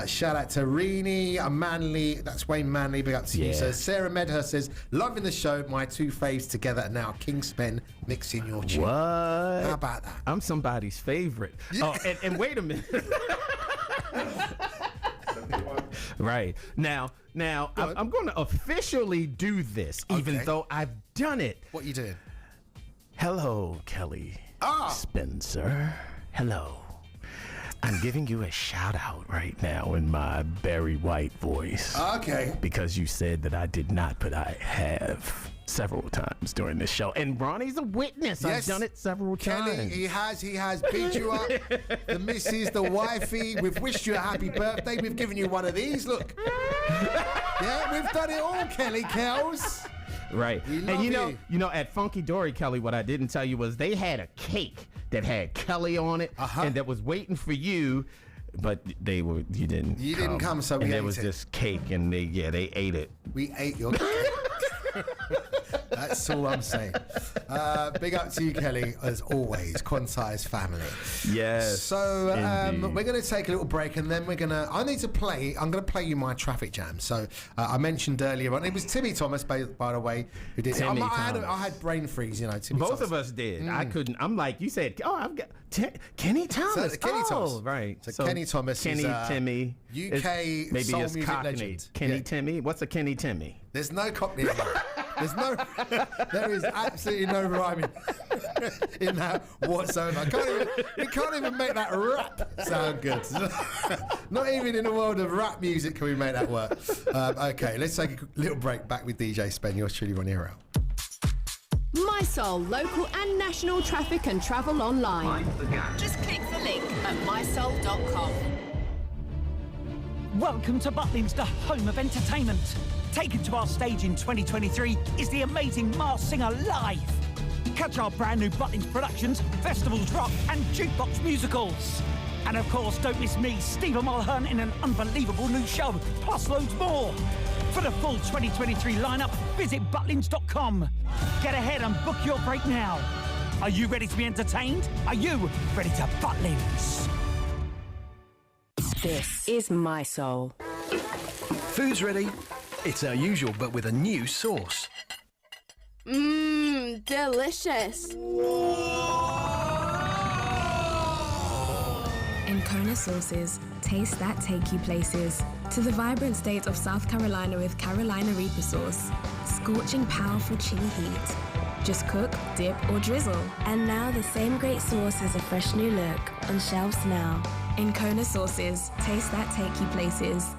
Shout out to Rini Manley. That's Wayne Manley. Big up to you. Yeah. So Sarah Medhurst says loving the show. My two faves together now. King Spen mixing your tune. What? How about that? I'm somebody's favorite. Oh, and wait a minute. Right. Now I'm going to officially do this, even though I've done it. What you doing? Hello, Kelly Ah. Spencer. Hello. I'm giving you a shout out right now in my Barry White voice. Okay. Because you said that I did not, but I have. several times during this show. And Ronnie's a witness. I've done it several Kelly, times. he has beat you up. The missus, the wifey, we've wished you a happy birthday. We've given you one of these. Look. Yeah, we've done it all, Kelly Kells. Right. We love And you know, at Funky Dory, Kelly, what I didn't tell you was they had a cake that had Kelly on it and that was waiting for you. But you didn't. You didn't come, so we and ate there was it. this cake, and they ate it. We ate your cake. That's all I'm saying. Big up to you, Kelly, as always. Concise family. Yes. So we're going to take a little break, and then I'm going to play you my traffic jam. So I mentioned earlier on, it was Timmy Thomas, by the way, who did it. I had brain freeze, you know. Timmy Both Thomas. of us did. I couldn't. I'm like, you said, I've got Kenny Thomas. So, Kenny Thomas. Right. So Kenny Thomas Kenny is Timmy. UK maybe soul it's music Cockney. legend. Kenny Timmy. What's a Kenny Timmy? There's no Cockney in that. There is absolutely no rhyming in that whatsoever. We can't even make that rap sound good. Not even in the world of rap music can we make that work. Okay, let's take a little break. Back with DJ Spen. Yours truly, Ronnie HEREL. My Soul, local and national traffic and travel online. Just click the link at mysoul.com. Welcome to Butlins, the home of entertainment. Taken to our stage in 2023 is the amazing Masked Singer Live. Catch our brand new Butlins productions, festivals, rock and jukebox musicals. And of course, don't miss me, Stephen Mulhern, in an unbelievable new show, plus loads more. For the full 2023 lineup, visit butlins.com. Get ahead and book your break now. Are you ready to be entertained? Are you ready to Butlins? This is My Soul. Food's ready. It's our usual, but with a new sauce. Mmm, delicious. Encona sauces, taste that take you places. To the vibrant state of South Carolina with Carolina Reaper sauce. Scorching powerful chili heat. Just cook, dip or drizzle. And now the same great sauce has a fresh new look on shelves now. Encona sauces, taste that take you places.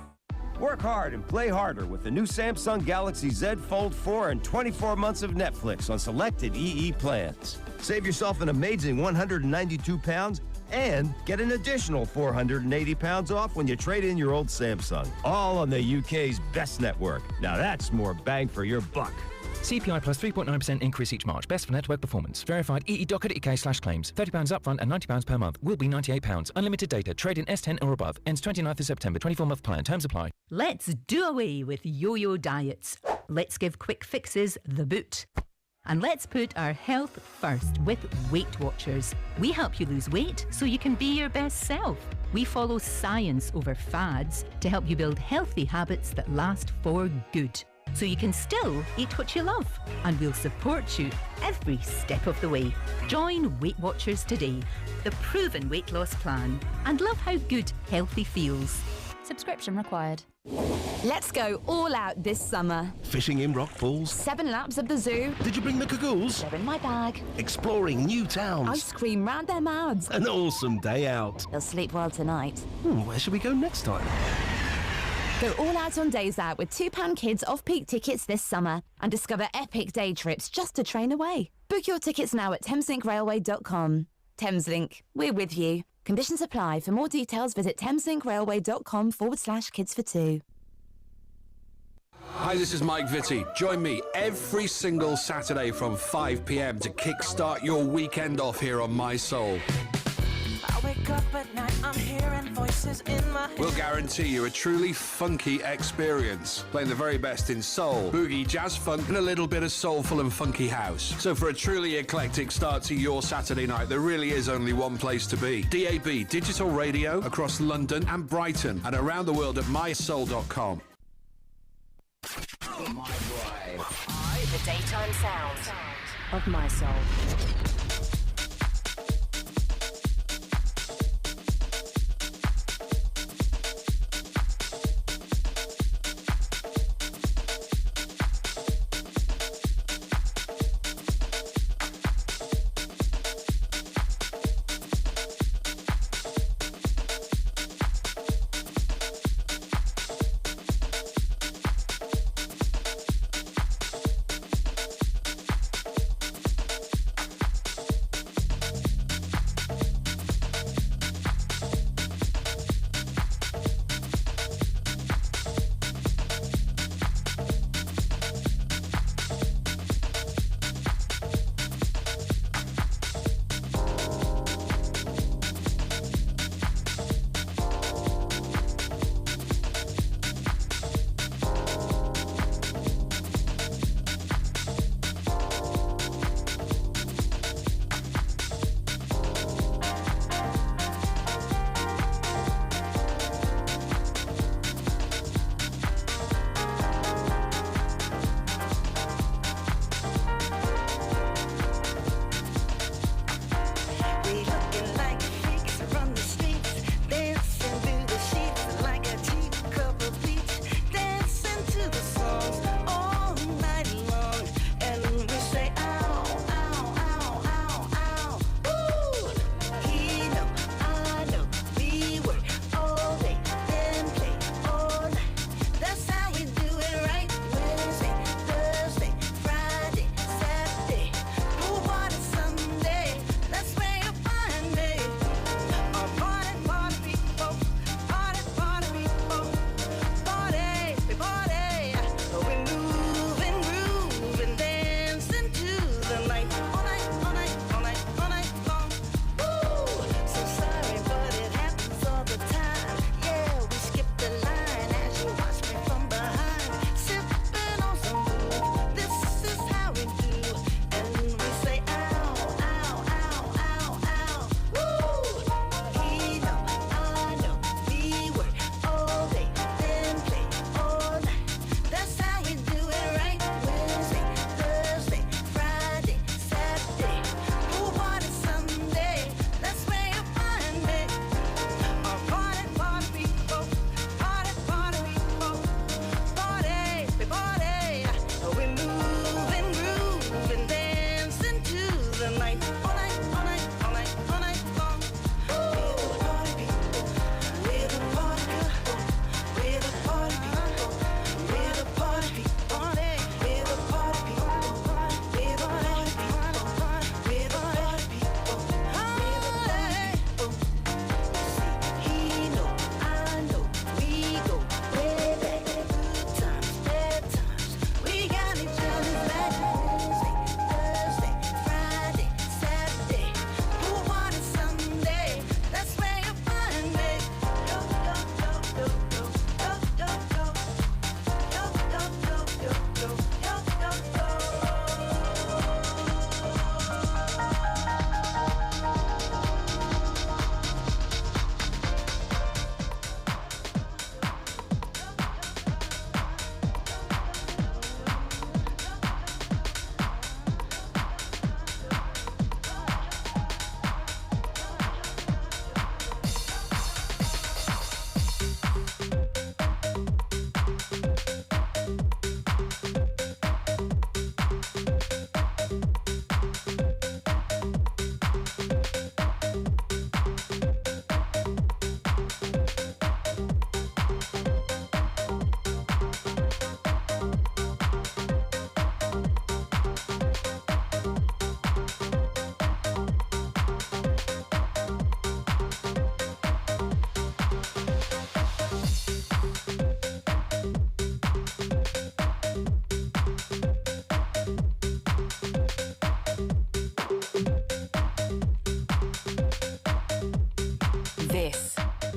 Work hard and play harder with the new Samsung Galaxy Z Fold 4 and 24 months of Netflix on selected EE plans. Save yourself an amazing 192 pounds and get an additional 480 pounds off when you trade in your old Samsung. All on the UK's best network. Now that's more bang for your buck. CPI plus 3.9% increase each March. Best for network performance. Verified ee.co.uk/claims. £30 upfront and £90 per month. Will be £98. Unlimited data. Trade in S10 or above. Ends 29th of September. 24-month plan. Terms apply. Let's do away with yo-yo diets. Let's give quick fixes the boot. And let's put our health first with Weight Watchers. We help you lose weight so you can be your best self. We follow science over fads to help you build healthy habits that last for good. So you can still eat what you love, and we'll support you every step of the way. Join Weight Watchers today, the proven weight loss plan, and love how good healthy feels. Subscription required. Let's go all out this summer. Fishing in rock pools. 7 laps of the zoo. Did you bring the cagoules? They're in my bag. Exploring new towns. Ice cream round their mouths. An awesome day out. They'll sleep well tonight. Where should we go next time? Go all out on days out with £2 kids off-peak tickets this summer and discover epic day trips just to train away. Book your tickets now at thameslinkrailway.com. Thameslink, we're with you. Conditions apply. For more details, visit thameslinkrailway.com/kids for 2. Hi, this is Mike Vitti. Join me every single Saturday from 5 p.m. to kickstart your weekend off here on My Soul. I wake up at night, I'm hearing voices in my head. We'll guarantee you a truly funky experience, playing the very best in soul, boogie, jazz funk, and a little bit of soulful and funky house. So for a truly eclectic start to your Saturday night, there really is only one place to be. DAB, digital radio, across London and Brighton, and around the world at mysoul.com. The daytime sound of My Soul.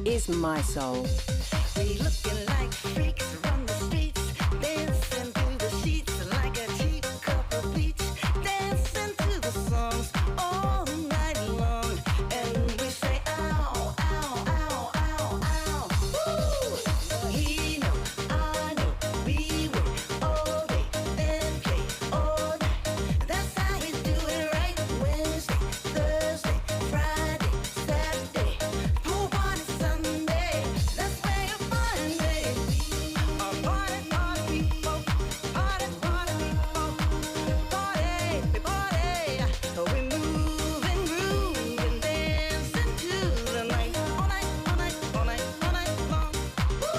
is My Soul. We looking like freaks run the streets, dancing through the sheets like a cheap cup of bleach, dancing to the songs all night long, and we say ow, ow, ow, ow, ow. Woo! He know, I know, we work all day, then play all night. That's how you do it right. Wednesday, Thursday, Friday, Saturday, pool party Sunday. That's where you find me. A party, party people, party, party people, party, we party. We move and groove and dance into the night, all night, all night, all night, all night long. Woo!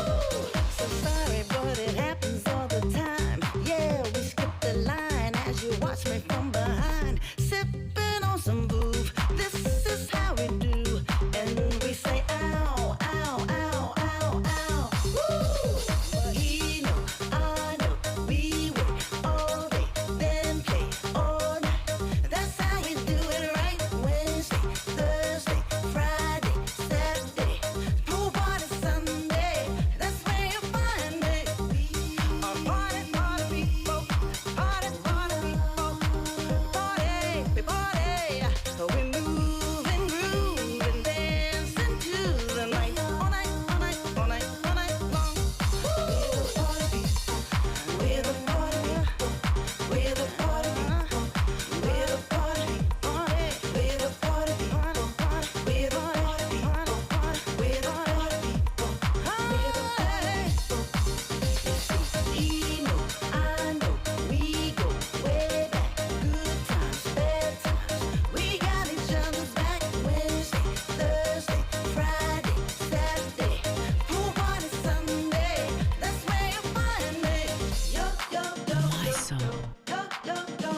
So sorry, but it happens all the time. Yeah, we skip the line as you watch me from behind, sipping on some booze. This is how we do, and we say ow, ow, ow, ow, ow. Woo! He know, I know, we work all day, then play all night. That's how you do it right. Wednesday, Thursday, Friday, Saturday, pool party Sunday. That's where you find me. A party, party people, party, party people, party, we party. We move and groove and dance into the night, all night, all night, all night, all night long. We're the party people, we're the party people, we're the party people, we're the party people, we're the party people, we're the party people. He know, I know, we go way back. Good times, bad times, we got each other's back. Wednesday, Thursday, Friday, Saturday, pool party Sunday. That's where you find me. Yo, yo, yo, My Soul. yo, yo, yo,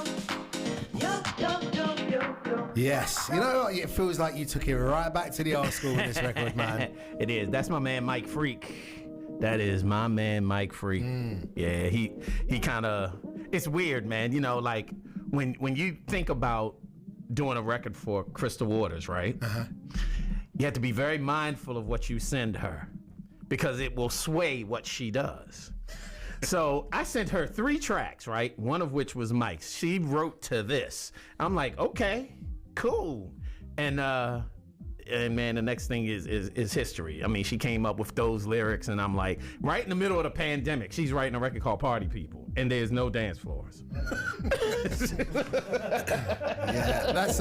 yo, yo, yo, yo, yo. Yes. You know what? It feels like you took it right back to the old school with this record, man. It is. That's my man Mike Freak. That is my man Mike Freak. Yeah, he kind of. It's weird, man. You know, like when you think about doing a record for Crystal Waters, right? You have to be very mindful of what you send her because it will sway what she does. So I sent her 3 tracks, right? One of which was Mike's. She wrote to this. I'm like, okay, cool. And man, the next thing is history. I mean, she came up with those lyrics, and I'm like, right in the middle of the pandemic, she's writing a record called Party People, and there's no dance floors. Yeah, that's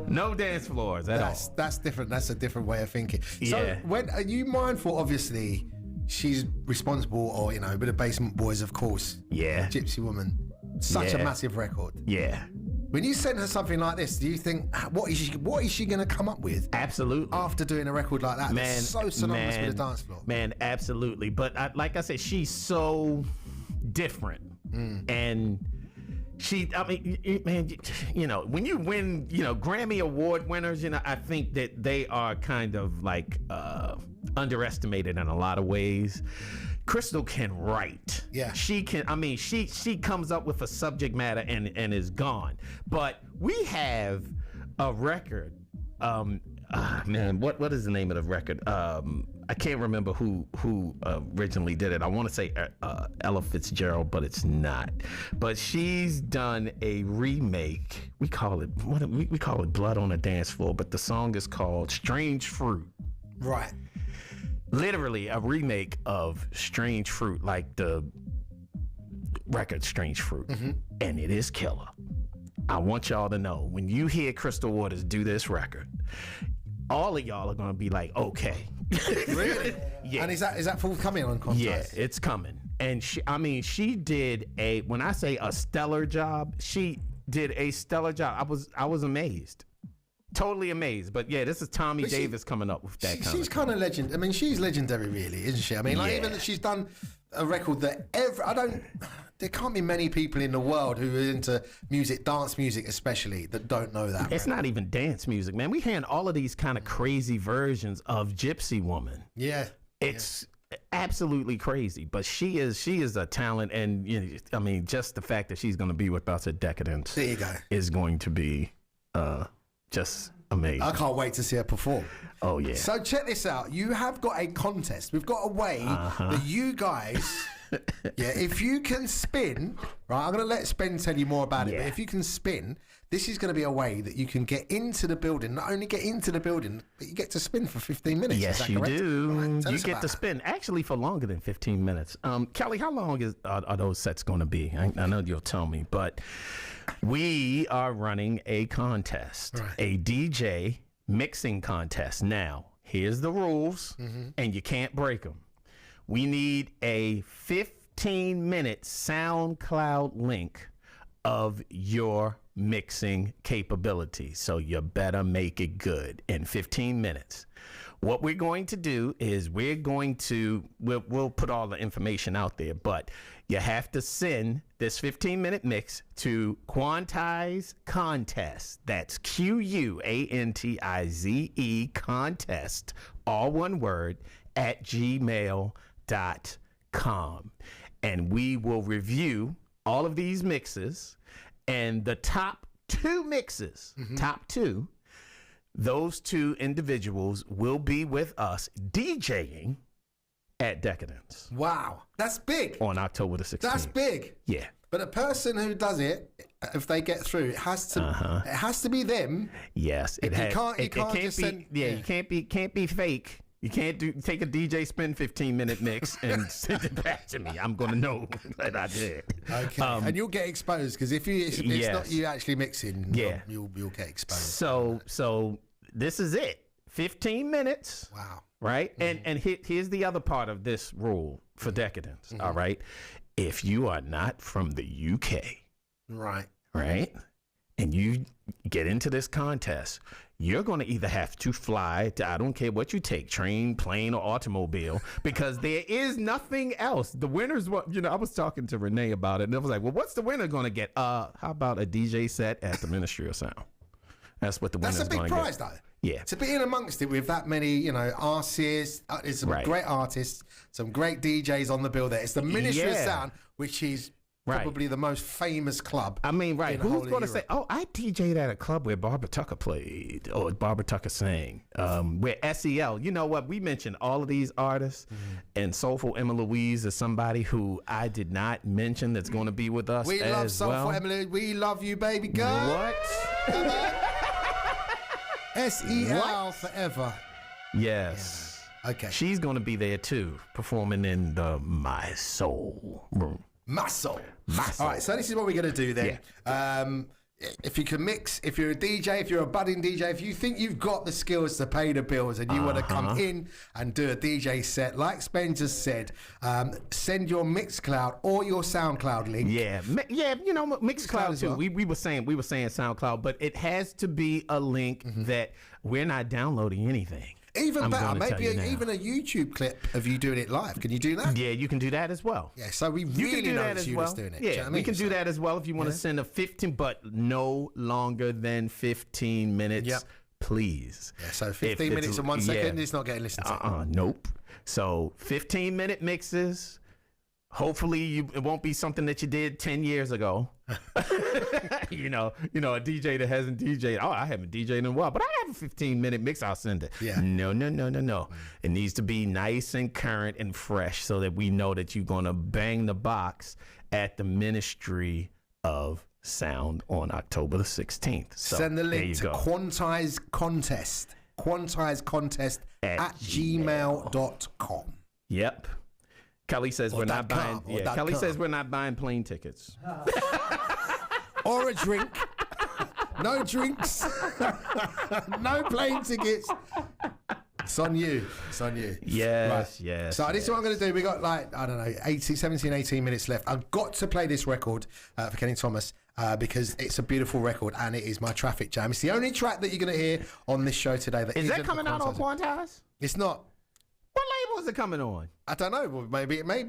no dance floors at all. That's different. That's a different way of thinking. So, Yeah. when are you mindful? Obviously, she's responsible, or with the Basement Boys, of course. Yeah. Gypsy Woman, such a Yeah. massive record. Yeah. When you send her something like this, do you think what is she going to come up with? Absolutely. After doing a record like that, Man, that's so synonymous with the dance floor. Man, absolutely. But like I said, she's so different, and man, when you win, Grammy Award winners, I think that they are kind of like underestimated in a lot of ways. Crystal can write. Yeah. She can, she comes up with a subject matter and is gone. But we have a record, man, what is the name of the record? I can't remember who originally did it. I want to say Ella Fitzgerald, but it's not. But she's done a remake. We call it Blood on the Dance Floor, but the song is called Strange Fruit. Right. Literally a remake of Strange Fruit, like the record Strange Fruit, and it is killer. I want y'all to know, when you hear Crystal Waters do this record, all of y'all are gonna be like, okay. Really? Yeah. And is that forthcoming on Contest? Yeah, it's coming. And she did when I say a stellar job, she did a stellar job. I was amazed. Totally amazed. But yeah, this is Tommy Davis coming up with that She's kind of legend. I mean, she's legendary, really, isn't she? I mean, even that she's done a record that there can't be many people in the world who are into music, dance music especially, that don't know that. It's not even dance music, man. We hearing all of these kind of crazy versions of Gypsy Woman. Yeah. It's absolutely crazy, but she is a talent, and just the fact that she's going to be with us at Decadence, there you go, is going to be just Amazing. I can't wait to see her perform. Oh, yeah. So check this out. You have got a contest. We've got a way that you guys, if you can spin, right, I'm going to let Spen tell you more about it, but if you can spin, this is going to be a way that you can get into the building. Not only get into the building, but you get to spin for 15 minutes. Yes, you correct? do. Right, you get to spin actually for longer than 15 minutes. Kelly, how long are those sets going to be? I know you'll tell me, but we are running a contest, a DJ mixing contest. Now, here's the rules, and you can't break them. We need a 15-minute SoundCloud link of your mixing capability. So you better make it good in 15 minutes. What we're going to do is we'll put all the information out there, but you have to send this 15-minute mix to Quantize Contest. That's QUANTIZE contest, all one word, at gmail.com. And we will review all of these mixes, and the top two mixes, top two, those two individuals will be with us DJing at Decadence. Wow, that's big. On October the 16th. That's big. Yeah. But the person who does it, if they get through, it has to be them. Yes, You can't just send. You can't be fake. You can't take a DJ Spen 15-minute mix and send it back to me. I'm gonna know that I did. Okay, and you'll get exposed because if it's not you actually mixing, you'll get exposed. So this is it. 15 minutes. Wow. Right, and here's the other part of this rule for Decadence. All right, if you are not from the UK, right, and you get into this contest, you're going to either have to fly to, I don't care what you take, train, plane, or automobile, because there is nothing else. The winner's I was talking to Renee about it, and I was like, well, what's the winner going to get? How about a DJ set at the Ministry of Sound? That's what the winner's going to get. That's a big prize, though. Yeah. To be in amongst it with that many, artists, there's some great artists, some great DJs on the bill there. It's the Ministry of Sound, which is probably the most famous club. I mean, who's going to say, oh, I DJ'd at a club where Barbara Tucker played or Barbara Tucker sang, where SEL, you know what? We mentioned all of these artists, and Soulful Emma Louise is somebody who I did not mention that's going to be with us. We love Soulful Emma. We love you, baby girl. What? SEL forever. Yes. Yeah. Okay. She's going to be there too, performing in the My Soul room. My Soul. All right, so this is what we're going to do then. Yeah. If you can mix, if you're a DJ, if you're a budding DJ, if you think you've got the skills to pay the bills and you want to come in and do a DJ set, like Spen just said, send your Mixcloud or your SoundCloud link. Yeah, Mixcloud too. Well. We were saying SoundCloud, but it has to be a link that we're not downloading anything. Even better, maybe even a YouTube clip of you doing it live. Can you do that? Yeah, you can do that as well. Yeah, so we really know it's you that's doing it. Yeah, we can do that as well if you want to send a 15, but no longer than 15 minutes, please. Yeah, so 15 minutes and 1 second, it's not getting listened to. Nope. So 15-minute mixes. Hopefully it won't be something that you did 10 years ago. A DJ that hasn't DJ'd. Oh, I haven't DJ'd in a while, but I have a 15-minute mix. I'll send it. Yeah. No. It needs to be nice and current and fresh so that we know that you're going to bang the box at the Ministry of Sound on October the 16th. So send the link to Quantize Contest at gmail.com. Yep. Kelly says we're not buying. Kelly says we're not buying plane tickets. Or a drink. No drinks. No plane tickets. It's on you. Yes. So this is what I'm going to do. We got 17, 18 minutes left. I've got to play this record for Kenny Thomas because it's a beautiful record and it is my traffic jam. It's the only track that you're going to hear on this show today. Is that coming out on Quantize? It's not. What label is it coming on? I don't know. Well, maybe. I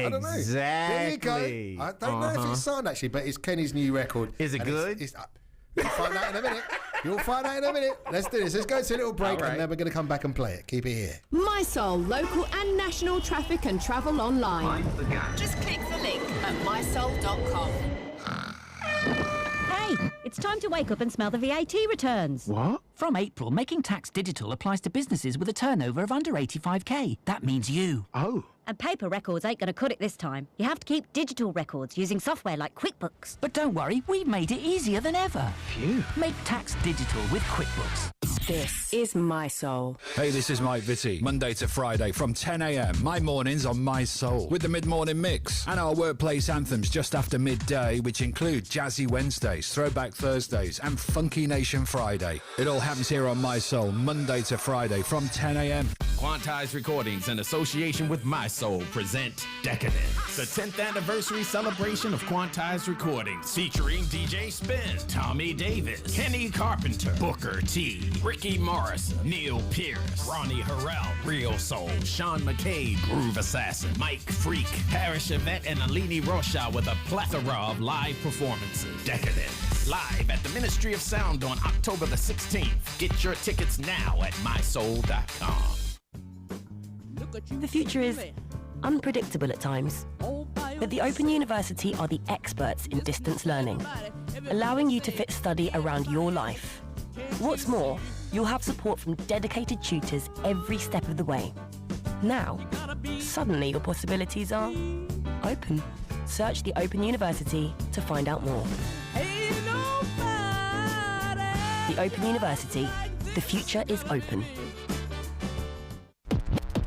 don't know. Exactly. I don't know if it's signed actually, but it's Kenny's new record. Is it good? You'll find out in a minute. Let's do this. Let's go to a little break and then we're going to come back and play it. Keep it here. My Soul, local and national traffic and travel online. Just click the link at mysoul.com. Hey, it's It's time to wake up and smell the VAT returns. What? From April, Making Tax Digital applies to businesses with a turnover of under 85k. That means you. Oh. And paper records ain't going to cut it this time. You have to keep digital records using software like QuickBooks. But don't worry, we've made it easier than ever. Phew. Make tax digital with QuickBooks. This is My Soul. Hey, this is Mike Vitti. Monday to Friday from 10 a.m. My mornings on My Soul with the mid-morning mix and our workplace anthems just after midday, which include Jazzy Wednesdays, Throwback Thursdays and Funky Nation Friday. It all happens here on My Soul, Monday to Friday from 10 a.m. Quantized Recordings in association with My Soul present Decadence, the 10th anniversary celebration of Quantized Recordings, featuring DJ Spen, Tommy Davis, Kenny Carpenter, Booker T, Ricky Morrison, Neil Pierce, Ronnie HEREL, Real Soul, Sean McCabe, Groove Assassin, Mike Freak, Parrish Yvette, and Alini Rosha with a plethora of live performances. Decadence, live at the Ministry of Sound on October the 16th. Get your tickets now at mysoul.com. The future is unpredictable at times, but the Open University are the experts in distance learning, allowing you to fit study around your life. What's more, you'll have support from dedicated tutors every step of the way. Now, suddenly your possibilities are open. Search the Open University to find out more. The Open University, the future is open.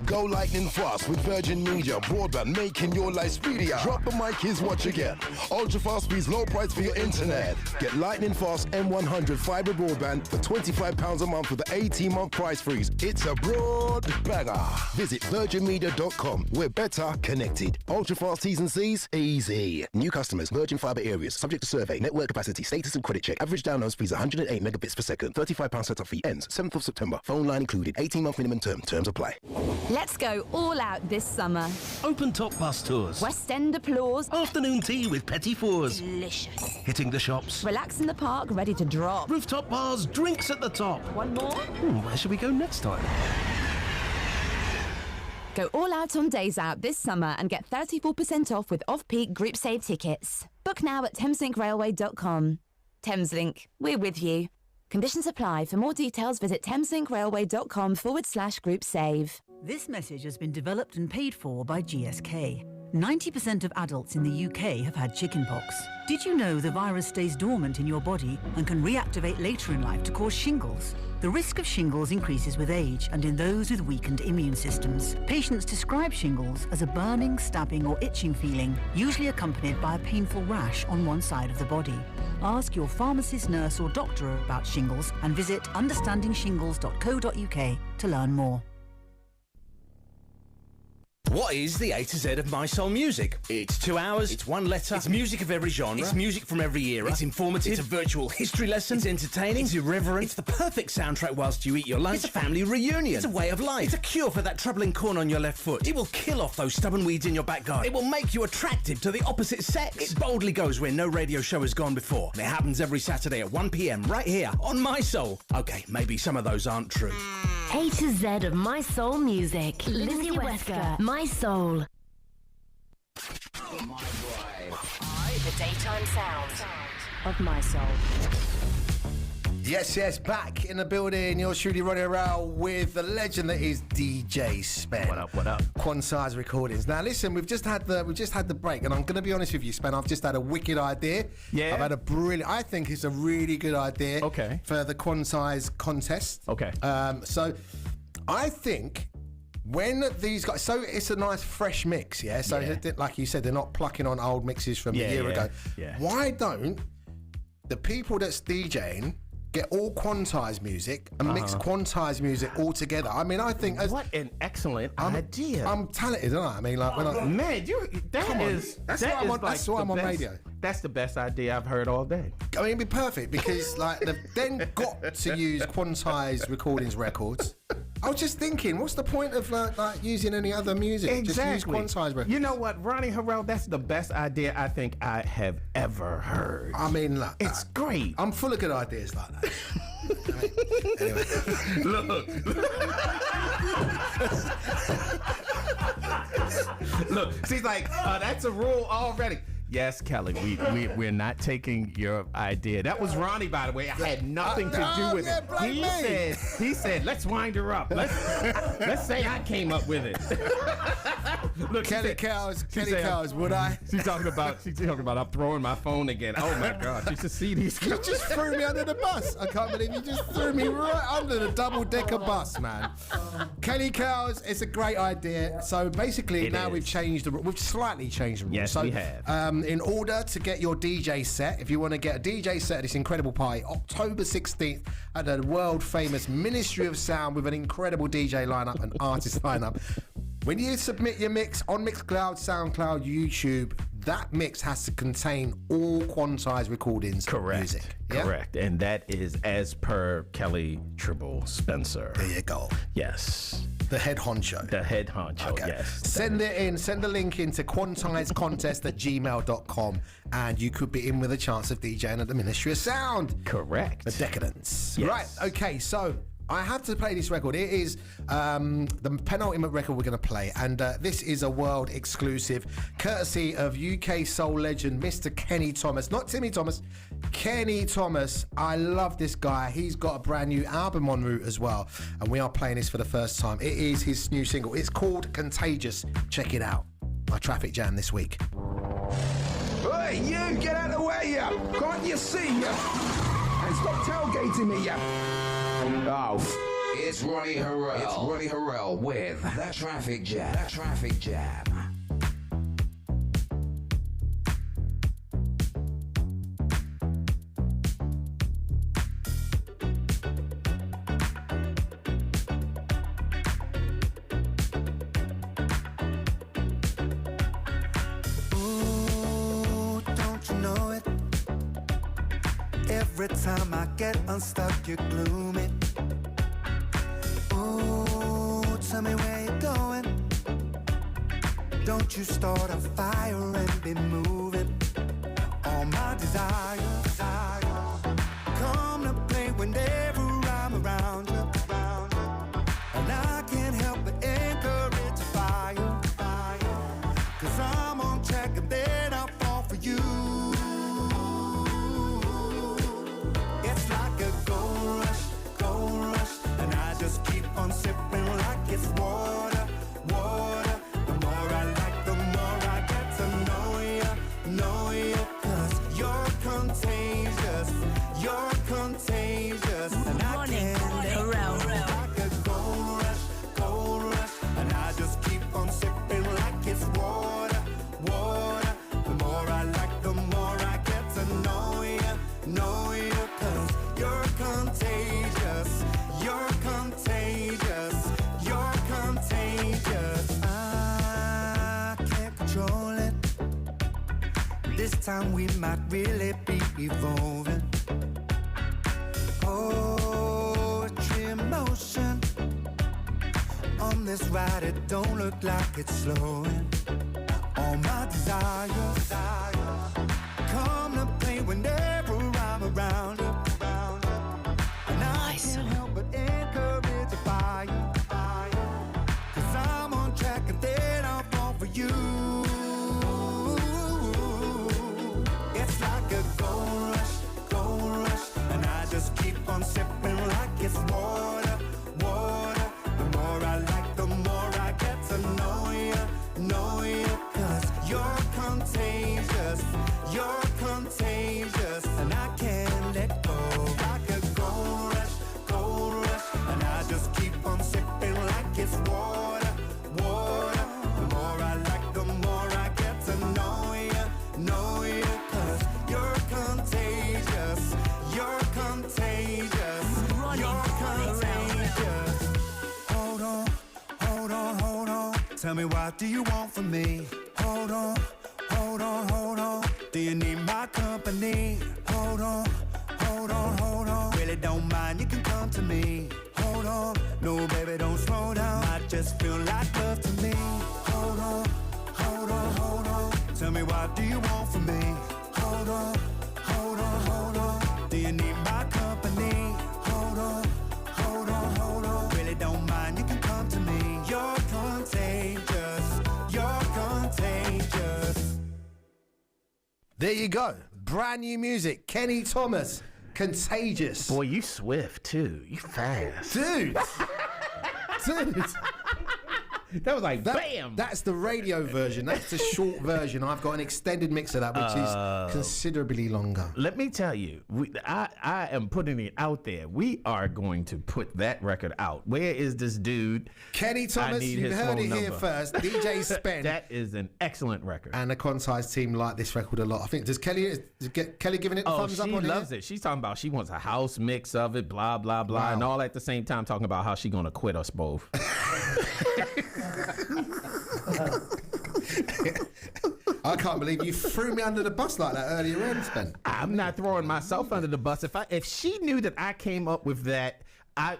Go lightning fast with Virgin Media Broadband, making your life speedier. Drop the mic, here's what you get. Ultra fast speeds, low price for your internet. Get lightning fast M100 fibre broadband for £25 a month with the 18-month price freeze. It's a broad banger. Visit virginmedia.com. We're better connected. Ultra fast T's and C's, easy. New customers, Virgin Fibre areas, subject to survey, network capacity, status and credit check. Average download speeds 108 megabits per second. £35 setup fee ends 7th of September. Phone line included. 18-month minimum term. Terms apply. Let's go all out this summer. Open top bus tours. West End applause. Afternoon tea with petit fours. Delicious. Hitting the shops. Relax in the park, ready to drop. Rooftop bars, drinks at the top. One more? Where should we go next time? Go all out on Days Out this summer and get 34% off with off-peak group save tickets. Book now at thameslinkrailway.com. Thameslink, we're with you. Conditions apply. For more details, visit thameslinkrailway.com/group save. This message has been developed and paid for by GSK. 90% of adults in the UK have had chickenpox. Did you know the virus stays dormant in your body and can reactivate later in life to cause shingles? The risk of shingles increases with age and in those with weakened immune systems. Patients describe shingles as a burning, stabbing or itching feeling, usually accompanied by a painful rash on one side of the body. Ask your pharmacist, nurse or doctor about shingles and visit understandingshingles.co.uk to learn more. What is the A to Z of My Soul music? It's 2 hours, it's one letter, it's music of every genre, it's music from every era, it's informative, it's a virtual history lesson, it's entertaining, it's irreverent, it's the perfect soundtrack whilst you eat your lunch, it's a family reunion, it's a way of life, it's a cure for that troubling corn on your left foot, it will kill off those stubborn weeds in your back garden, it will make you attractive to the opposite sex, it boldly goes where no radio show has gone before, and it happens every Saturday at 1 p.m. right here on My Soul. Okay, maybe some of those aren't true. A to Z of My Soul music. Lizzie Wesker, My Soul. The daytime sounds of My Soul. Yes, back in the building. Yours truly, Ronnie HEREL, with the legend that is DJ Spen. What up? Quantized Recordings. Now, listen, we've just had the break, and I'm going to be honest with you, Spen. I've just had a wicked idea. Yeah. I've had a brilliant. I think it's a really good idea. Okay. For the Quantized contest. Okay. So, I think. When these guys, so it's a nice fresh mix, yeah? So, like you said, they're not plucking on old mixes from a year ago. Yeah. Why don't the people that's DJing get all quantized music and mix quantized music all together? I mean, I think... What an excellent idea. I'm talented, aren't I? I mean, like... That's why I'm on radio. That's the best idea I've heard all day. I mean, it'd be perfect because, like, they've then got to use quantized recordings records. I was just thinking, what's the point of like using any other music? Exactly. Just use quantized records. You know what, Ronnie HEREL, that's the best idea I think I have ever heard. I mean, look, it's great. I'm full of good ideas like that. Anyway. Look, she's like, that's a rule already. Yes, Kelly, we're not taking your idea. That was Ronnie, by the way. I had nothing to do with it. He said, let's wind her up. Let's say I came up with it. Look, Kelly Cows, would I? She's talking about I'm throwing my phone again. Oh my God, you should see these. You just threw me under the bus. I can't believe you just threw me right under the double-decker bus, man. Kelly Cows, it's a great idea. So basically, we've slightly changed the rules. Yes, so, we have. In order to get your DJ set, if you want to get a DJ set at this incredible party, October 16th at the world-famous Ministry of Sound with an incredible DJ lineup and artist lineup. When you submit your mix on Mixcloud, SoundCloud, YouTube, that mix has to contain all quantized recordings of music. Yeah? Correct. And that is as per Kelly Tribble Spencer. There you go. Yes. The head honcho. The head honcho, okay. Yes. Send it in. Send the link into quantizedcontest@gmail.com and you could be in with a chance of DJing at the Ministry of Sound. Correct. The Decadence. Yes. Right. Okay. So I had to play this record. It is the penultimate record we're going to play, and this is a world exclusive, courtesy of UK soul legend Mr. Kenny Thomas. Not Timmy Thomas, Kenny Thomas. I love this guy. He's got a brand new album en route as well, and we are playing this for the first time. It is his new single. It's called Contagious. Check it out. My traffic jam this week. Hey, you! Get out of the way, ya! Can't you see, ya? And stop tailgating me, ya! Oh, it's Ronnie HEREL. It's Ronnie HEREL with The Traffic Jam. The Traffic Jam. Ooh, don't you know it? Every time I get unstuck, you're gloomy. Ooh, tell me where you're going. Don't you start a fire and be moving. All my desires come to play whenever I'm around you. And I can't help but encourage the fire. 'Cause I'm on track and then I fall for you. It's like a gold rush, and I just keep on sipping like it's water. The more I like, the more I get to know you. 'Cause you're contagious, and I can't let go. Like a gold rush, and I just keep on sipping like it's water. The more I like, the more I get to know you. 'Cause you're contagious, I can't control it. This time we might really be evolving. Poetry in motion. On this ride, it don't look like it's slowing. All my desires come to play whenever I'm around you. And I can't help but encourage the fire. 'Cause I'm on track and then I'll fall for you. It's like a gold rush, and I just keep on sipping like it's water. The more I like, the more I get to know you. 'Cause you're contagious, and I can't let go. Like a gold rush, and I just keep on sipping like it's water. The more I like, the more I get to know you. 'Cause you're contagious, you're contagious. Hold on. Tell me, what do you want from me? Hold on. Do you need my company? Hold on. Really don't mind, you can come to me. Hold on. No, baby, don't slow down. I just feel like love to me. Hold on. Tell me, what do you want from me? Hold on. Do you need my company? Hold on. Really don't mind, you can come to me. You're contagious. There you go. Brand new music. Kenny Thomas. Contagious. Boy, you swift too. You fast. Dude. That was like bam. That's the radio version. That's the short version. I've got an extended mix of that, which is considerably longer. Let me tell you, I am putting it out there. We are going to put that record out. Where is this dude? Kenny Thomas, you heard it here first. DJ Spen. That is an excellent record. And the Quantize team like this record a lot. I think, Kelly giving it the thumbs up on it? She loves it. She's talking about she wants a house mix of it, blah, blah, blah, and all at the same time talking about how she's going to quit us both. I can't believe you threw me under the bus like that earlier on, Spen. I'm not throwing myself under the bus. If she knew that I came up with that, I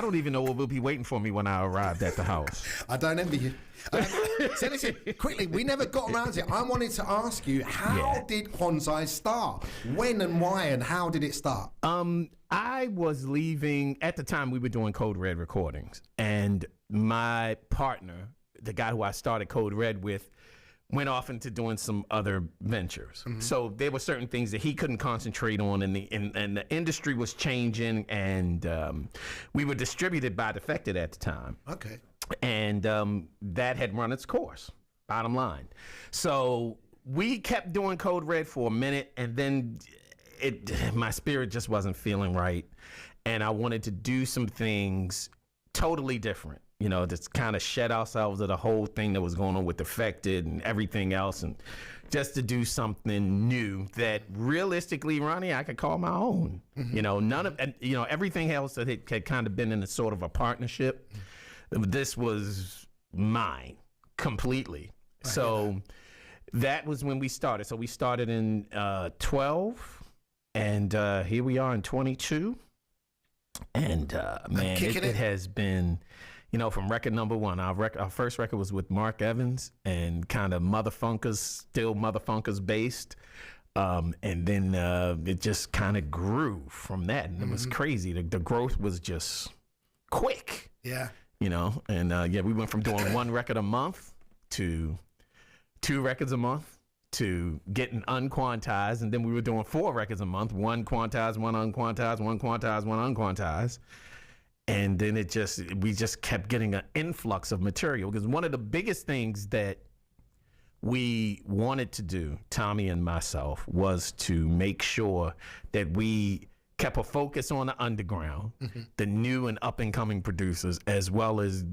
don't even know what will be waiting for me when I arrived at the house. I don't envy you. So listen, quickly, we never got around to it. I wanted to ask you, how did Quantize start? When and why and how did it start? I was leaving, at the time we were doing Code Red recordings, and my partner, the guy who I started Code Red with, went off into doing some other ventures. Mm-hmm. So there were certain things that he couldn't concentrate on, and the industry was changing, and we were distributed by Defected at the time. Okay. And that had run its course, bottom line. So we kept doing Code Red for a minute, and then my spirit just wasn't feeling right, and I wanted to do some things totally different, just kind of shed ourselves of the whole thing that was going on with Defected and everything else, and just to do something new that realistically, Ronnie, I could call my own. Mm-hmm. None of, everything else that had kind of been in a sort of a partnership, this was mine completely. So that was when we started. So we started in 12. And here we are in 22, and man, it has been, from record number one. Our first record was with Mark Evans, and kind of still Motherfunkers based, and then it just kind of grew from that, and it was crazy. The growth was just quick. Yeah. And we went from doing one record a month to 2 records a month, to getting unquantized, and then we were doing 4 records a month, 1 quantized, 1 unquantized, 1 quantized, 1 unquantized, and then we just kept getting an influx of material, because one of the biggest things that we wanted to do, Tommy and myself, was to make sure that we kept a focus on the underground, the new and up and coming producers, as well as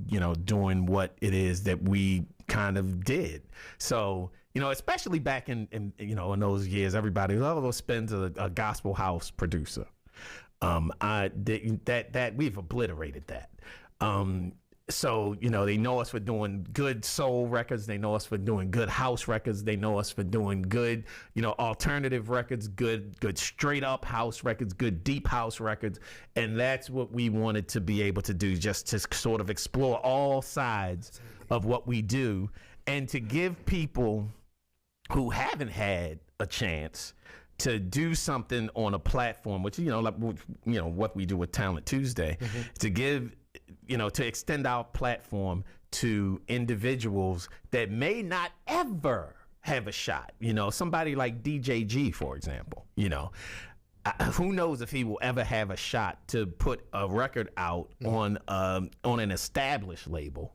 doing what it is that we kind of did. So especially back in those years, everybody was, Spen's a gospel house producer. That we've obliterated that. So, they know us for doing good soul records. They know us for doing good house records. They know us for doing good, alternative records, good straight up house records, good deep house records. And that's what we wanted to be able to do, just to sort of explore all sides of what we do, and to give people who haven't had a chance to do something on a platform, which, what we do with Talent Tuesday, to give, to extend our platform to individuals that may not ever have a shot. Somebody like DJ G, for example, who knows if he will ever have a shot to put a record out on an established label.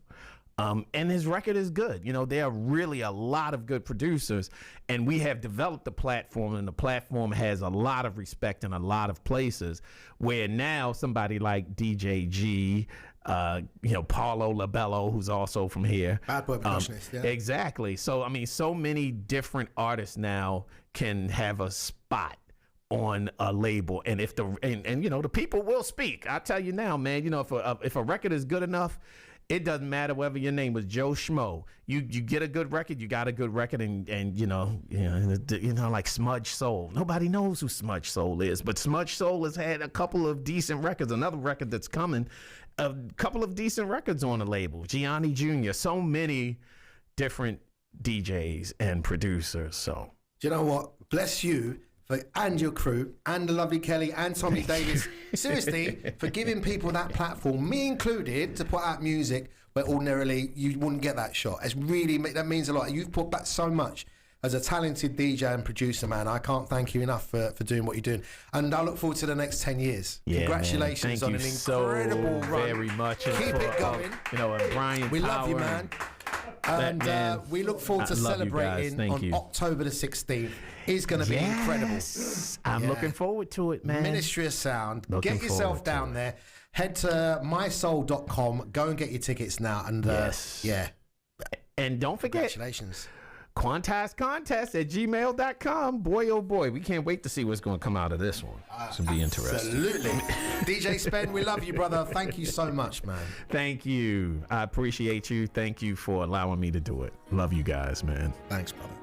And his record is good. There are really a lot of good producers, and we have developed the platform, and the platform has a lot of respect in a lot of places, where now somebody like DJ G, Paulo Labello, who's also from here. Bad Boy Percussionist, yeah. Exactly. So, so many different artists now can have a spot on a label, and if the people will speak. I tell you now, man, if a record is good enough, it doesn't matter whether your name was Joe Schmo. You get a good record, you got a good record, and like Smudge Soul. Nobody knows who Smudge Soul is, but Smudge Soul has had a couple of decent records. Another record that's coming, a couple of decent records on the label. Gianni Jr. So many different DJs and producers. So do you know what? Bless you. And your crew, and the lovely Kelly, and Tommy Davis, seriously, for giving people that platform, me included, to put out music where ordinarily you wouldn't get that shot. That means a lot. You've put back so much as a talented DJ and producer, man, I can't thank you enough for doing what you're doing. And I look forward to the next 10 years. Yeah, congratulations man. on an so incredible run. Very much. Keep it going. And Brian we love you, man. And we look forward to celebrating on October the 16th. It's going to be incredible. I'm looking forward to it, man. Ministry of Sound. Get yourself down there. Head to mysoul.com. Go and get your tickets now. And yeah. And don't forget. Congratulations. QuantazContest@gmail.com. Boy, oh boy, we can't wait to see what's going to come out of this one. It's going to be interesting. Absolutely. DJ Spen, we love you, brother. Thank you so much, man. Thank you. I appreciate you. Thank you for allowing me to do it. Love you guys, man. Thanks, brother.